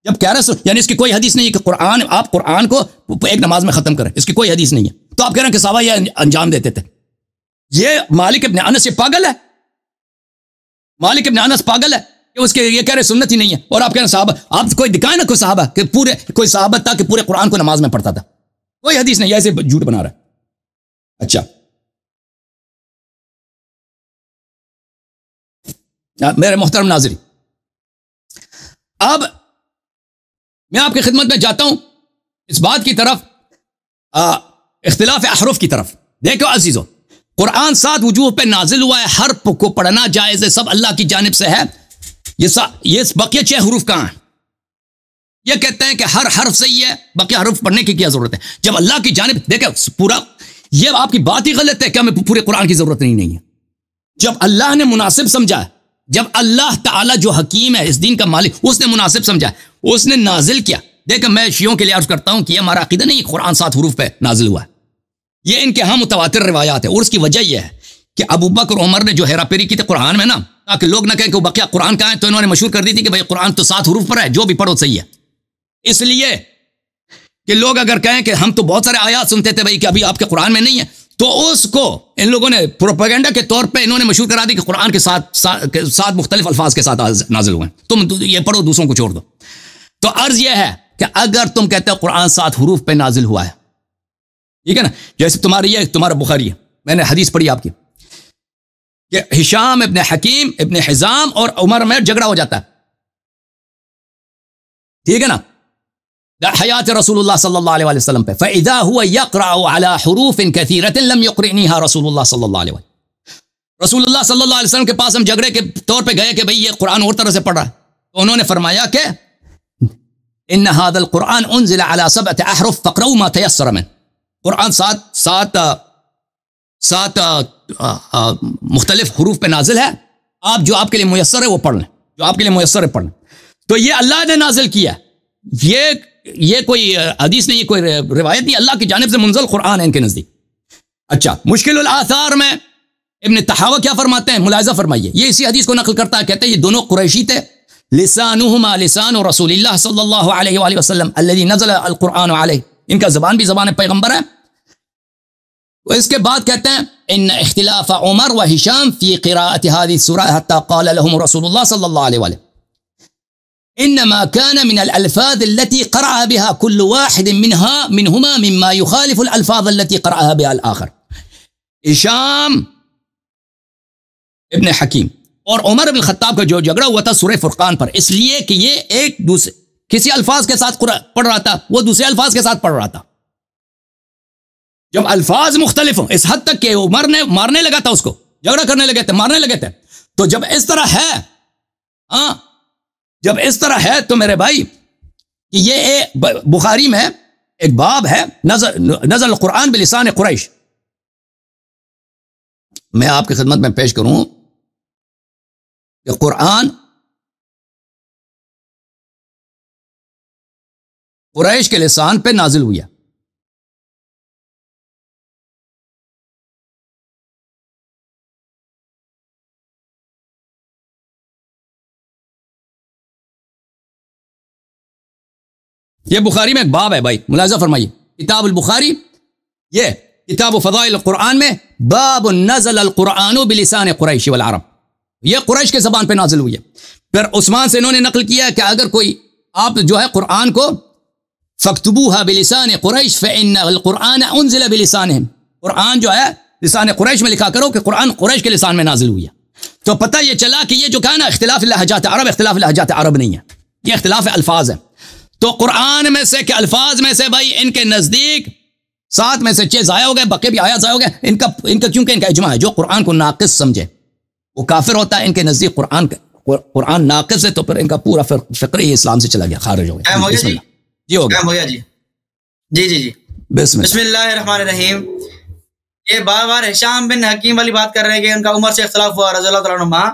जब कह रहे हैं यानी इसकी कोई हदीस नहीं है कि कुरान आप कुरान को एक नमाज में खत्म करें, इसकी कोई हदीस नहीं है। तो आप कह रहे हैं कि सहाबा ये अंजाम देते थे। ये मालिक इब्न अनस ये पागल है, मालिक इब्न अनस पागल है कि उसके ये कह रहे सुन्नत ही नहीं है, और आप कह रहे सहाबा। आप कोई दिखाए ना कोई सहाबा कि पूरे कोई सहाबा था कि पूरे कुरान को नमाज में पढ़ता था, कोई हदीस नहीं, ऐसे झूठ बना रहा है। अच्छा, मेरे मोहतरम नाज़रीन, अब मैं आपकी खिदमत में जाता हूं इस बात की तरफ, इख्तिलाफ अहरुफ की तरफ। देखो अजीजों, कुरान 7 वजूह पे नाजिल हुआ है, हर्फ को पढ़ना जायज़ है, सब अल्लाह की जानिब से है। ये बकिया 6 हरूफ कहां है? ये कहते हैं कि हर हर्फ सही है, बकिया हर्फ पढ़ने की क्या जरूरत है? जब अल्लाह की जानिब, देखो पूरा, ये आपकी बात ही गलत है कि हमें पूरे कुरान की जरूरत नहीं है। जब अल्लाह ने मुनासिब समझा, जब अल्लाह ताला जो हकीम है, इस दीन का मालिक, उसने मुनासिब समझा, उसने नाजिल किया। देखो मैं शियों के लिए अर्ज करता हूं कि यह हमारा अकीदा नहीं, कुरान 7 हरूफ पे नाजिल हुआ है। ये इनके यहाँ मुतवातिर रिवायात है, और उसकी वजह यह है कि अबू बकर उमर ने जो हेरा फेरी की थी कुरान में ना, ताकि लोग ना कहें कि बकिया कुरान कहाँ है, तो इन्होंने मशहूर कर दी थी कि भाई कुरान तो 7 हरूफ पर है, जो भी पढ़ो सही है। इसलिए कि लोग अगर कहें कि हम तो बहुत सारे आयात सुनते थे भाई कि अभी आपके कुरान में नहीं है, तो उसको इन लोगों ने प्रोपेगेंडा के तौर पे इन्होंने मशहूर करा दी कि कुरान के साथ मुख्तलिफ अल्फाज के साथ नाजिल हुए, तुम ये पढ़ो, दूसरों को छोड़ दो। तो अर्ज यह है कि अगर तुम कहते हो कुरान 7 हरूफ पे नाजिल हुआ है, ठीक है ना, जैसे तुम्हारा बुखारी है, मैंने हदीस पढ़ी आपकी कि हिशाम इब्न हकीम इब्न हिजाम और उमर में झगड़ा हो जाता है, ठीक है ना, हयात रसूलुल्लाह सल्लल्लाहु अलैहि वसल्लम पे, फ़इज़ा हुवा यक़रअु अला हुरूफ़िन कसीरतिन लम युक़रिनिहा रसूलुल्लाह सल्लल्लाहु अलैहि वसल्लम। रसूलुल्लाह सल्लल्लाहु अलैहि वसल्लम के पास हम झगड़े के तौर पे गए कि भाई ये कुरान और तरह से पढ़ रहा है, तो उन्होंने फरमाया कि इन्न हाज़ल कुरान उन्ज़िला अला सबअति अहरुफ़ फ़क़रऊ मा तयस्सर मिन। कुरान सात मुख्तलिफ हरूफ पे नाजिल है, आप जो आपके लिए मुयस्सर है वो पढ़ लें, जो आपके लिए मुयस्सर है पढ़ लें। तो ये अल्लाह ने नाजिल किया, ये कोई हदीस नहीं, कोई रिवायत नहीं, अल्लाह की जानिब से मुनज़ल कुरान है इनके नज़दीक। अच्छा, मुश्किलुल आसार में इब्न तहावा क्या फरमाते हैं, मुलाहिज़ा फरमाइए, ये इसी हदीस को नकल करता है, कहते हैं ये दोनों कुरैशी थे, लिसानुहुमा लिसानु रसूलिल्लाह सल्लल्लाहु अलैहि वसल्लम अल्लज़ी नज़ल अल कुरान अलैहि, इनका ज़बान भी ज़बान पैगंबर है। तो इसके बाद कहते हैं इन इख्तिलाफ उमर व हिशाम फी क़िराअत हाज़िही सूरा हत्ता क़ाल लहुम रसूलुल्लाह सल्लल्लाहु अलैहि वसल्लम इन्नमा कान मिन अल अल्फाज़ अल्लती क़रअ बिहा कुल्लु वाहिद मिनहुमा मिम्मा युख़ालिफ़ु अल अल्फाज़ अल्लती क़रअ बिहा अल आख़र। हिशाम इब्न हकीम और उमर इब्न खत्ताब का जो झगड़ा हुआ था सूरह फुरकान पर, इसलिए कि ये एक दूसरे किसी अल्फाज के साथ पढ़ रहा था, वो दूसरे अल्फाज के साथ पढ़ रहा था। जब अल्फाज मुख्तलिफ हो, इस हद तक कि उमर ने मारने लगा था उसको, झगड़ा करने लगे थे, मारने लगे थे। तो जब इस तरह है, हाँ, जब इस तरह है तो मेरे भाई कि ये बुखारी में एक बाब है नज़ल कुरान बिलिसान कुरैश, मैं आपकी खिदमत में पेश करूं कि कुरान कुरैश के लिसान पे नाजिल हुआ। ये बुखारी में एक बाब है भाई, मुलाहिज़ा फरमाइए, किताबुल बुखारी, ये किताब फ़ज़ाइल कुरान में बाब नज़ल अल कुरान बिलिसान कुरैश वल अरब, ये कुरैश के ज़बान पे नाजिल हुई है। फिर उस्मान से इन्होंने नकल किया कि अगर कोई आप जो है कुरान को फ़क्तबूहा बिलिसान कुरैश फ़इन्नल कुरान उन्ज़िला बिलिसानिहिम, कुरान जो है लिसान कुरैश में लिखा करो कि कुरान कुरैश के लिसान में नाजिल हुई है। तो पता ये चला कि ये जो कहा ना इख्तिलाफ लहजात अरब, इख्तिलाफ लहजात अरब नहीं है, ये इख्तिलाफ अल्फाज है। तो कुरान में से के अल्फाज में से भाई इनके नज़दीक 7 में से 6 ज़ाया हो गए, बके भी आयात ज़ाया हो गए। इनका क्योंकि इनका इजमा है, जो कुरान को नाक़िस समझे वो काफिर होता है। इनके नज़दीक कुरान नाक़िस है, तो फिर इनका पूरा फ़िक्र ही इस्लाम से चला गया, खारिज हो गया। जी हो गया जी, जी जी जी, बिस्मिल्लाहिर्रहमानिर्रहीम। ये बार बार हिशाम बिन हकीम वाली बात कर रहे हैं कि उनका उमर से इख्तिलाफ हुआ रज़ियल्लाहु तआला अन्हुमा,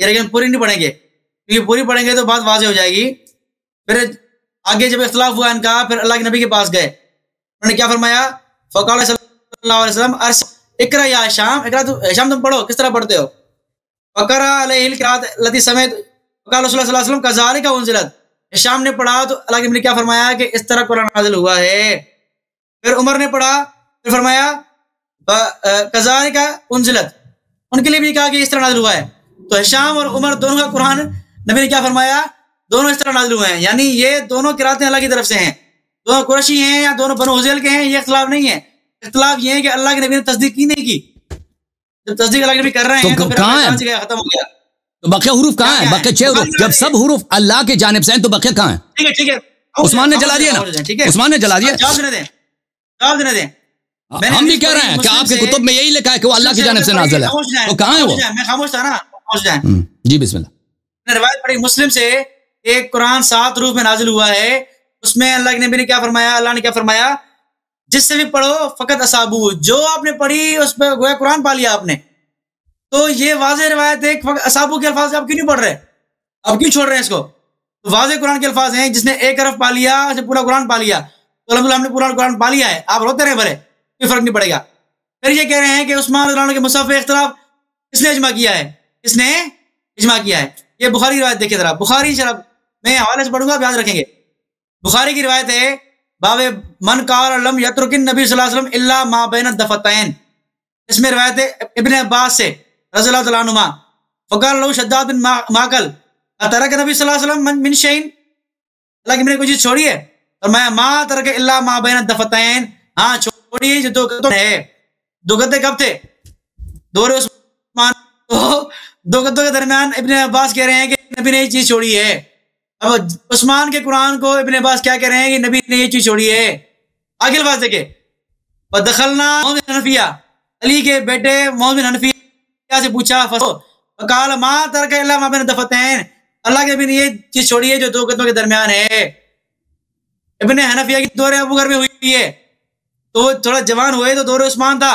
ये लेकिन पूरी नहीं पढ़ेंगे, क्योंकि पूरी पढ़ेंगे तो बात वाज़ेह हो जाएगी। फिर आगे जब इख्तिलाफ हुआ इनका, फिर अल्लाह के नबी के पास गए, उन्होंने क्या फरमाया, फ़क़ाल सल्लल्लाहु अलैहि वसल्लम इक़रा या हिशाम, इक़रा तो हिशाम तुम पढ़ो, किस तरह पढ़ते हो? फ़क़रा अलैहिल क़िराअत लती समेत फ़क़ाल रसूलुल्लाह सल्लल्लाहु अलैहि वसल्लम कज़ालिका उन्ज़िलत, हिशाम ने पढ़ा तो अल्लाह के नबी ने क्या फरमाया कि इस तरह कुरान नाज़िल हुआ है। फिर उमर ने पढ़ा, फिर फरमाया कज़ालिका उन्ज़िलत, उनके लिए भी कहा कि इस तरह नाज़िल हुआ है। तो हिशाम और उमर दोनों का कुरान नबी ने क्या फरमाया, दोनों इस तरह नाज़िल हुए हैं, यानी ये दोनों किरातें अल्लाह की तरफ से हैं, दोनों कुरैशी हैं या दोनों बनु हुज़ैल के हैं, ये इख्तिलाफ नहीं है। इख्तिलाफ ये है कि अल्लाह के नबी ने तस्दीक की नहीं की। जब तस्दीक अल्लाह के नबी कर रहे हैं तो कहां है, खत्म हो गया। तो बकिया हुरूफ कहां है? बकिया 6 हुरूफ, जब सब हुरूफ अल्लाह की जानिब से हैं तो बकिया कहां है? ठीक है ठीक है, उस्मान ने जला दिया ना, ठीक है, उस्मान ने जला दिया। जवाब देने दें, जवाब देने दें। हम भी कह रहे हैं कि आपके कुतुब में यही लिखा है कि वो अल्लाह की जानिब से नाज़िल है, तो कहां है वो? मैं खामोश था ना, खामोश जाए। जी बिस्मिल्लाह। मैंने रिवायत पढ़ी मुस्लिम से, एक कुरान 7 रूप में नाजिल हुआ है, उसमें अल्लाह के नबी ने क्या फरमाया, अल्लाह ने क्या फरमाया, जिससे भी पढ़ो फकत असाबू, जो आपने पढ़ी उस पर गोया कुरान पा लिया आपने। तो ये वाज़ेह रिवायत है, असाबू के अल्फाज आप क्यों नहीं पढ़ रहे, आप क्यों छोड़ रहे हैं इसको? तो वाज़ेह कुरान के अल्फाज हैं, जिसने एक हरफ पा लिया उसने पूरा कुरान पा लिया, तो अल्हम्दुलिल्लाह हमने पूरा कुरान पा लिया है, आप रोते रहे भले, कोई फर्क नहीं पड़ेगा। फिर ये कह रहे हैं कि उस्मान रज़ियल्लाहु अन्हु के मुसहफ पे इख्तिलाफ किसने इजमा किया है, किसने इजमा किया है। ये बुखारी रिवायत देखिए जरा, बुखारी शराब मैं हवाले से पढ़ूंगा, आप याद रखेंगे। बुखारी की रिवायत है, बाबे मन क़ाल लम यत्रुकिन नबी सल्लल्लाहु अलैहि वसल्लम इल्ला मा बैन दफतैन। इसमें रिवायत है इब्ने अब्बास से रज़ियल्लाहु तआला अन्हुमा, फ़क़ाल लहू शद्दाद बिन माकल अतरक नबी सल्लल्लाहु अलैहि वसल्लम मिन शैइन, अल्लाह की मैंने कोई चीज छोड़ी है, और मैं मा तरक इल्ला मा बैन दफतैन, हाँ छोड़ी जो दो गद्दे है। दो गद्दे कब थे? दौरे उस्मान। तो दो गद्दों के दरमियान इब्ने अब्बास कह रहे हैं कि नबी ने ये चीज छोड़ी है। अब उस्मान के कुरान को इब्ने अब्बास क्या कह रहे हैं कि नबी ने ये चीज छोड़ी है। आगे बात देखे, दखलना हनफिया, अली के बेटे मोहम्मद बिन हनफिया से पूछा, फ़क़ाल मा तरक इल्ला मा बैन दफतैन, अल्लाह के नबी ने ये चीज छोड़ी है जो दो गद्दों के दरमियान है। इब्ने हनफिया की दौरे अबू बकर में हुई है, तो थोड़ा जवान हुए तो दौरे उस्मान था,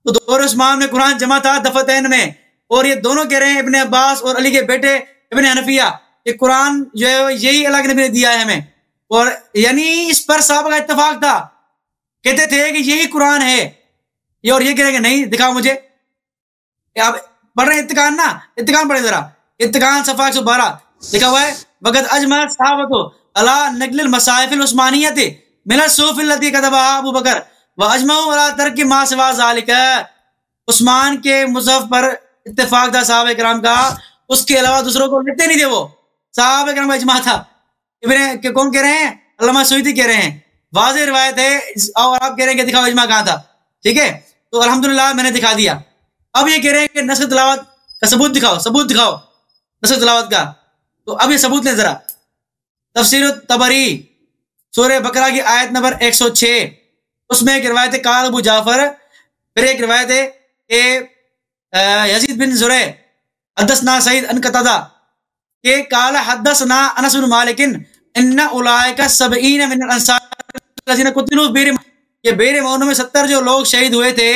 तो दौरे उस्मान में कुरान जमा था दफतैन में। और ये दोनों कह रहे हैं इब्ने अब्बास और अली के बेटे इब्ने हनफिया, ये कुरान जो है यही अल्लाह के नबी ने दिया है हमें। और यानी इस पर साहब का इत्तेफाक था, कहते थे कि यही कुरान है ये, और ये कह रहे हैं नहीं दिखाओ मुझे। आप पढ़ रहे हैं इत्तिकान ना, इत्तिकान पढ़े जरा, इत्तिकान सफ़ा 112 लिखा हुआ है, वक़द अजमा सहाबतो अला नक़्लिल मसाहिफ़िल उस्मानिय्यति मिनस सूफ़िल लती कतबहा अबू बकर व अजमऊ अला तर्क मा सिवा ज़ालिका। उस्मान के मुसहफ पर इत्तेफाक था साहबे किराम का, उसके अलावा दूसरों को लिखते नहीं थे, वो साहबे किराम का इजमा था। इब्ने कौन कह रहे हैं? अल्लामा सुयूती कह रहे हैं, वाज़ेह रिवायत है, और आप कह रहे हैं कि दिखाओ इजमा कहाँ था। ठीक है, तो अल्हम्दुलिल्लाह मैंने दिखा दिया। अब ये कह रहे हैं कि नस्ख़ तिलावत का सबूत दिखाओ, सबूत दिखाओ नस्ख़ तिलावत का। तो अब ये सबूत लें जरा। तफसीर तबरी सूरह बकरा की आयत नंबर 106, उसमें एक रिवायत है क़ाल अबू जाफर, फिर एक रिवायत है कि यजीद बिन ज़ुरै हदसना सईद अन कतादा के काल हदसना अनस बिन मालिकिन इन्ना उलाइका सबईन मिनल अंसार लज़ीना कुतिलू बीर, ये बेर मौन में 70 जो लोग शहीद हुए थे,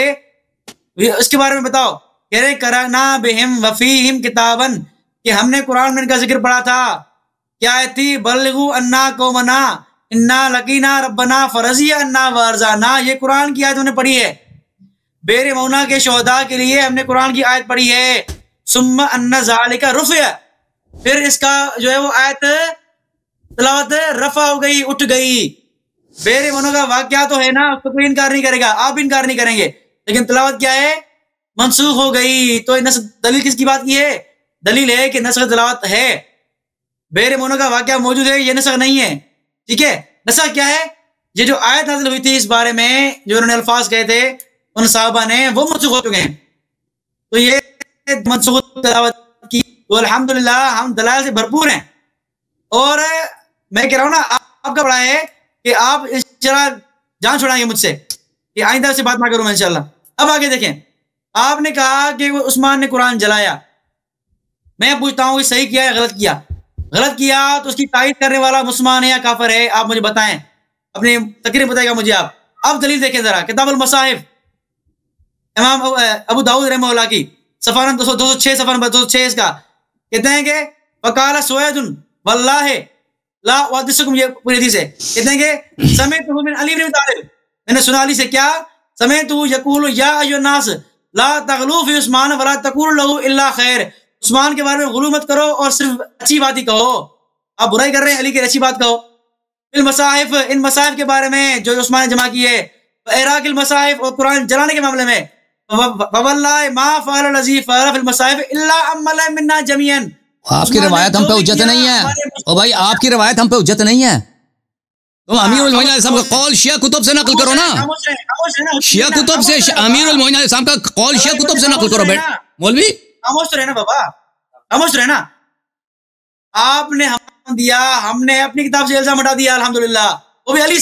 इसके बारे में बताओ। कह रहे करना बिहिम वफीहिम किताबन, कि हमने कुरान में इनका जिक्र पढ़ा था। क्या थी? बल्लिगू अन्ना कौमना इन्ना लकीना रब्बना फरजिया अन्ना वरजाना, ये कुरान की आयत हमने पढ़ी है। बेर मौना के शोहदा के लिए हमने कुरान की आयत पढ़ी है। सुम्मा अन्ना ज़ालिका रुफ़िया, फिर इसका जो है वो आयत तिलावत रफा हो गई, उठ गई। बेर मौना का वाक़या तो है ना, उसको कोई इनकार नहीं करेगा, आप भी इनकार नहीं करेंगे, लेकिन तिलावत क्या है? मनसूख हो गई। तो दलील किसकी बात की है? दलील है कि नस्ख़ तिलावत है, बेर मौना का वाक़या मौजूद है, ये नस्ख़ नहीं है। ठीक है, नस्ख़ क्या है? ये जो आयत नाज़िल हुई थी इस बारे में, जो उन्होंने अल्फाज कहे थे उन साहबा ने, वो मनसूख हो चुके हैं। तो ये मनसूख तिलावत की, तो अल्हम्दुलिल्लाह हम दलाइल से भरपूर हैं। और मैं कह रहा हूँ ना, आपका बड़ा है कि आप इंशाल्लाह जान छुड़ाएंगे मुझसे कि आइंदा से बात ना करूँ मैं इंशाल्लाह। अब आगे देखें, आपने कहा कि उस्मान ने कुरान जलाया। मैं पूछता हूँ कि सही किया या गलत किया? गलत किया तो उसकी तायीद करने वाला मुसलमान है या काफिर है? आप मुझे बताएं, अपनी तकरीर बताएगा मुझे आप। अब दलील देखें जरा, किताबुल मसाहिफ इमाम अबू दाऊद रहमहुल्लाह की, सफ़ा नंबर 206, सफ़ा नंबर 206 इसका कहते हैं कि वकाला सुवैदुन वल्लाहि ला उहद्दिसुकुम, ये पूरी हदीस है। कहते हैं कि समिअतु मिन अली इब्न तालिब, मैंने सुना अली से, क्या? समिअतु यक़ूलु या अय्युहन नास ला तग़लू फी उस्मान वला तक़ूलू लहू इल्ला खैर, उस्मान के बारे में गुलू मत करो और सिर्फ अच्छी बात ही कहो। आप बुराई कर रहे हैं, अली की अच्छी बात कहो। फिल मसाहिफ, इन मसाहिफ के बारे में जो उस्मान ने जमा किए, इराक़िल मसाहिफ, और कुरान जलाने के मामले में, वल्लाहि मा फ़अल लज़ी फ़अल फिल मसाहिफ इल्ला अम्मला मिन्ना जमीअन। आपकी रिवायत हम पे हुज्जत नहीं है ओ भाई, आपकी रिवायत हम पे हुज्जत नहीं है। तुम अमीरुल मोमिनीन अलैहि सलाम का कौल शिया कुतुब से नकल करो ना, शिया कुतुब से, अमीरुल मोमिनीन अलैहि सलाम का कौल शिया कुतुब से नकल करो। मौलवी खामोश तो रहना बाबा, खामोश रहना। आपने हम दिया, हमने अपनी किताब से इल्जाम हटा दिया अल्हम्दुलिल्लाह, वो भी अली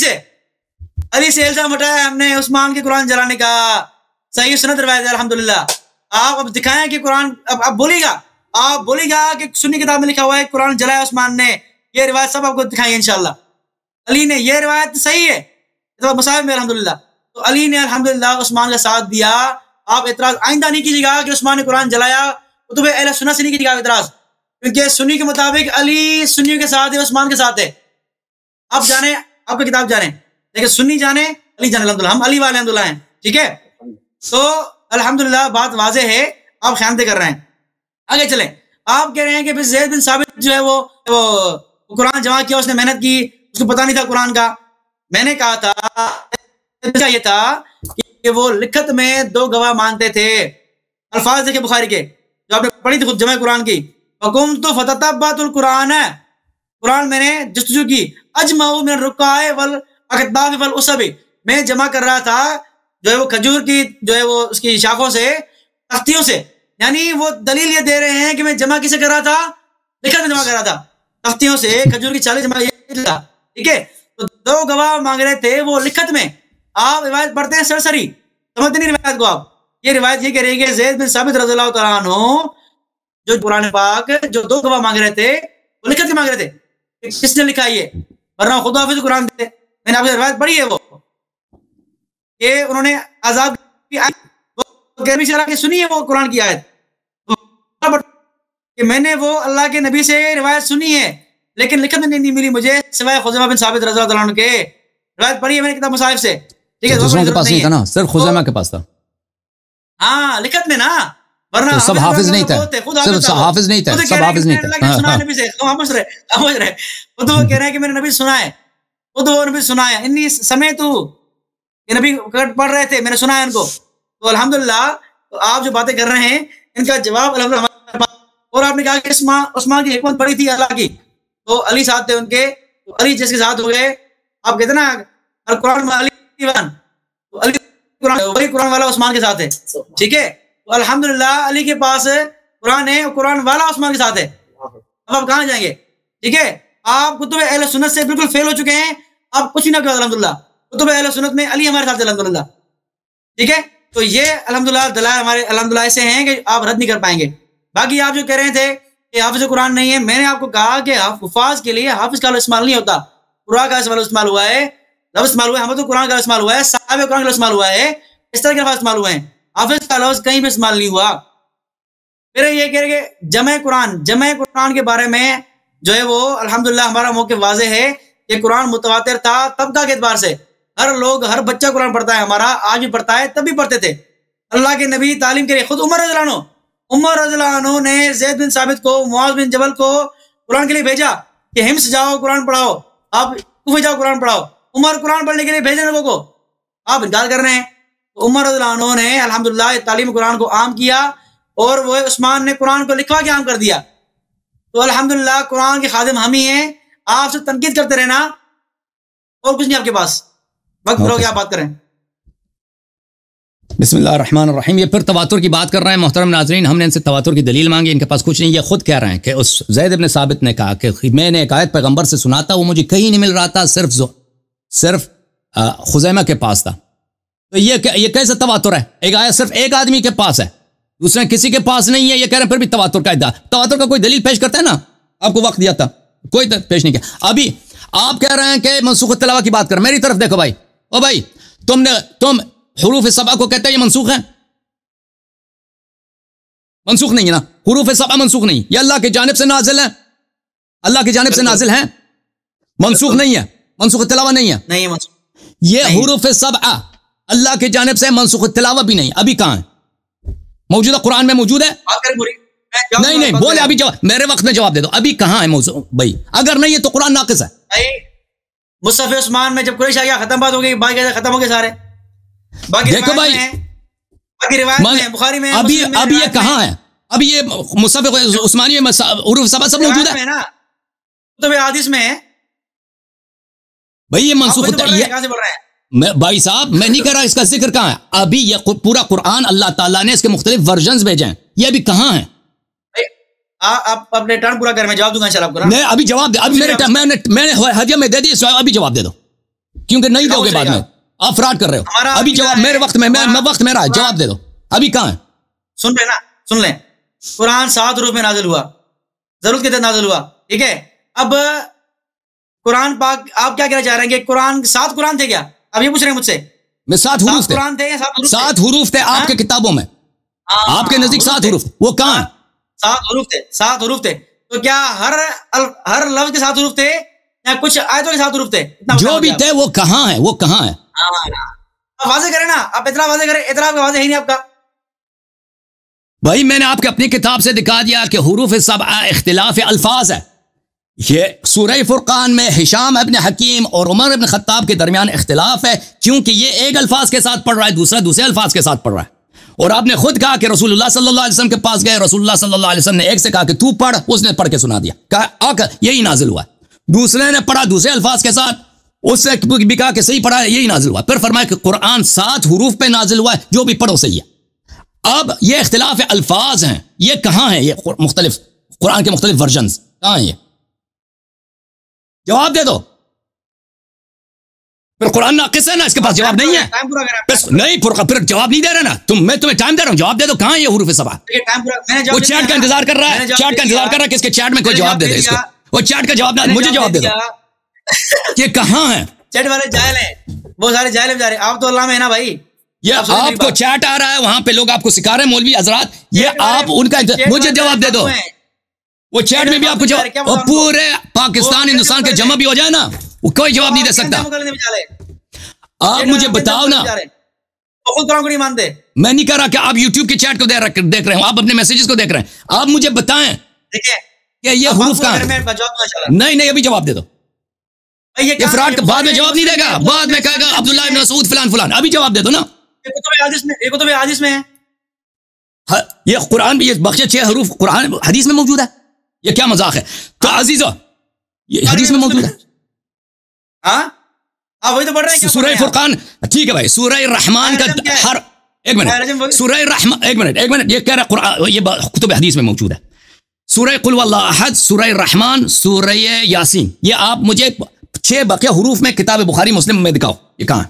से इल्जाम हटाया हमने उस्मान के कुरान जलाने का। सही सुन्नत रिवायत है अल्हम्दुलिल्लाह। आप अब दिखाएं कि कुरान, अब आप बोलेगा कि सुन्नी किताब में लिखा हुआ है कुरान जलाया उस्मान ने, ये रिवायत सब आपको दिखाएंगे इंशाल्लाह। अली ने, ये रिवायत सही है तो मसाहिफ में अल्हम्दुलिल्लाह। तो अली ने अल्हम्दुलिल्लाह उस्मान का साथ दिया। आप एतराज आइंदा नहीं कीजिएगा कि उस्मान ने कुरान जलाया, कुतुब अहले सुन्नत से नहीं कीजिएगा एतराज, क्योंकि सुन्नी के मुताबिक अली सुन्नियों के साथ है, उस्मान के साथ है। आप जाने, आपकी किताब जाने, लेकिन सुन्नी जाने, अली जाने, अल्हम्दुलिल्लाह हम अली वाले अल्हम्दुलिल्लाह हैं। ठीक है, तो अल्हम्दुलिल्लाह बात वाजे है, आप ख्यानते कर रहे हैं। आगे चलें, आप कह रहे हैं कि फिर ज़ैद बिन साबित जो है वो कुरान जमा किया, उसने मेहनत की, उसको पता नहीं था कुरान का। मैंने कहा था ये था कि वो लिखत में 2 गवाह मानते थे। अल्फाज देखे बुखारी के, जो आपने पढ़ी थी खुद जमा कुरान की, हुकुम तो फततब्बातुल कुरान है, कुरान मैंने जस्तजू की, अजमाउ मिन रुकाए वल अकदाफ वल उसबी, मैं जमा कर रहा था जो है वो खजूर की जो है वो उसकी शाखों से, तख्तियों से। यानी वो दलील ये दे रहे हैं कि मैं जमा किसे कर रहा था, लिखत में जमा कर रहा था, तख्तियों से खजूर की छाली जमा, ठीक है। तो 2 गवाह मांग रहे थे वो लिखत में। आप रिवायत पढ़ते हैं सरसरी, समझते नहीं रिवायत को आप। ये रिवायत ये कह रही है कि ज़ैद बिन साबित रज़ियल्लाहु तआला अन्हु जो कुरान पाक जो 2 गवाह मांग रहे थे वो लिखत के मांग रहे थे, किसने लिखा है ये, वरना खुद हाफिज कुरान थे। मैंने आपसे रिवायत पढ़ी है वो, ये उन्होंने आजाद की सुनी है वो कुरान की आयत कि मैंने वो अल्लाह के नबी से रिवायत सुनी है, लेकिन लिखत में नहीं मिली मुझे सिवाय खुज़ैमा बिन साबित रज़ियल्लाहु तआला अन्हु के। रिवायत पढ़ी है मैंने किताब मुसाहिफ से, ठीक है। दूसरों के पास नहीं था ना, सिर्फ खुज़ैमा के पास था। हाँ, लिखत में ना, वरना तो सब हाफिज नहीं थे, सिर्फ हाफिज नहीं थे, सब हाफिज नहीं थे। सुना नबी से, समझ रहे खुद वो कह रहे हैं कि मैंने नबी सुना है, खुद वो नबी सुना है, इन्हीं समय तू ये नबी पढ़ रहे थे, मैंने सुना है इनको। तो अल्हम्दुलिल्लाह, तो आप जो बातें कर रहे हैं इनका जवाब अल्हम्दुलिल्लाह। और आपने कहा कि उस्मान की हिकमत बड़ी थी अल्लाह की, तो अली साथ थे उनके, तो अली जिसके साथ हो गए, आप कहते ना कुरान में अली दीवान, तो अली वही कुरान वाला उस्मान के साथ है, ठीक है। तो अल्हम्दुलिल्लाह अली के पास कुरान है, कुरान वाला उस्मान के साथ है। अब आप कहाँ जाएंगे, ठीक है। आप कुतुब अहले सुन्नत से बिल्कुल फेल हो चुके हैं, आप कुछ ही ना करो अल्हम्दुलिल्लाह। कुतुब अहले सुन्नत में अली हमारे साथ है अल्हम्दुलिल्लाह, ठीक है। तो ये अल्हम्दुलिल्लाह दलाल हमारे अल्हम्दुलिल्लाह ऐसे हैं कि आप रद्द नहीं कर पाएंगे। बाकी आप जो कह रहे थे कि हाफिज कुरान नहीं है, मैंने आपको कहा कि हुफाज के लिए हाफिज का इस्तेमाल नहीं होता, कुरान का इस्तेमाल हुआ है, लफ्ज़ इस्तेमाल हुआ है, हम तो कुरान का इस्तेमाल हुआ है, साहिब कुरान का इस्तेमाल हुआ है, इस तरह के लफ्ज़ इस्तेमाल हुए हैं, हाफिज का लफ्ज़ कहीं भी इस्तेमाल नहीं हुआ। फिर ये कह रहे कि जमे कुरान के बारे में जो है वो अल्हम्दुलिल्लाह हमारा मौक़िफ़ वाज़े है कि कुरान मुतवातिर था तबका के एतबार से, हर बच्चा कुरान पढ़ता है, हमारा आज भी पढ़ता है, तब भी पढ़ते थे। अल्लाह के नबी तालीम के लिए खुद उमर रज़ियल्लाहु अन्हु ने ज़ैद बिन साबित को, मुआज़ बिन जबल को कुरान के लिए भेजा कि हिम्स जाओ कुरान पढ़ाओ, आप कूफे जाओ कुरान पढ़ाओ। उमर कुरान पढ़ने के लिए भेजे लोगों को, आप इनकार कर रहे हैं। तो उमर रज़ियल्लाहु अन्हु ने अल्हम्दुलिल्लाह तालीम कुरान को आम किया, और वो उस्मान ने कुरान को लिखवा के आम कर दिया। तो अल्हम्दुलिल्लाह कुरान के खादिम हम ही हैं। आपसे तनकीद करते रहना और कुछ नहीं आपके पास, वक्त हो गया, आप बात करें। बिस्मिल्लाहिर्रहमानिर्रहीम। ये फिर तवातुर की बात कर रहे हैं मोहतरम नाज़रीन। हमने इनसे तवातुर की दलील मांगी, इनके पास कुछ नहीं। ये खुद कह रहे हैं कि उस ज़ैद इब्न साबित ने कहा कि मैंने एक आयत पैगंबर से सुना था, वो मुझे कहीं नहीं मिल रहा था, सिर्फ खुज़ैमा के पास था। तो ये कैसे तवातुर है? एक आयत सिर्फ एक आदमी के पास है, दूसरे किसी के पास नहीं है, ये कह रहे हैं फिर भी तवातुर का इद्दा। तवातुर का कोई दलील पेश करता है ना? आपको वक्त दिया था, कोई पेश नहीं किया। अभी आप कह रहे हैं कि मनसूख तिलावा की बात कर। मेरी तरफ देखो भाई, ओ भाई, तुम हुरूफ सबा को कहते हैं ये मनसूख है? मनसूख नहीं है ना, हुरूफ सबा मनसूख नहीं, ये अल्लाह की जानिब से नाजिल है, अल्लाह की जानिब से नाजिल है, मनसूख नहीं है, मनसूख तिलावा नहीं है, नहीं है ये हुरूफ सबा अल्लाह की जानिब से, मनसूख तिलावा भी नहीं। अभी कहां है? मौजूदा कुरान में मौजूद है? नहीं, बोले अभी जवाब, मेरे वक्त में जवाब दे दो, अभी कहां है मौजूद भाई? अगर नहीं है तो कुरान नाकिस है। मुस्तफा उस्मान में जब कुरैश आ गया, खत्म बात हो गई, बाकी खत्म हो गए सारे। देखो भाई, बुखारी में अभी ये कहां है? अभी ये मुस्तफा उस्मानी में उरूफ सबा सब मौजूद है ना, तो हदीस में है भाई। ये मनसूख भाई साहब, मैं नहीं कह रहा इसका जिक्र कहां है। अभी ये पूरा कुरान अल्लाह ताला ने इसके मुख्तलिफ वर्जन्स भेजे हैं, ये अभी कहां है? आप अपने टर्न पूरा कर, मैं जवाब दूंगा इंशाल्लाह आपको। मैं अभी जवाब दे, अभी मैंने हदिया में दे दी, अभी जवाब दे दो, क्योंकि नहीं दोगे बाद में, आप फ्रॉड कर रहे हो। अभी जवाब मेरे वक्त में, मैं वक्त मेरा है, जवाब दे दो, अभी कहां है? सुन रहे ना, सुन लें। कुरान 7 रूप में नाजिल हुआ, जरूरत के तहत नाजिल हुआ, ठीक है। अब कुरान पाक, आप क्या कहना चाह रहे हैं कि कुरान 7 कुरान थे क्या? अब ये पूछ रहे हैं मुझसे। मैं 7 हुरूफ थे, कुरान थे, 7 हुरूफ थे आपके किताबों में, आपके नजदीक 7 हुरूफ, वो कहां है? 7 हुरूफ थे, 7 हुरूफ थे। तो क्या हर लफ्ज के 7 हुरूफ थे या कुछ आयतों के 7 हुरूफ थे? जो भी थे वो कहां है, वो कहां है? आप वाजे करें ना, आप इतना वाजे करें, इतना आपका वाजे है नहीं आपका। भाई मैंने आपके अपनी किताब से दिखा दिया कि हुरूफ सबआ इख्तिलाफ अल्फाज है। ये सूरह फुरकान में हिशाम इब्न हकीम और उमर इब्न खत्ताब के दरमियान इख्तिलाफ है, क्योंकि ये एक अल्फाज के साथ पढ़ रहा है, दूसरा दूसरे अल्फाज के साथ पढ़ रहा है। और आपने खुद कहा कि रसूलुल्लाह सल्लल्लाहु अलैहि वसल्लम के पास गए, रसूलुल्लाह सल्लल्लाहु अलैहि वसल्लम ने एक से कहा कि तू पढ़, उसने पढ़ के सुना दिया, कहा यही नाजिल हुआ। दूसरे ने पढ़ा दूसरे अल्फाज के साथ, उससे भी कहा कि सही पढ़ा, यही नाजिल हुआ। फिर फरमाया कि कुरान 7 हुरूफ पे नाजिल हुआ है, जो भी पढ़ो सही है। अब ये इख्तिलाफ अल्फाज हैं, ये कहां है? ये मुख्तलिफ कुरान के मुख्तलिफ वर्जन कहां है? ये जवाब दे दो। फिर कुरान नाकिस है ना, इसके पास जवाब नहीं है। नहीं, फिर जवाब नहीं दे रहे ना तुम। मैं तुम्हें टाइम दे रहा हूं, जवाब दे दो। कहां है ये हुरूफ सबा? वो चैट का इंतजार कर रहा है, चैट का इंतजार कर रहा है, किसके चैट में कोई जवाब दे दे इसको। वो चैट का जवाब ना, मुझे जवाब दे दो। ये कहां है? चैट वाले जाहिल हैं, वो सारे जाहिल बेचारे। आप तो अल्लाह में है ना भाई। ये आपको चैट आ रहा है, वहां पे लोग आपको सिखा रहे हैं मौलवी हजरात, ये आप उनका मुझे जवाब दे दो। वो चैट में भी आपको जवाब, और पूरे पाकिस्तान हिंदुस्तान के जमा भी हो जाए ना, वो कोई जवाब नहीं दे सकता। आप मुझे बताओ ना, कुरान को नहीं मानते। मैं नहीं कह रहा कि आप यूट्यूब के चैट को देख रहे हो, आप अपने मैसेजेस को देख रहे हैं। आप मुझे बताएं कि ये हुरूफ कहां है? नहीं, अभी जवाब दे दो। ये फ्रॉड बाद में जवाब नहीं देगा, बाद में कहेगा अब्दुल्लाह इब्न मसूद फलान फलान। अभी जवाब दे दो ना। कुतुब हदीस में है। ये कुरान भी, ये बख्शे 6 हरूफ कुरान हदीस में मौजूद है। ये क्या मजाक है? तो अजीजो, ये हदीस में मौजूद है। हाँ, वही तो पढ़ रहे हैं। सूरह फुरकान, ठीक है भाई। सूरह रहमान का हर एक मिनट, सूरह रहमान, एक मिनट, ये कह रहा कुरान, ये कुतुब हदीस में मौजूद है। सूरह कुल वल्लाहु अहद, सूरह रहमान, सूरह यासीन। ये आप मुझे 6 बकिया हुरूफ में किताब बुखारी मुस्लिम में दिखाओ, ये कहां?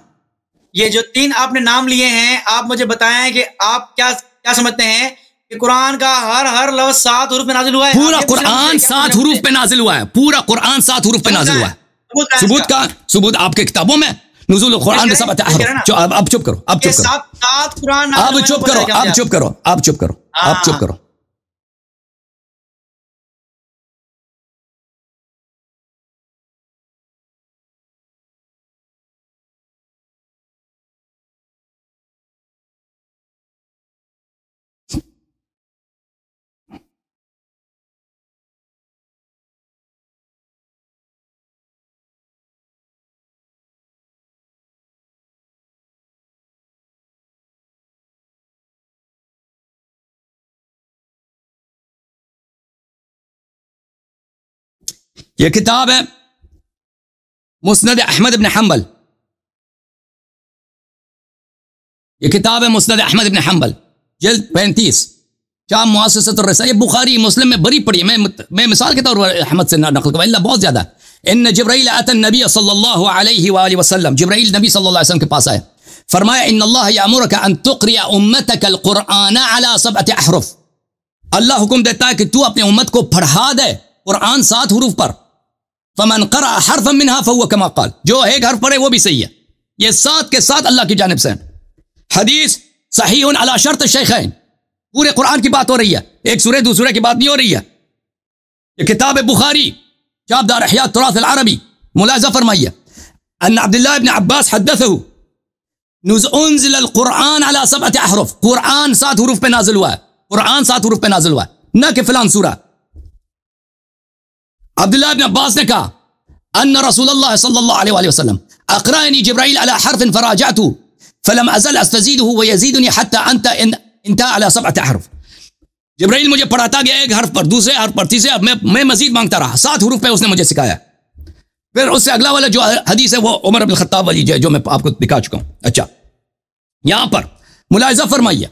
ये जो 3 आपने नाम लिए हैं, आप मुझे बताएं कि आप क्या समझते हैं कि कुरान का हर लफ्ज 7 हुरूफ पे नाजिल हुआ है? पूरा कुरान 7 हुरूफ पे नाजिल हुआ है। पूरा कुरान 7 हुरूफ पे नाजिल हुआ है। सबूत आपके किताबों में नुज़ूल कुरान में सब आता है। अब चुप करो, अब चुप करो, अब चुप करो, अब चुप करो, अब चुप करो, अब चुप करो। ये किताब है मुस्नद अहमद इब्न हंबल। ये किताब है मुस्नद अहमद इब्न हंबल, जिल्द 35, शाम मुअस्ससतुर रिसाला। ये बुखारी मुस्लिम में बड़ी पड़ी। मैं मिसाल के तौर पर अहमद से नकल कर, इल्ला बहुत ज्यादा। इन जिब्राइल अतन नबी सल्लल्लाहु अलैहि वसल्लम, जिब्राइल नबी सल्लल्लाहु अलैहि वसल्लम के पास आए, फरमाया इन्नल्लाह यअमुरुका अन तुक़रिअ उम्मतक अल-कुरआन अला 7 अहरुफ। अल्लाह हुक्म देता है कि तू अपनी उम्मत को पढ़ा दे कुरान 7 हुरूफ पर। फमन क़रअ हरफन मिनहा फहुव कमा क़ाल, जो एक हर्फ पढ़े वो भी सही है। ये 7 के 7 अल्लाह की जानिब से हैं। हदीस सहीहुन अला शर्त शैखैन, पूरे कुरान की बात हो रही है, एक सूरह दूसरे की बात नहीं हो रही है। ये किताब बुखारी, शाबदार अहयात तुराथ अल अरबी। मुलाज़ा फरमाइए अन अब्दुल्लाह इब्न अब्बास हद्दथहु उन्ज़िल अल कुरान अला 7 अहरुफ। कुरान 7 हुरूफ पे नाजिल हुआ है, कुरान 7 हुरूफ पे नाजिल हुआ है, न कि फिलान सूरा। अब्दुल्लाह इब्न अब्बास ने कहा अन्न रसूलुल्लाह सल्लल्लाहु अलैहि वसल्लम अक़रानी जिब्राइल अला हर्फिन फराजअतु फलम अज़ल अस्तज़ीदुहु व यज़ीदुनी हत्ता इंतहा अला 7 अहरुफ। जिब्राइल मुझे पढ़ाता गया एक हर्फ पर, दूसरे हर्फ पर, तीसरे, मैं मजीद मांगता रहा। 7 हुरूफ पे उसने मुझे सिखाया। फिर उससे अगला वाला जो हदीस है वो उमर इब्न खत्ताब वाली जो मैं आपको दिखा चुका हूं। अच्छा, यहां पर मुलाहिज़ा फरमाइए,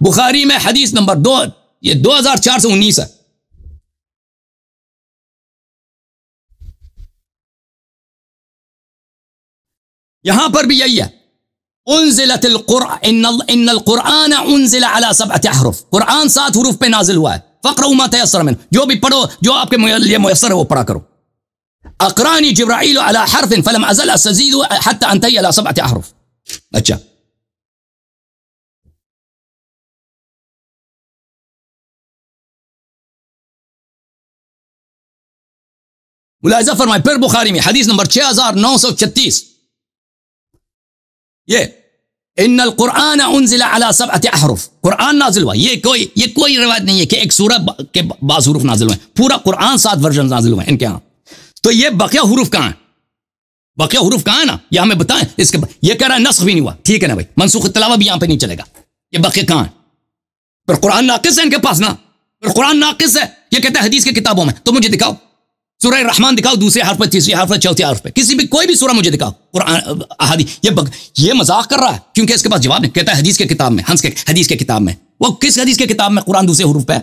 बुखारी में हदीस नंबर 2, ये 2419 है। यहां पर भी यही है, उन्ज़िलतिल कुरान इन्नल कुरान उन्ज़िला अला 7 अहरुफ। कुरान 7 हुरूफ पे नाजिल हुआ है। फ़क़रऊ मा तयस्सर मिन, जो भी पढ़ो, जो आपके लिए मुयस्सर है वो पढ़ा करो। अक़रानी जिब्राइल अला हर्फिन फलम अज़ल अस्तज़ीदु हत्ता अंतही अला 7 अहरुफ। अच्छा, मुलाहिज़ा फरमाए। फिर बुखारी में हदीस नंबर 6936, ये इन्नल कुरान उन्ज़िला अला सबअति अहरुफ, कुरान नाजिल हुआ। ये कोई रिवायत नहीं है कि एक सूरह के बाज़ हुरूफ नाजिल हुए, पूरा कुरान 7 वर्जन नाजिल हुए इनके यहाँ। तो ये बकिया हुरूफ कहाँ है? बकिया हुरूफ कहाँ है ना, ये हमें बताएं। इसके ये कह रहा है नस्ख भी नहीं हुआ, ठीक है ना भाई, मनसूख तिलावा भी यहाँ पे नहीं चलेगा। ये बकिया कहाँ है? पर कुरान नाकिस है इनके पास ना, पर कुरान नाकिस है। ये कहता है हदीस की किताबों में, तो मुझे दिखाओ सूरह रहमान दिखाओ, दूसरे हर्फ पे, तीसरे हर्फ पे, चौथे हर्फ पे, किसी भी कोई भी सूरह मुझे दिखाओ कुरान हदीस। ये मजाक कर रहा है क्योंकि इसके पास जवाब नहीं। कहता है हदीस के किताब में, हंस के हदीस के किताब में। वो किस हदीस के किताब में कुरान दूसरे हुरूफ पे है?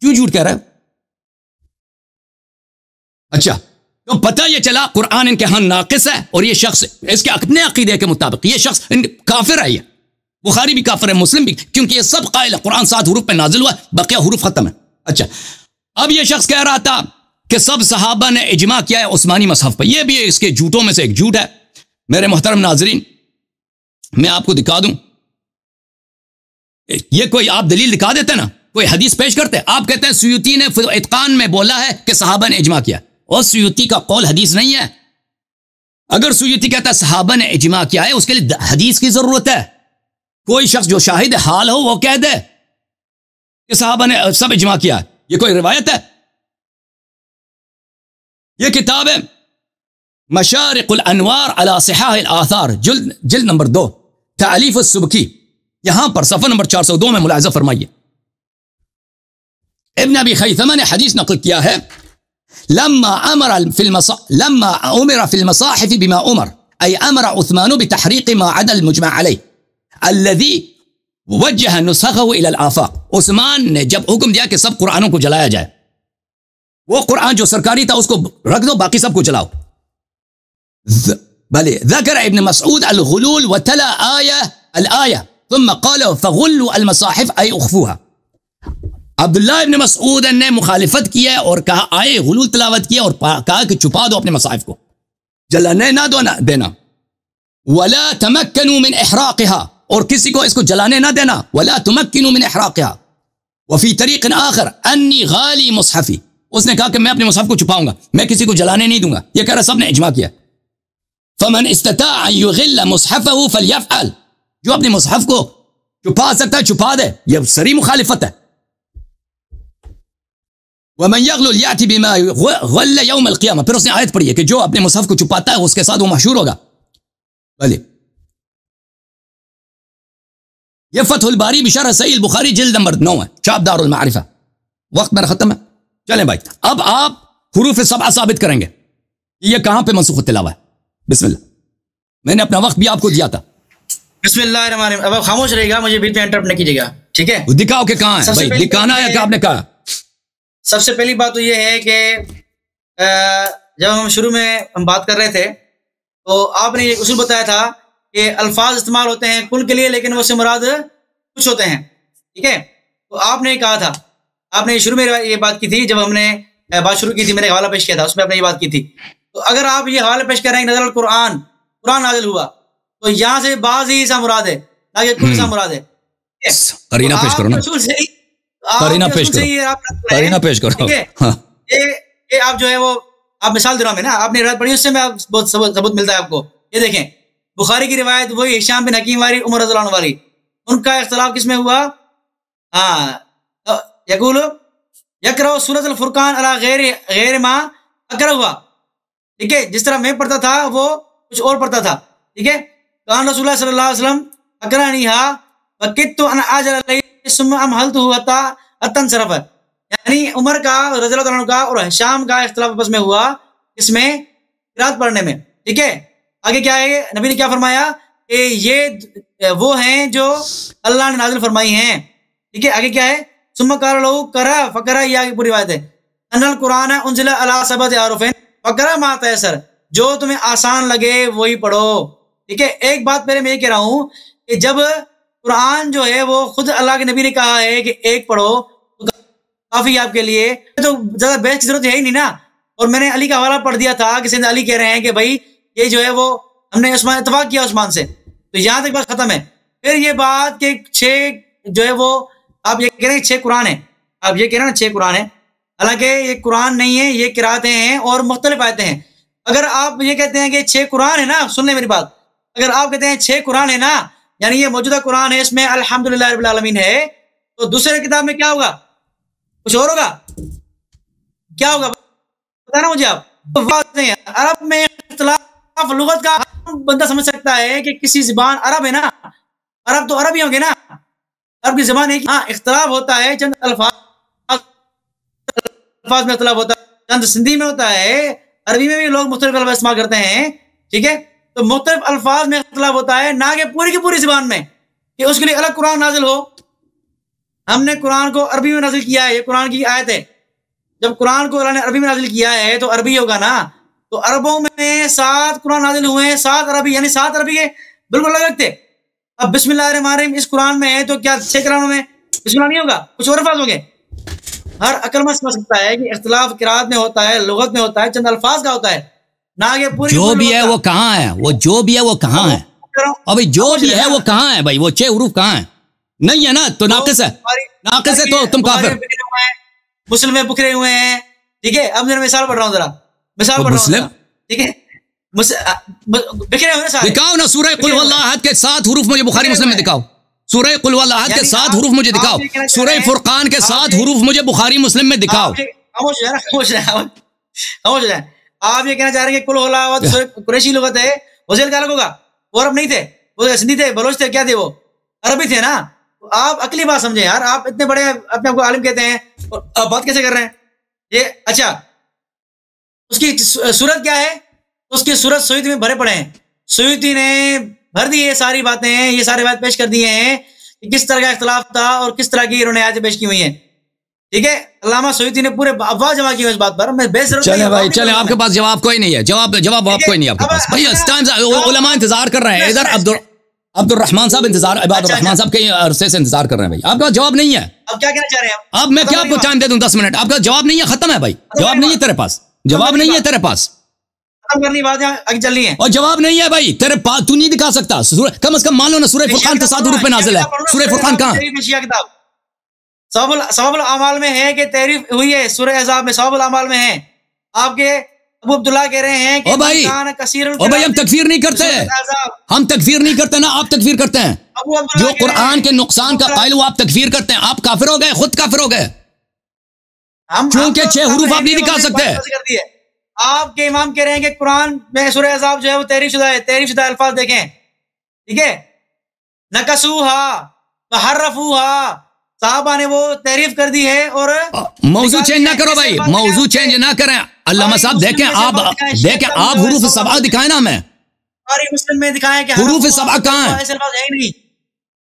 क्यों झूठ कह रहे हो? अच्छा, तो पता ये चला कुरान इनके यहाँ नाकिस है, और ये शख्स इसके अपने अकीदे के मुताबिक ये शख्स काफिर है। ये बुखारी भी काफिर है, मुस्लिम भी, क्योंकि ये सब कायल है कुरान 7 हुरूफ पे नाजिल हुआ, बकिया हुरूफ खत्म है। अच्छा, अब ये शख्स कह रहा था कि सब सहाबा ने इजमा किया है उस्मानी मसहफ पर। यह भी इसके झूठों में से एक झूठ है। मेरे मोहतरम नाजरीन, मैं आपको दिखा दूं, ये कोई आप दलील दिखा देते ना, कोई हदीस पेश करते, आप कहते हैं सुयूती ने इत्कान में बोला है कि सहाबा ने इजमा किया, और सुयूती का कौल हदीस नहीं है। अगर सुयूती कहता है सहाबा ने इजमा किया है, उसके लिए हदीस की जरूरत है। कोई शख्स जो शाहिद हाल हो वो कह दे कि सहाबा ने सब इजमा किया है, ये कोई रिवायत है? ये किताब है मशारिकुल अनवार अला सिहाहिल आथार, जिल्द नंबर 2, तालीफ सुबकी, यहां पर सफ़ा नंबर 402 में मुलाहिज़ा फरमाइए। इब्न अबी खैथमा ने हदीस नकल किया है, लम्मा उमिरा फिल मसाहिफ बिमा उमर, अय अमर उस्मान बितहरीक मा अदा अल मुजमा अलैह अल्लज़ी वज्जह नुस्खहु इला अल आफाक। उस्मान ने जब हुक्म दिया कि सब कुरानों को जलाया जाए, वो कुरान जो सरकारी था उसको रख दो, बाकी सबको जलाओ। भले ज़कर इब्न मसऊद अल गुलूल व तला अल आया थुम्मा क़ाल फ़ग़ुल्लू अल मसाहिफ अय उख़्फ़ूहा। अब्दुल्लाह इब्न मसऊद ने मुखालिफत किया और कहा आए गुलूल तिलावत किया और कहा कि छुपा दो अपने मसाहिफ को, जलाने ना दो ना देना। वला तमक्कनू मिन इहराक़िहा, और किसी को इसको जलाने ना देना। वला तुमक्किनू मिन इहराक़िहा व फ़ी तरीक़ आख़र अन्नी गाली मुसहफ़ी, उसने कहा कि मैं अपने मुसहफ को छुपाऊंगा, मैं किसी को जलाने नहीं दूंगा। यह कह रहा सबने इजमा किया। फमन इस्तताअ अन युग़िल्ल मुसहफ़हु फ़लयफ़अल, जो अपने मुसहफ को छुपा सकता है छुपा दे, यह सरी मुखालिफत है। वमन यग़लुल याति बिमा ग़ल्ल यौम अल क़ियामा, फिर उसने आयत पढ़ी है कि जो अपने मुसहफ को छुपाता है उसके साथ वो महशूर होगा। भले यह फ़तहुल बारी बिशरह सहीह बुखारी जिल्द नंबर 9 है, छाप दारुल मारिफा। वक्त मेरा खत्म है, चलें भाई, अब आप हुरूफ सबआ साबित करेंगे ये कहां पे मनसूख तिलावा है। बिस्मिल्लाह, मैंने अपना वक्त भी आपको दिया था। बिस्मिल्लाहिर्रहमानिर्रहीम। अब आप खामोश रहेगा, मुझे बीच में इंटरप्ट नहीं कीजिएगा, ठीक है? दिखाओ कि कहां है भाई, दिखाना है कि आपने कहा। सबसे पहली बात तो ये है कि जब हम शुरू में हम बात कर रहे थे तो आपने एक उसूल बताया था कि अल्फाज इस्तेमाल होते हैं कुल के लिए, लेकिन वो से मुराद कुछ होते हैं, ठीक है? तो आपने कहा था, आपने शुरू में ये बात की थी, जब हमने बात शुरू की थी, मैंने हवाला पेश किया था, उसमें आपने ये बात की थी। तो अगर आप ये हवाला पेश कर रहे हैं नज़र कुरान, कुरान नाज़िल हुआ, तो यहाँ से बाज़ ही सा मुराद है, ना कि कुल सा मुराद है। करीना पेश करो ना, करीना पेश करो, करीना पेश करो। ये आप जो है वो आप मिसाल दे रहा हूं ना, आपने रिवायत पढ़ी, उससे मैं बहुत सबूत मिलता है आपको। ये देखें, बुखारी की रिवायत वही हिशाम बिन हकीम वाली, उमर रज़ियल्लाहु अन्हु वाली, उनका इख्तिलाफ किसमें हुआ? हाँ, यक़ूल यक़रा सूरतुल फुरक़ान अला गैर मा अक़रा हुआ, ठीक है? जिस तरह मैं पढ़ता था वो कुछ और पढ़ता था, ठीक है? कान रसूलुल्लाह सल्लल्लाहु अलैहि वसल्लम अक़रानीहा वकित्तु अन अजल अलैहि सुम्मा अमहलतुहु हत्ता अतनसरफ। यानी उमर का रज़ियल्लाहु अन्हु का और हिशाम का इख्तिलाफ आपस में हुआ, इसमें क़िराअत पढ़ने में, ठीक है? आगे क्या है, नबी ने क्या फरमाया कि ये वो हैं जो अल्लाह ने नाज़िल फरमाई हैं, ठीक है? आगे क्या है, सुम्मा क़ाल लहू क़रा फ़क़रा, ये आगे पूरी बात है। अनल कुरान उन्ज़िला अला सबअति अहरुफ़िन फ़क़रा मा तयस्सर, जो तुम्हें आसान लगे वही पढ़ो, ठीक है? एक बात पहले मैं ये कह रहा हूँ कि जब कुरान जो है वो खुद अल्लाह के नबी ने कहा है कि एक पढ़ो तो काफ़ी आपके लिए, तो ज़्यादा बहस की जरूरत है ही नहीं ना। और मैंने अली का हवाला पढ़ दिया था कि सैयदना अली कह रहे हैं कि भाई ये जो है वो हमने उस्मान इत्तफाक किया उस्मान से, तो यहाँ तक बात खत्म है। फिर ये बात कि 6 जो है वो आप ये कह रहे हैं 6 कुरान है, आप ये कह रहे हैं 6 कुरान है, हालांकि ये कुरान नहीं है, ये किरातें हैं और मुख्तलिफ आयतें हैं। अगर आप ये कहते हैं कि 6 कुरान है ना, सुन ले मेरी बात, अगर आप कहते हैं 6 कुरान है ना, यानी ये मौजूदा कुरान है, इसमें अल्हम्दुलिल्लाह रब्बिल आलमीन है, तो दूसरे किताब में क्या होगा? कुछ और होगा? क्या होगा बताना मुझे आप। अरब में इख्तिलाफ लुगत का बंदा समझ सकता है कि किसी ज़बान, अरब है ना, अरब तो अरब ही होंगे ना, अरब की ज़बान है कि हाँ इख्तिलाफ होता है, चंद अल्फाज में इख्तिलाफ होता है, चंद सिंधी में होता है, अरबी में भी लोग मुख्तलिफ अल्फाज इस्तेमाल करते हैं, ठीक है। तो मुख्तलिफ अल्फाज में इख्तिलाफ होता है, ना कि पूरी की पूरी ज़बान में कि उसके लिए अलग कुरान नाजिल हो। हमने कुरान को अरबी में नाजिल किया है, ये कुरान की आयत है। जब कुरान को अल्लाह ने अरबी में नाजिल किया है तो अरबी होगा ना, तो अरबों में 7 कुरान नाजिल हुए हैं, 7 अरबी, यानी 7 अरबी के बिल्कुल अलग थे। अब बिस्मिल्लाहिर्रहमानिर्रहीम इस कुरान में है, तो क्या 6 कुरानों में बिस्मिल्लाह नहीं होगा? कुछ और अल्फाज होंगे? हर अक्लमंद समझ सकता है कि इख्तिलाफ किरात में होता है, लुगत में होता है, चंद अल्फाज का होता है, ना कि पूरी जो भी है वो कहाँ है, वो जो भी है वो कहाँ है, अभी जो भी है वो कहाँ है भाई, वो 6 हुरूफ कहाँ है? नहीं है ना, तो नाकिस है, नाकिस है तो तुम काफिर। मुस्लिम में बिखरे हुए हैं, ठीक है। अब मैं मिसाल पढ़ रहा हूँ, जरा मिसाल पढ़ रहा हूँ, ठीक है। बिखरे हुए सारे दिखाओ ना, सूरह कुल वल्लाह अहद के 7 हुरूफ मुझे बुखारी मुस्लिम में दिखाओ। सूरह कुल वल्लाह अहद के 7 हुरूफ मुझे दिखाओ। सूरह फुरकान के 7 हुरूफ मुझे बुखारी मुस्लिम में दिखाओ। खामोश हो जाए। आप ये कहना चाह रहे हैं कि कुल वल्लाह कुरैशी लुगत है, वज़ील का अलग होगा? वो अरब नहीं थे, वो सिंधी थे, बलोच थे, क्या थे? वो अरबी थे ना। तो आप अकली बात समझे यार, आप इतने बड़े अपने आपको आलिम कहते हैं और आप बात कैसे कर रहे हैं ये? अच्छा, उसकी सूरत क्या है? उसकी सूरत सुयूती में भरे पड़े हैं, सुयूती ने भर दी है सारी बातें, ये सारी बात पेश कर दिए हैं कि किस तरह का इख्तिलाफ था और किस तरह की इन्होंने आयतें पेश की हुई हैं, ठीक है। अल्लामा सुयूती ने पूरे अफवाह जमा की हुई इस बात पर। मैं बेसरत चले भाई चले, आपके पास जवाब कोई नहीं है, जवाब कोई नहीं है आपके पास भाई। इस टाइम उलमा इंतजार कर रहे हैं, इधर अब्दुल रहमान साहब इंतजार, इबादुर रहमान साहब के अरसे से इंतजार कर रहे हैं भाई। आपका जवाब नहीं है। अब क्या कहना चाह रहे हैं? अब मैं क्या आपको टाइम दे दूं? 10 मिनट। आपका जवाब नहीं है, खत्म है भाई। जवाब नहीं है तेरे पास, जवाब नहीं है तेरे पास, करनी बात आगे चल रही है और जवाब नहीं है भाई तेरे पास। तू नहीं दिखा सकता, कम से कम मान लो ना, सूरह फुरकान के 7 हुरूफ पे नाजिल है। सूरह फुरकान कहां है? सवाबुल अमाल में है कि तारीफ हुई है, सूरह अहज़ाब में सवाबुल अमाल में है। आपके अबू अब्दुल्ला कह रहे हैं कि ओ भाई हम तकफीर नहीं करते, हम तकफीर नहीं करते ना, आप तकफीर करते हैं। जो कुरान के नुकसान का कायल वो आप तकफीर करते हैं। आप काफिर हो गए, खुद काफिर हो गए, क्योंकि 6 हुरूफ आप नहीं दिखा सकते। आपके इमाम कह रहे हैं कि कुरान में सूरह अहज़ाब जो है वो तारीफशुदा है, तारीफशुदा अल्फाज देखें, ठीक है। नकसूहा वहर्रफूहा, साहबा ने वो तारीफ कर दी है। और मौजू चेंज ना करो भाई, मौजू चेंज ना करें। अल्लामा साहब देखें, आप हुरूफ सबआ दिखाए ना हमें। मुस्लिम में दिखाएं कि हुरूफ सबआ कहां है? ऐसे अल्फाज है ही नहीं,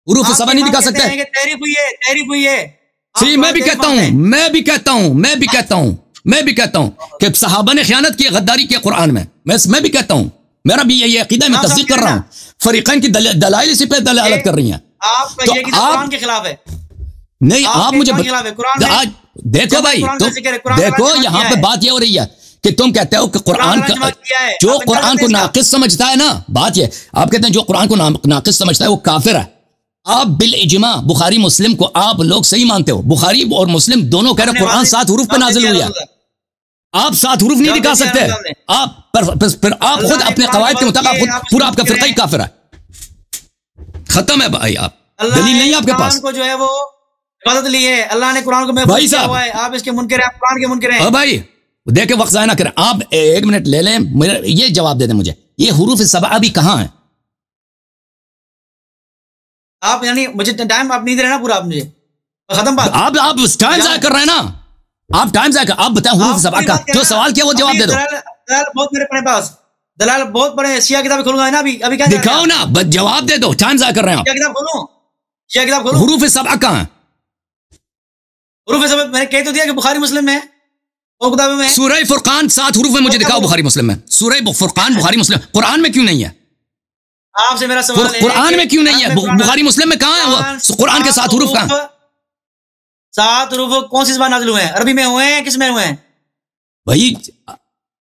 हुरूफ सबआ नहीं दिखा सकते। तारीफ हुई है, तारीफ हुई है। सही, मैं भी कहता हूं कि सहाबा ने खयानत की, गद्दारी की कुरान में। मैं भी कहता हूं, मेरा भी यही अकीदा, मैं तस्दीक कर रहा हूं। फरीक़ैन की दलाइल इसी पे दलालत कर रही हैं। आप कुरान के खिलाफ है नहीं, आप मुझे आज देखो भाई, तो देखो यहाँ पे बात ये हो रही है कि तुम कहते हो कि कुरान का जो कुरान को नाकिस समझता है ना, बात ये आप कहते हैं जो कुरान को नाकिस समझता है वो काफिर है। आप बिल इजमा बुखारी मुस्लिम को आप लोग सही मानते हो। बुखारी और मुस्लिम दोनों कह रहे हैं कुरान 7 हुरूफ पे नाजिल हुई है। आप 7 हुरूफ नहीं दिखा सकते। आप फिर आप खुद अपने कवायद के मुताबिक पूरा आपका फिरका ही काफिर है। खत्म है भाई, आप दलील नहीं है आपके पास। जो है वो इबादत ली है, अल्लाह ने कुरान को भाई साहब, आप इसके मुनकर हैं, आप कुरान के मुनकर हैं। भाई देखे वक्त ज़ाया ना करें। आप 1 मिनट ले लें, ये जवाब दे दें मुझे, ये हुरूफ सबआ भी कहां है? आप यानी मुझे टाइम आप नहीं दे रहे ना पूरा, आप मुझे खत्म बात। आप टाइम ज़ाया कर रहे हैं ना, आप टाइम ज़ाया कर। आप बताएं हुरूफ सबआ का जो सवाल किया वो जवाब दे दो। दलाल बहुत मेरे पास, दलाल बहुत बड़े, शिया किताब खोलूंगा ना अभी क्या दिखाओ ना, बस जवाब दे दो। टाइम ज़ाया कर रहे हैं आप। शिया किताब खोलूं, शिया किताब खोलूं। हुरूफ सबआ कहां है? हुरूफ सबआ मैंने कह तो दिया कि बुखारी मुस्लिम में, वो किताबों में। सूरह फुरकान 7 हुरूफ में मुझे दिखाओ बुखारी मुस्लिम में। सूरह फुरकान बुखारी मुस्लिम, कुरान में क्यों नहीं है? आपसे मेरा सवाल है, कुरान में क्यों नहीं है? बुखारी मुस्लिम में कहां है वो? कुरान के 7 हुरूफ कहां? 7 हुरूफ कौन सी ज़बान नाज़िल हुए हैं? अरबी में हुए हैं, किस में हुए हैं भाई?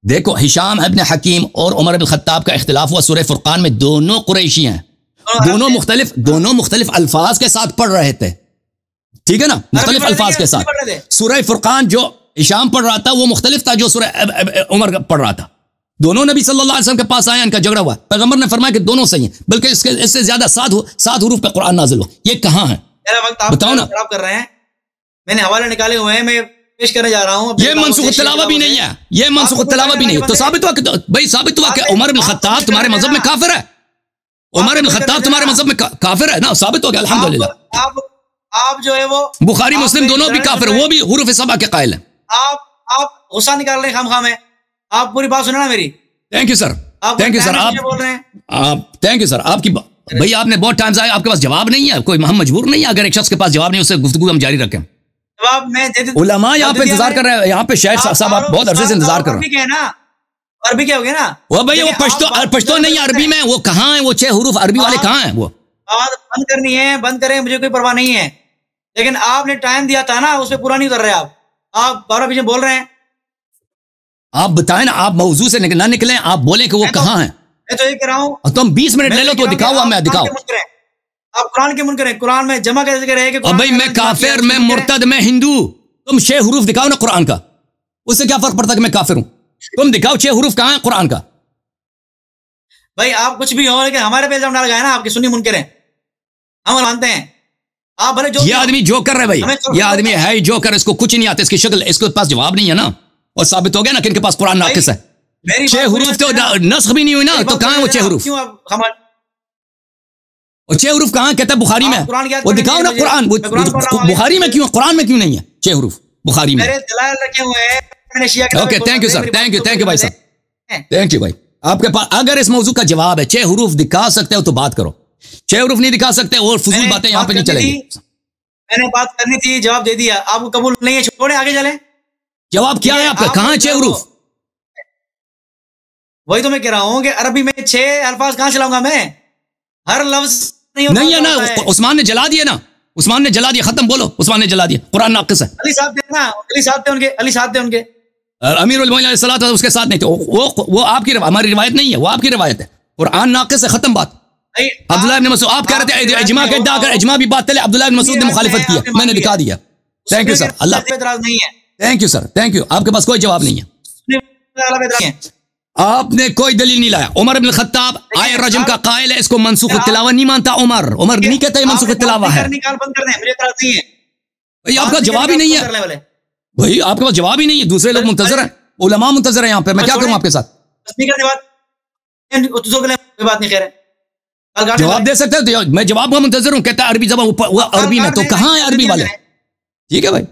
देखो, हिशाम इब्न हकीम और उमर इब्न खत्ताब का इख्तिलाफ हुआ सूरह फुरकान में। दोनों कुरैशी हैं, दोनों मुख्तलिफ अल्फाज के साथ पढ़ रहे थे, ठीक है ना, मुख्तलिफ अल्फाज के साथ। सूरह फुरकान जो हिशाम पढ़ रहा था वो मुख्तलिफ था जो सूरह उमर पढ़ रहा था, दोनों नबी सल्लल्लाहु अलैहि वसल्लम के पास आए, इनका झगड़ा हुआ, पैगंबर ने फरमाया कि दोनों सही हैं, बल्कि इससे ज्यादा 7 हुरूफ पे कुरान नाजिल हुआ। ये कहाँ है? मेरा वक्त आप बताओ ना। खराब कर रहे हैं। मैंने हवाले निकाले हुए हैं, मैं पेश करने जा रहा हूँ। ये मनसूख तिलावा भी नहीं है, ये मनसूख तिलावा भी नहीं है। तो साबित हुआ कि भाई साबित हुआ कि उमर इब्न खत्ताब तुम्हारे मजहब में काफिर है। उमर इब्न खत्ताब तुम्हारे मजहब में काफिर है ना, साबित हो गया अल्हम्दुलिल्लाह। आप जो है वो बुखारी मुस्लिम दोनों भी काफिर, वो भी हुरूफ सबा के कायल हैं। आप गुस्सा निकाल रहे हैं खाम में। आप पूरी बात सुना ना मेरी। Thank you sir, thank you sir. आप बोल रहे हैं, आप थैंक यू सर आपकी भाई आपने बहुत टाइम आया, आपके पास जवाब नहीं है, कोई हम मजबूर नहीं है, अगर एक शख्स के पास जवाब नहीं उससे गुफ्तगू हम जारी रखें। जवाब मैं दे दूं। उलमा यहाँ पे इंतजार कर रहे हैं, यहाँ पे शायद साहब आप बहुत अरसे से इंतजार कर रहे हैं। अरबी क्या हो गया ना वो भाई, वो पश्तो नहीं अरबी में, वो कहाँ है वो 6 हुरूफ अरबी वाले कहाँ हैं? वो बात बंद करनी है, बंद करें, मुझे कोई परवाह नहीं है, लेकिन आपने टाइम दिया था ना, उस पर पूरा नहीं कर रहे। आप 12 पीछे बोल रहे हैं। आप बताएं ना, आप मौजू से ना निकले, आप बोले कि वो कहाँ है। मैं तो ये कह रहा हूँ, तुम 20 मिनट ले लो तो दिखाओ, मैं दिखाओ। आप कुरान के मुनकर हैं, कुरान में जमा कैसे रहे? भाई मैं काफिर, मैं मुर्तद, मैं हिंदू। तुम 6 हुरूफ दिखाओ ना कुरान का, उससे क्या फर्क पड़ता कि मैं काफिर हूं? तुम दिखाओ 6 हुरूफ कहाँ है कुरान का। भाई आप कुछ भी हो, लेकिन हमारे पे इल्जाम ना लगाए ना, आपके सुन्नी मुनकर हैं, हम मानते हैं। आप भले जो ये आदमी जो कर रहा है भाई, ये आदमी है ही जो कर, इसको कुछ नहीं आता, इसकी शक्ल, इसके पास जवाब नहीं है ना, और साबित हो गया ना कि इनके पास कुरान नाकिस है। 6 हुरूफ तो नस्ख भी नहीं हुई ना, तो कहाँ है वो 6 हुरूफ? और 6 हुरूफ कहाँ कहता है? बुखारी में। वो दिखाओ ना कुरान, बुखारी में क्यों, कुरान में क्यों नहीं है 6 हुरूफ बुखारी में? Okay thank you sir, thank you भाई साहब, थैंक यू भाई। आपके पास अगर इस मौजू का जवाब है, 6 हुरूफ दिखा सकते हो तो बात करो, 6 हुरूफ नहीं दिखा सकते और फजूल बातें यहाँ पे नहीं चलेगी। मैंने बात करनी थी, जवाब दे दिया, आपको कबूल नहीं है, छोड़े आगे चले। जवाब क्या है आपका? कहाँ है 6 हुरूफ? वही तो मैं कह रहा हूँ कि अरबी में 6 अल्फाज कहाँ चलाऊंगा मैं? हर लफ्ज नहीं है ना, उस्मान ने जला दिया ना, उस्मान ने जला दिया, खत्म बोलो, उस्मान ने जला दिया, कुरान नाकिस है। अली साहब थे ना, अली साहब थे उनके, अली साहब थे उनके, अमीरुल मोमिनीन अलैहिस्सलाम उसके साथ नहीं थे। वो आपकी हमारी रिवायत नहीं है, वो आपकी रिवायत है। कुरान नाकिस है, खत्म बात। अब्दुल्लाह इब्न मसूद, आप कह रहे थे इज्मा का इद्दा, अगर इज्मा भी बात चले, अब्दुल्लाह इब्न मसूद ने मुखालिफत की, मैंने दिखा दिया। थैंक यू सर, अल्लाह नहीं है। Thank you sir, thank you. आपके पास कोई जवाब नहीं है, आपने कोई दलील नहीं लाया। उमर इब्न खत्ताब आए रजम का कायल है, इसको मनसूख तिलावा नहीं मानता। उमर नहीं कहता मनसूख तिलावा है। भाई आपका जवाब ही नहीं है, भाई आपके पास जवाब ही नहीं है। दूसरे लोग मुंतजर हैं, उलमा मुंतजर हैं यहाँ पे, मैं क्या करूँ आपके साथ? जवाब दे सकते हो? मैं जवाब का मुंतजर हूँ, कहता है अरबी जबान अरबी में, तो कहाँ है अरबी वाले? ठीक है भाई।